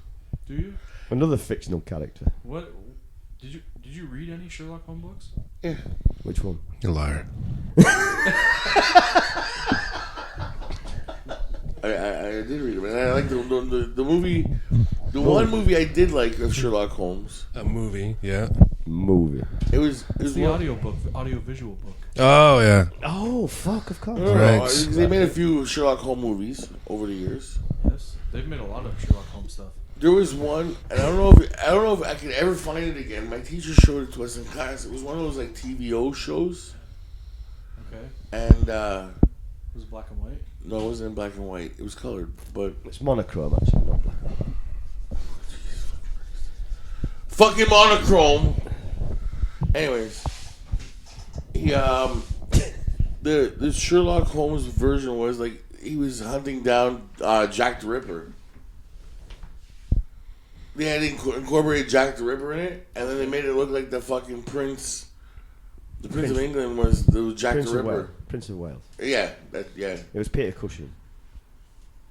Do you?
Another fictional character.
What? Did you read any Sherlock Holmes books?
Yeah.
Which one?
You liar.
I did read them, and I like the movie. The one movie I did like of Sherlock Holmes.
A movie, yeah.
movie.
It was
It's the audio-visual book.
Oh yeah.
Oh fuck! Of course.
Right.
They made a few Sherlock Holmes movies over the years.
Yes, they've made a lot of Sherlock Holmes stuff.
There was one, and I don't know if I can ever find it again. My teacher showed it to us in class. It was one of those like TVO shows,
Okay,
and
it was black and white.
no, it wasn't in black and white. It was colored, but
It's monochrome actually, not black.
fucking monochrome. Anyways, he the Sherlock Holmes version was like he was hunting down Jack the Ripper. They had incorporated Jack the Ripper in it, and then they made it look like the fucking Prince. The Prince of England was Jack
Prince
the
of
Ripper.
Wales. Prince of Wales.
Yeah, yeah.
It was Peter Cushing.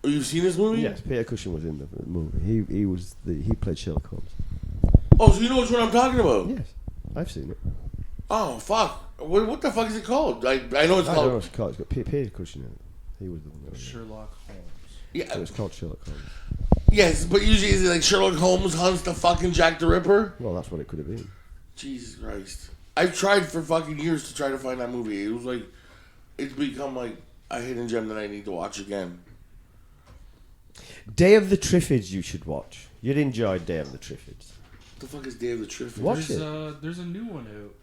Oh, you've seen this movie?
Yes, Peter Cushing was in the movie. He played Sherlock Holmes.
Oh, so you know which one I'm talking about?
Yes, I've seen it.
Oh, fuck. What the fuck is it called? I know it's
I don't know
called.
what it's called. It's got Peter Cushing in it. He was the one. That was in it.
Sherlock Holmes.
Yeah,
So it's called Sherlock Holmes.
yes, but usually is it like Sherlock Holmes hunts the fucking Jack the Ripper?
Well, that's what it could have been.
Jesus Christ. I've tried for fucking years to try to find that movie. It was like, it's become like a hidden gem that I need to watch again.
Day of the Triffids you should watch. You'd enjoy Day of the Triffids.
What the fuck is Day of the Triffids?
What?
There's
it.
there's a new one out.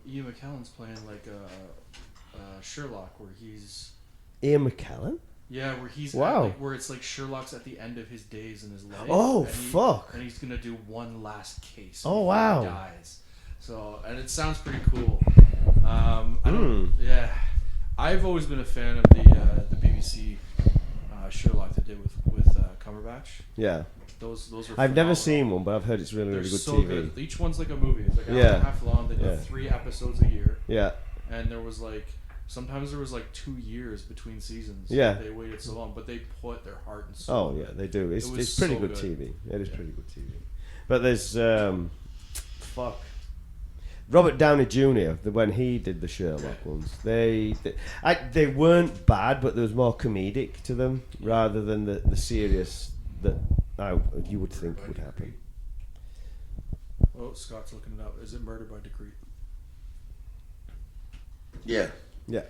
Ian McKellen's playing like a Sherlock where he's
Ian McKellen?
where he's
Wow.
where it's like Sherlock's at the end of his days in his life.
Oh,
and
fuck.
And he's gonna do one last case.
Oh,
before
wow.
He dies. So and it sounds pretty cool. I don't. Yeah, I've always been a fan of the BBC Sherlock they did with Cumberbatch.
Yeah.
Those are.
I've never
phenomenal.
seen one, but I've heard it's really,
They're
really good
so
TV.
good. Each one's like a movie. It's like an hour
Yeah.
and a half long. They do
Yeah.
3 episodes a year,
Yeah.
and there was like sometimes there was like 2 years between seasons.
Yeah.
They waited so long, but they put their heart and soul.
Oh, yeah, they do. It's
It was
pretty
so
good
good.
TV. It is pretty good TV. But there's, Robert Downey Jr., when he did the Sherlock ones, they weren't bad, but there was more comedic to them rather than the serious that you would think would happen.
Oh, Scott's looking it up. Is it Murder by Decree?
Yeah.
Yeah.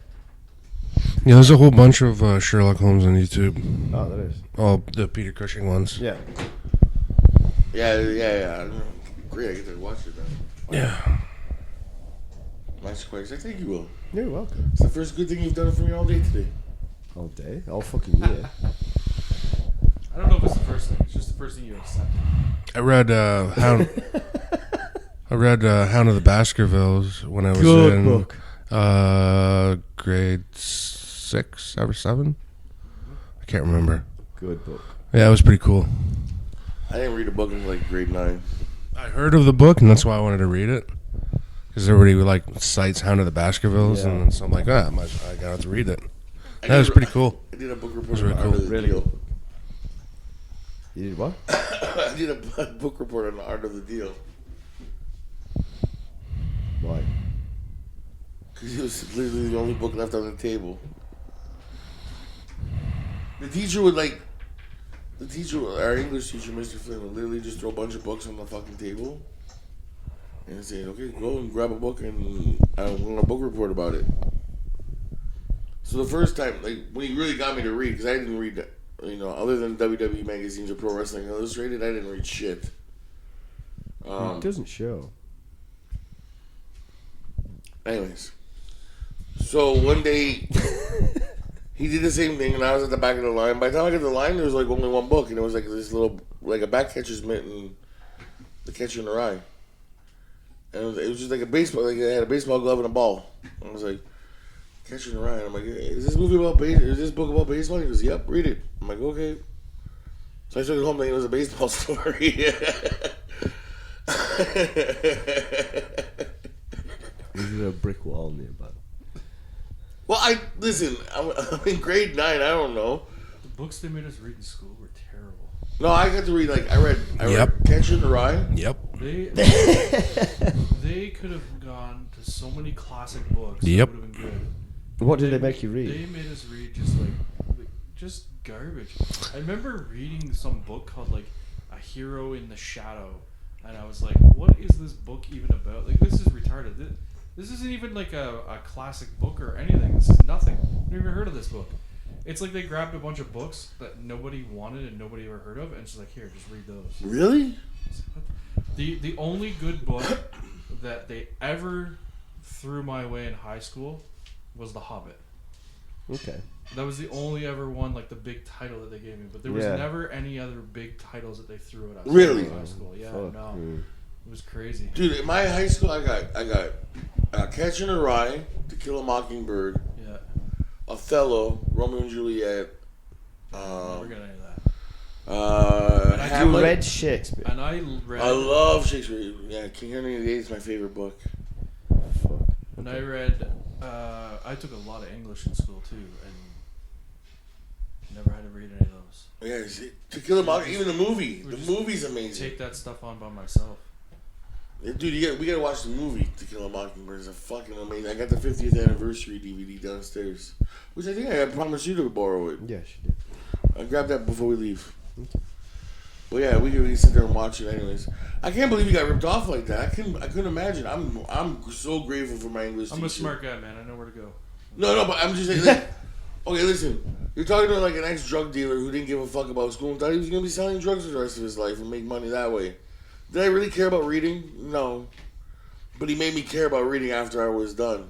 Yeah, there's a whole bunch of Sherlock Holmes on YouTube.
Oh, there is.
All the Peter Cushing ones.
Yeah.
Yeah. Great, I get to watch it now.
Yeah.
Nice question. I think you will.
You're welcome.
It's the first good thing you've done for me all day today.
All day, all fucking year.
I don't know if it's the first thing. It's just the first thing you accept.
I read Hound. I read Hound of the Baskervilles when I was
Good
in
book.
grade 6 or 7. I can't remember.
Good book.
Yeah, it was pretty cool.
I didn't read a book until like grade 9.
I heard of the book, and that's why I wanted to read it. Because everybody like cites Hound of the Baskervilles,
Yeah.
and so I'm like, I got to read it. That was pretty cool.
I did a book report
was
on
really
the Art
cool.
of the
Really
Deal.
good. You did what?
I did a book report on the Art of the Deal.
Why?
Because it was literally the only book left on the table. The teacher would like... our English teacher, Mr. Flynn, would literally just throw a bunch of books on the fucking table. And say, okay, go and grab a book and I'm going to book report about it. So the first time, like, when he really got me to read, because I didn't read, other than WWE magazines or Pro Wrestling Illustrated, I didn't read shit.
It doesn't show.
Anyways. So one day, he did the same thing, and I was at the back of the line. By the time I got to the line, there was like only one book, and it was like this little, like a back catcher's mitt and The Catcher in the Rye. And it was just like a baseball, like it had a baseball glove and a ball. And I was like, Catcher in the Rye. And I'm like, is this book about baseball? He goes, yep, read it. I'm like, okay. So I took it home thinking it was a baseball story.
Is there a brick wall nearby?
Well, I'm in grade 9. I don't know.
The books they made us read in school were terrible.
No, I got to read I read
Yep.
Catcher in the Rye.
Yep.
They could have gone to so many classic books.
Yep.
That would have been good.
What did they make you read?
They made us read just garbage. I remember reading some book called like A Hero in the Shadow, and I was like, "What is this book even about? Like, this is retarded. This isn't even like a classic book or anything. This is nothing. I've never heard of this book." It's like they grabbed a bunch of books that nobody wanted and nobody ever heard of, and she's like, "Here, just read those."
Really?
The only good book that they ever threw my way in high school was The Hobbit.
Okay.
That was the only ever one, like the big title that they gave me. But there was
Yeah.
never any other big titles that they threw at us.
Really?
In high school, yeah,
Fuck
no,
me.
it was crazy.
Dude, in my high school, I got Catcher in the Rye, To Kill a Mockingbird,
Yeah,
Othello, Romeo and Juliet.
never got any of that. And I
You
Hamlet.
read Shakespeare.
And I read,
I love Shakespeare. Yeah, King Henry VIII is my favorite book.
Fuck.
and I read. I took a lot of English in school too, and never had to read any of those.
Yeah, see, To Kill a Mockingbird. Even the movie.
We're
The
just
movie's amazing.
Take that stuff on by myself.
Dude, we gotta watch the movie To Kill a Mockingbird. It's a fucking amazing. I got the 50th anniversary DVD downstairs, which I think I promised you to borrow it.
Yeah, she did.
I grabbed that before we leave. Well, yeah, we can sit there and watch it anyways. I can't believe you got ripped off like that. I couldn't imagine. I'm so grateful for my English
I'm
teacher.
a smart guy, man. I know where to go.
No, but I'm just saying. Like, okay, listen. You're talking to like an ex-drug dealer who didn't give a fuck about school and thought he was gonna be selling drugs for the rest of his life and make money that way. Did I really care about reading? No. But he made me care about reading after I was done,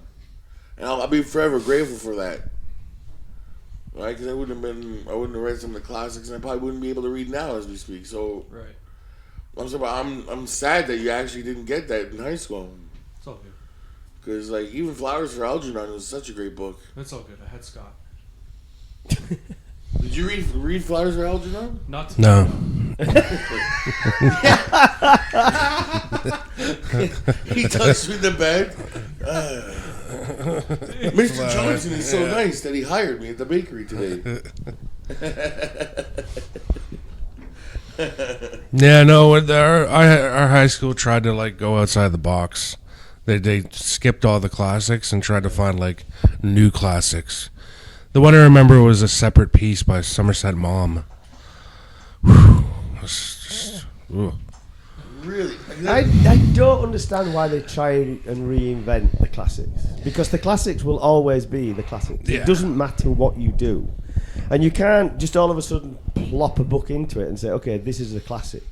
and I'll be forever grateful for that. Right? Because I wouldn't have read some of the classics, and I probably wouldn't be able to read now as we speak. So
Right.
I'm sad that you actually didn't get that in high school.
It's all good.
Because like even Flowers for Algernon was such a great book.
It's all good. I had Scott.
Did you read Flowers for Algernon?
Not to
No.
He touched me in the bed. Mr. Johnson is so nice that he hired me at the bakery today.
Yeah, no. Our high school tried to like go outside the box. They skipped all the classics and tried to find like new classics. The one I remember was A Separate Piece by Somerset Maugham. Whew. It was just, ugh.
Really?
I don't understand why they try and reinvent the classics, because the classics will always be the classics.
Yeah.
It doesn't matter what you do, and you can't just all of a sudden plop a book into it and say, okay, this is a classic.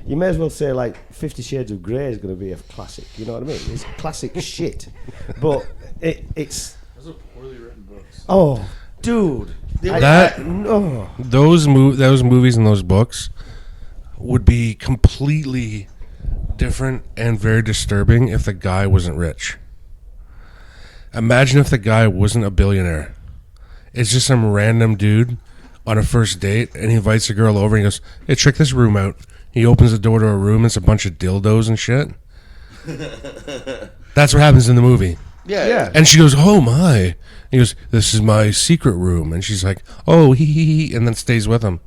You may as well say like 50 Shades of Grey is going to be a classic. You know what I mean? It's classic shit, but it's
Those are poorly written books.
oh, dude. No.
Those movies and those books would be completely different and very disturbing if the guy wasn't rich. Imagine if the guy wasn't a billionaire. It's just some random dude on a first date, and he invites a girl over and he goes, "Hey, check this room out." He opens the door to a room and it's a bunch of dildos and shit. That's what happens in the movie.
Yeah.
And she goes, "Oh my." He goes, "This is my secret room." And she's like, "Oh, he," and then stays with him.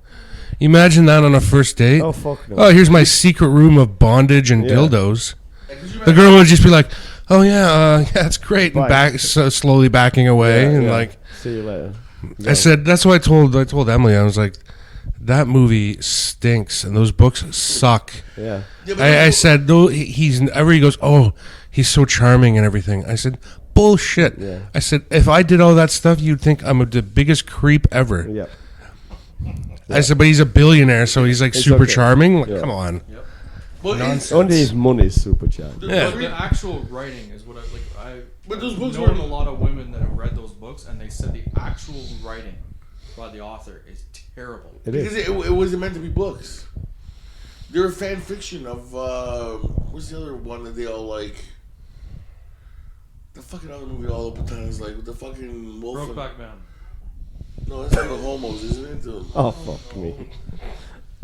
Imagine that on a first date.
Oh, fuck no.
Oh, here's my secret room of bondage and
Yeah.
dildos. The girl would just be like, "Oh yeah, that's great," and
Bye.
slowly backing away,
Yeah,
and
yeah.
like
See you later.
I said, that's what I told Emily. I was like, that movie stinks, and those books suck.
Yeah.
Yeah, but
I said, though he goes, "Oh, he's so charming and everything." I said, "Bullshit."
Yeah.
I said, if I did all that stuff, you'd think I'm the biggest creep ever.
Yeah.
I said, but he's a billionaire, so he's like
It's
super
okay.
charming. Like,
Yeah.
come on.
Yep.
But
Nonsense.
Only his money's supercharged.
Yeah.
But the actual writing is what
But those books
known
were-
a lot of women that have read those books, and they said the actual writing by the author is terrible.
It
because
is.
it wasn't meant to be books. They were fan fiction of what's the other one that they all like? The fucking other movie all the time is like with the fucking wolf. and-
Brokeback Mountain.
No, that's not the homos, isn't it?
Oh, fuck me.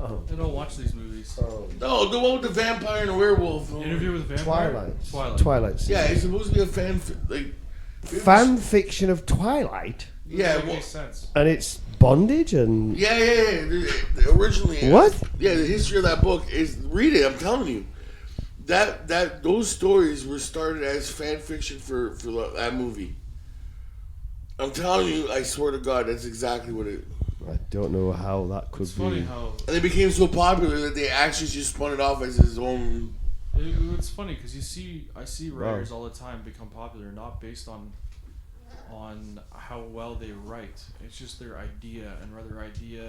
I don't watch these movies.
No, the one with the vampire and the werewolf.
Interview with the Vampire.
Twilight.
Twilight.
Yeah, it's supposed to be a like
Fan fiction of Twilight,
Yeah,
Doesn't
well,
make sense.
and it's bondage and
yeah. Originally,
What?
Yeah, the history of that book is read it. I'm telling you, that those stories were started as fan fiction for that movie. I'm telling you, I swear to God, that's exactly what it.
I don't know how that could
It's
be.
funny how
And it became so popular that they actually just spun it off as his own
It's funny because I see writers all the time become popular not based on how well they write. It's just their idea and whether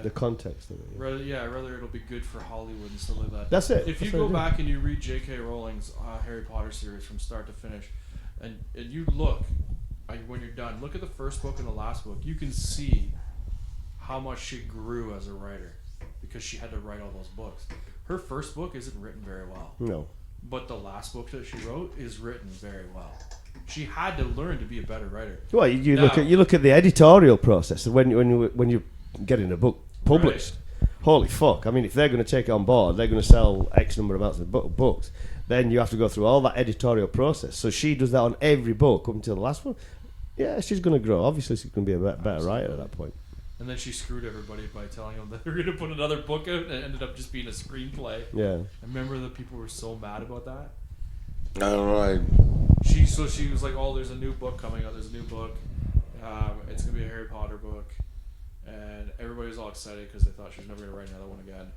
the context of it. Yeah.
whether it'll be good for Hollywood and stuff like that.
That's it.
If you go back and you read J.K. Rowling's Harry Potter series from start to finish, and you look when you're done, look at the first book and the last book. You can see how much she grew as a writer because she had to write all those books. Her first book isn't written very well.
No.
But the last book that she wrote is written very well. She had to learn to be a better writer.
Well, you look at the editorial process when you're getting a book published. Right. Holy fuck! I mean, if they're going to take it on board, they're going to sell X number of amounts of books. Then you have to go through all that editorial process. So she does that on every book up until the last one. Yeah, she's going to grow. Obviously, she's going to be a better writer at that point.
And then she screwed everybody by telling them that they were going to put another book out, and it ended up just being a screenplay.
Yeah.
I remember the people were so mad about that.
I don't know.
She was like, "Oh, there's a new book coming out. There's a new book. It's gonna be a Harry Potter book," and everybody was all excited because they thought she was never gonna write another one again.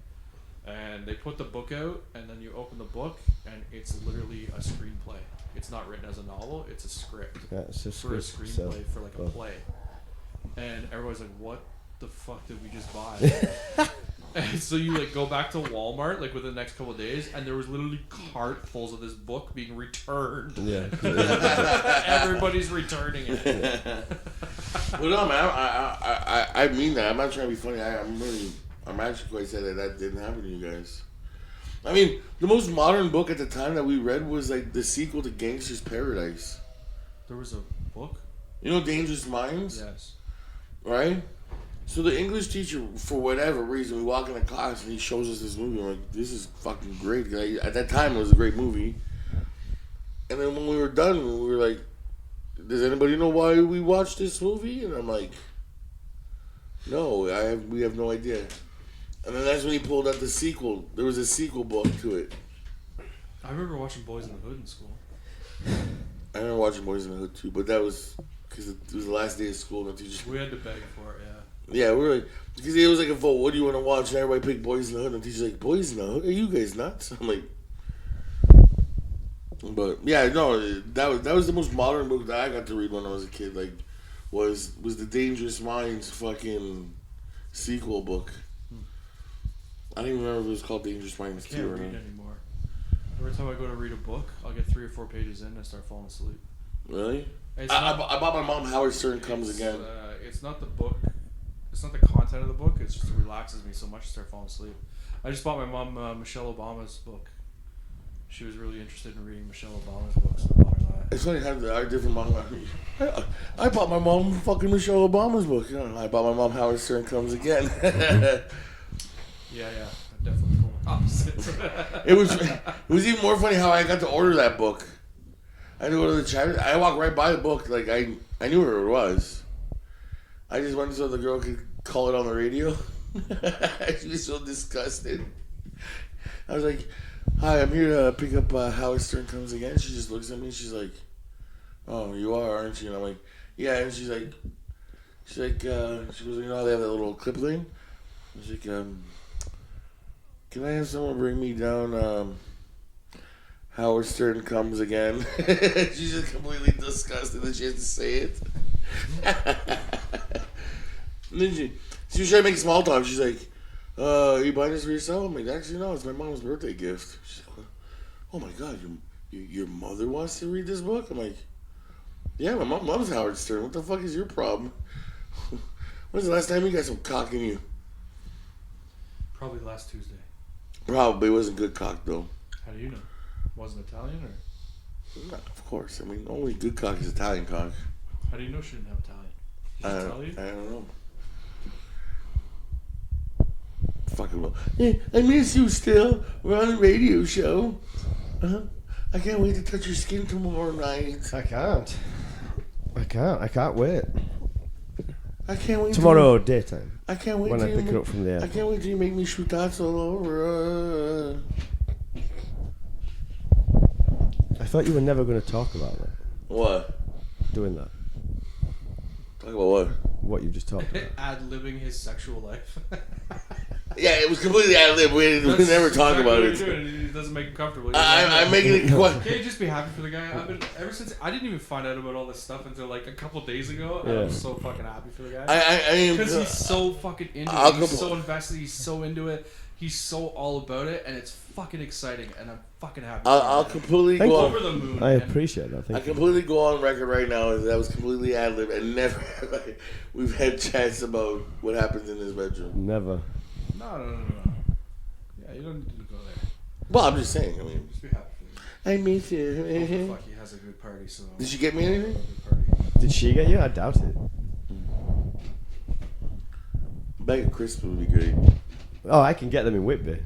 And they put the book out, and then you open the book, and it's literally a screenplay. It's not written as a novel; it's a script
it's a
for a
script,
screenplay for like a play. And everybody's like, "What the fuck did we just buy?" And so you like go back to Walmart like within the next couple of days, and there was literally cartfuls of this book being returned.
Yeah.
Everybody's returning it.
Well, no, man, I mean that. I'm not trying to be funny. I'm actually quite sad that didn't happen to you guys. I mean, the most modern book at the time that we read was like the sequel to Gangster's Paradise.
There was a book?
You know Dangerous Minds?
Yes.
Right? So the English teacher, for whatever reason, we walk into class and he shows us this movie. I'm like, this is fucking great. At that time, it was a great movie. And then when we were done, we were like, does anybody know why we watched this movie? And I'm like, no, we have no idea. And then that's when he pulled out the sequel. There was a sequel book to it.
I remember watching Boys in the Hood in school.
I remember watching Boys in the Hood too, but that was because it was the last day of school. And the teacher...
We had to beg for it, yeah.
Yeah, we were like, because it was like a vote. What do you want to watch? And everybody picked Boys in the Hood. And the teacher's like, Boys in the Hood? Are you guys nuts? I'm like, but yeah, no, that was the most modern book that I got to read when I was a kid. Like, was the Dangerous Minds fucking sequel book. I don't even remember if it was called Dangerous Minds 2
I can't
or
read
not.
anymore. Every time I go to read a book, I'll get 3 or 4 pages in and I start falling asleep.
Really?
I
bought my mom Howard Stern Comes Again.
It's not the book. It's not the content of the book. It's just it relaxes me so much I start falling asleep. I just bought my mom Michelle Obama's book. She was really interested in reading Michelle Obama's books. So I bought her that.
It's funny how our different mom. I bought my mom fucking Michelle Obama's book. You know, I bought my mom Howard Stern Comes Again.
Yeah, definitely cool. Opposites.
It was even more funny how I got to order that book. I had to go to the chapter. I walked right by the book, like I knew where it was. I just went so the girl could call it on the radio. She was so disgusted. I was like, "Hi, I'm here to pick up Howard Stern Comes Again." She just looks at me. She's like, "Oh, you are, aren't you?" And I'm like, "Yeah." And she's like, she goes, "You know how they have that little clip thing?" I was like, "Can I have someone bring me down Howard Stern Comes Again?" She's just completely disgusted that she has to say it. And then she was trying to make small talk. She's like, "Are you buying this for yourself?" I'm like, "Actually, no, it's my mom's birthday gift." She's like, "Oh my God, your mother wants to read this book?" I'm like, "Yeah, my mom loves Howard Stern. What the fuck is your problem?" When's the last time you got some cock in you?
Probably last Tuesday.
Probably wasn't good cock though.
How do you know? Wasn't Italian or?
No, of course. I mean, only good cock is Italian cock.
How do you know she didn't have Italian? Did she tell you?
I don't know. Fucking well. Hey, I miss you still. We're on a radio show. I can't wait to touch your skin tomorrow night.
I can't wait.
I can't wait.
Tomorrow daytime.
I can't wait
when I pick it up from the
I
airport.
can't wait till you make me shoot dots all over.
I thought you were never going to talk about that.
What?
Doing that.
Talk about what?
What you just talked about.
Ad-libbing his sexual life.
Yeah, it was completely ad lib. We never talk about it.
It doesn't make him comfortable.
I'm making it.
Can't you just be happy for the guy? Ever since I didn't even find out about all this stuff until like a couple days ago. And I was so fucking happy for the guy. Because he's so fucking into it. He's so invested. He's so into it. He's so all about it, and it's fucking exciting. And I'm fucking happy.
I'll completely go
over the moon.
I appreciate that.
I completely go on record right now that was completely ad lib, and never we've had chats about what happens in his bedroom.
Never.
No. Yeah, you don't need to go there.
Well, I'm just saying. I mean,
Just be happy for
I miss
the
you.
fuck, he has a good party. So
Did she get me anything?
Did she get you? I doubt it.
A bag of crisps would be great.
Oh, I can get them in Whitby.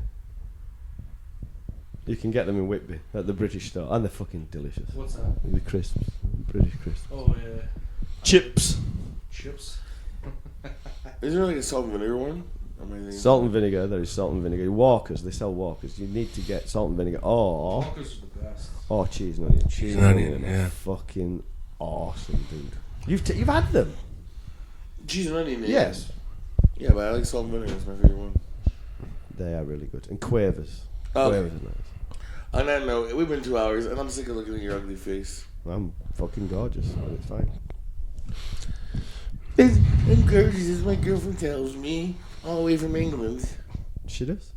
You can get them in Whitby at the British store, and they're fucking delicious.
What's that?
The crisps, British crisps.
Oh yeah.
Chips.
Chips.
Isn't there like a salt and vinegar one?
Salt and vinegar. There is salt and vinegar. Walkers. They sell Walkers. You need to get salt and vinegar. Or
Walkers are the best.
cheese and onion.
Cheese and onion. Yeah.
Fucking awesome, dude. You've had them.
Cheese and onion.
Yes.
Yeah, but I like salt and vinegar. It's my favorite one.
They are really good. And Quavers.
Okay.
Quavers is nice.
On that note, we've been 2 hours, and I'm sick of looking at your ugly face.
I'm fucking gorgeous, but it's fine.
I'm gorgeous, as my girlfriend tells me, all the way from England.
She does?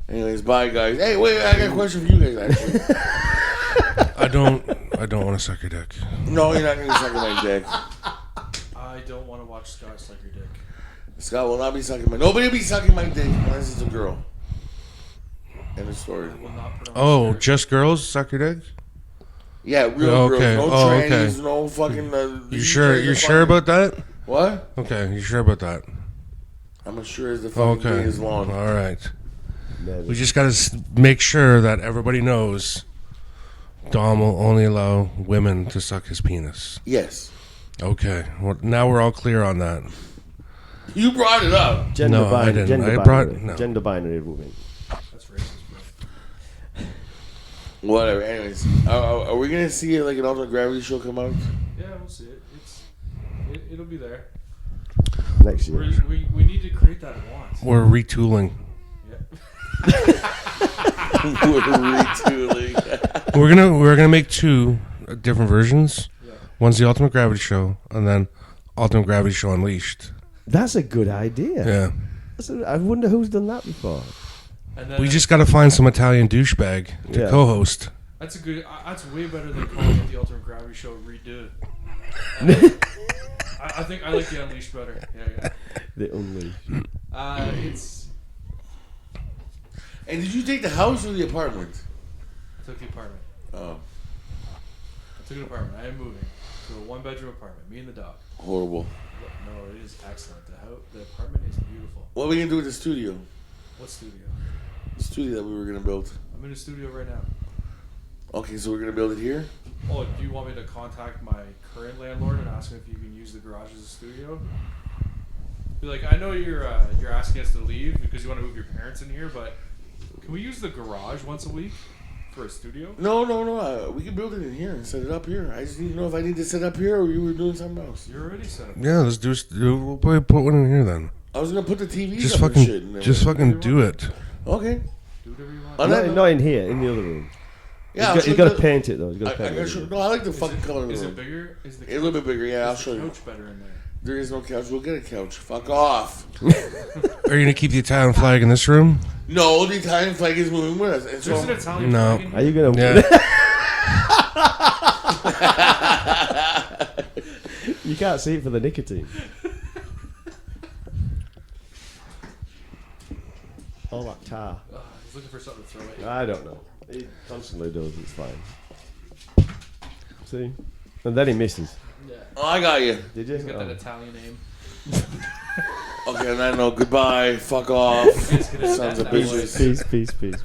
Anyways, bye, guys. Hey, wait, I got a question for you guys, actually.
I don't want to suck your dick.
No, you're not going to suck my dick.
I don't want to watch Scott suck your dick.
Scott will not be sucking my... Nobody will be sucking my dick unless it's a girl. End of story.
I will not put on
Oh,
my shirt.
just girls suck your dick?
Yeah, real
Okay.
girls. No
Oh,
trannies,
okay.
no fucking...
You sure? You sure about that?
What?
Okay, you sure about that?
I'm as sure as the fucking day
Okay.
is long.
All right.
Maybe.
We just got to make sure that everybody knows Dom will only allow women to suck his penis.
Yes.
Okay. Well, now we're all clear on that.
You brought it up.
Gender
No, I
binary.
didn't.
Gender
I
binary.
brought- no.
Gender binary women.
That's racist, bro.
Whatever. Anyways, are we going to see like an alternate gravity show come out?
Yeah, we'll see it. It'll be there.
Next year.
We need to create that want.
We're retooling.
Yeah.
We're retooling.
We're gonna make 2 different versions.
Yeah.
One's the Ultimate Gravity Show, and then Ultimate Gravity Show Unleashed.
That's a good idea.
Yeah.
I wonder who's done that before.
And then
We just got to find some Italian douchebag to
Yeah.
co-host.
that's a good. That's way better than calling it the Ultimate Gravity Show redo. I think I like the Unleashed better. Yeah.
The Unleashed.
It's.
And did you take the house or the apartment?
I took the apartment.
Oh,
I took an apartment. I am moving to a 1-bedroom apartment. Me and the dog.
horrible.
No, it is excellent. The apartment is beautiful.
What are we going to do with the studio?
What studio?
The studio that we were going to build.
I'm in a studio right now.
Okay, so we're going to build it here?
Oh, do you want me to contact my current landlord and ask him if you can use the garage as a studio? Be like, I know you're asking us to leave because you want to move your parents in here, but can we use the garage once a week for a studio?
No. We can build it in here and set it up here. I just need to know if I need to set up here or you were doing something else.
You're already set up.
Yeah, let's do. We'll probably put one in here then.
I was going to put the TV
Just
up and shit.
fucking,
And
just fucking do it.
Okay.
Do whatever you want.
On that note-
Not in here, in the other room.
Yeah,
He's got to paint it though. He's got to paint it.
No, I like the
Is
fucking
it-
color of the
Is
room.
it bigger? Is the
A little bit bigger, yeah, I'll
is
show
the
you.
couch better in there?
There is no couch. We'll get a couch. Fuck off.
Are you gonna keep the Italian flag in this room?
No, the Italian flag is moving with us. And
There's an
so,
Italian
No.
flag in
Are
here?
you gonna?
Yeah.
You can't see it for the nicotine. All that tar.
Ugh, I was looking for something to throw at you.
I don't know. He constantly does. It's fine. See, and then he misses.
Yeah.
oh, I got you.
Did you?
He's got that
Oh.
Italian name.
Okay, on that note, goodbye. Fuck off.
He's gonna
Sons of
snap that
bitches.
way.
Peace.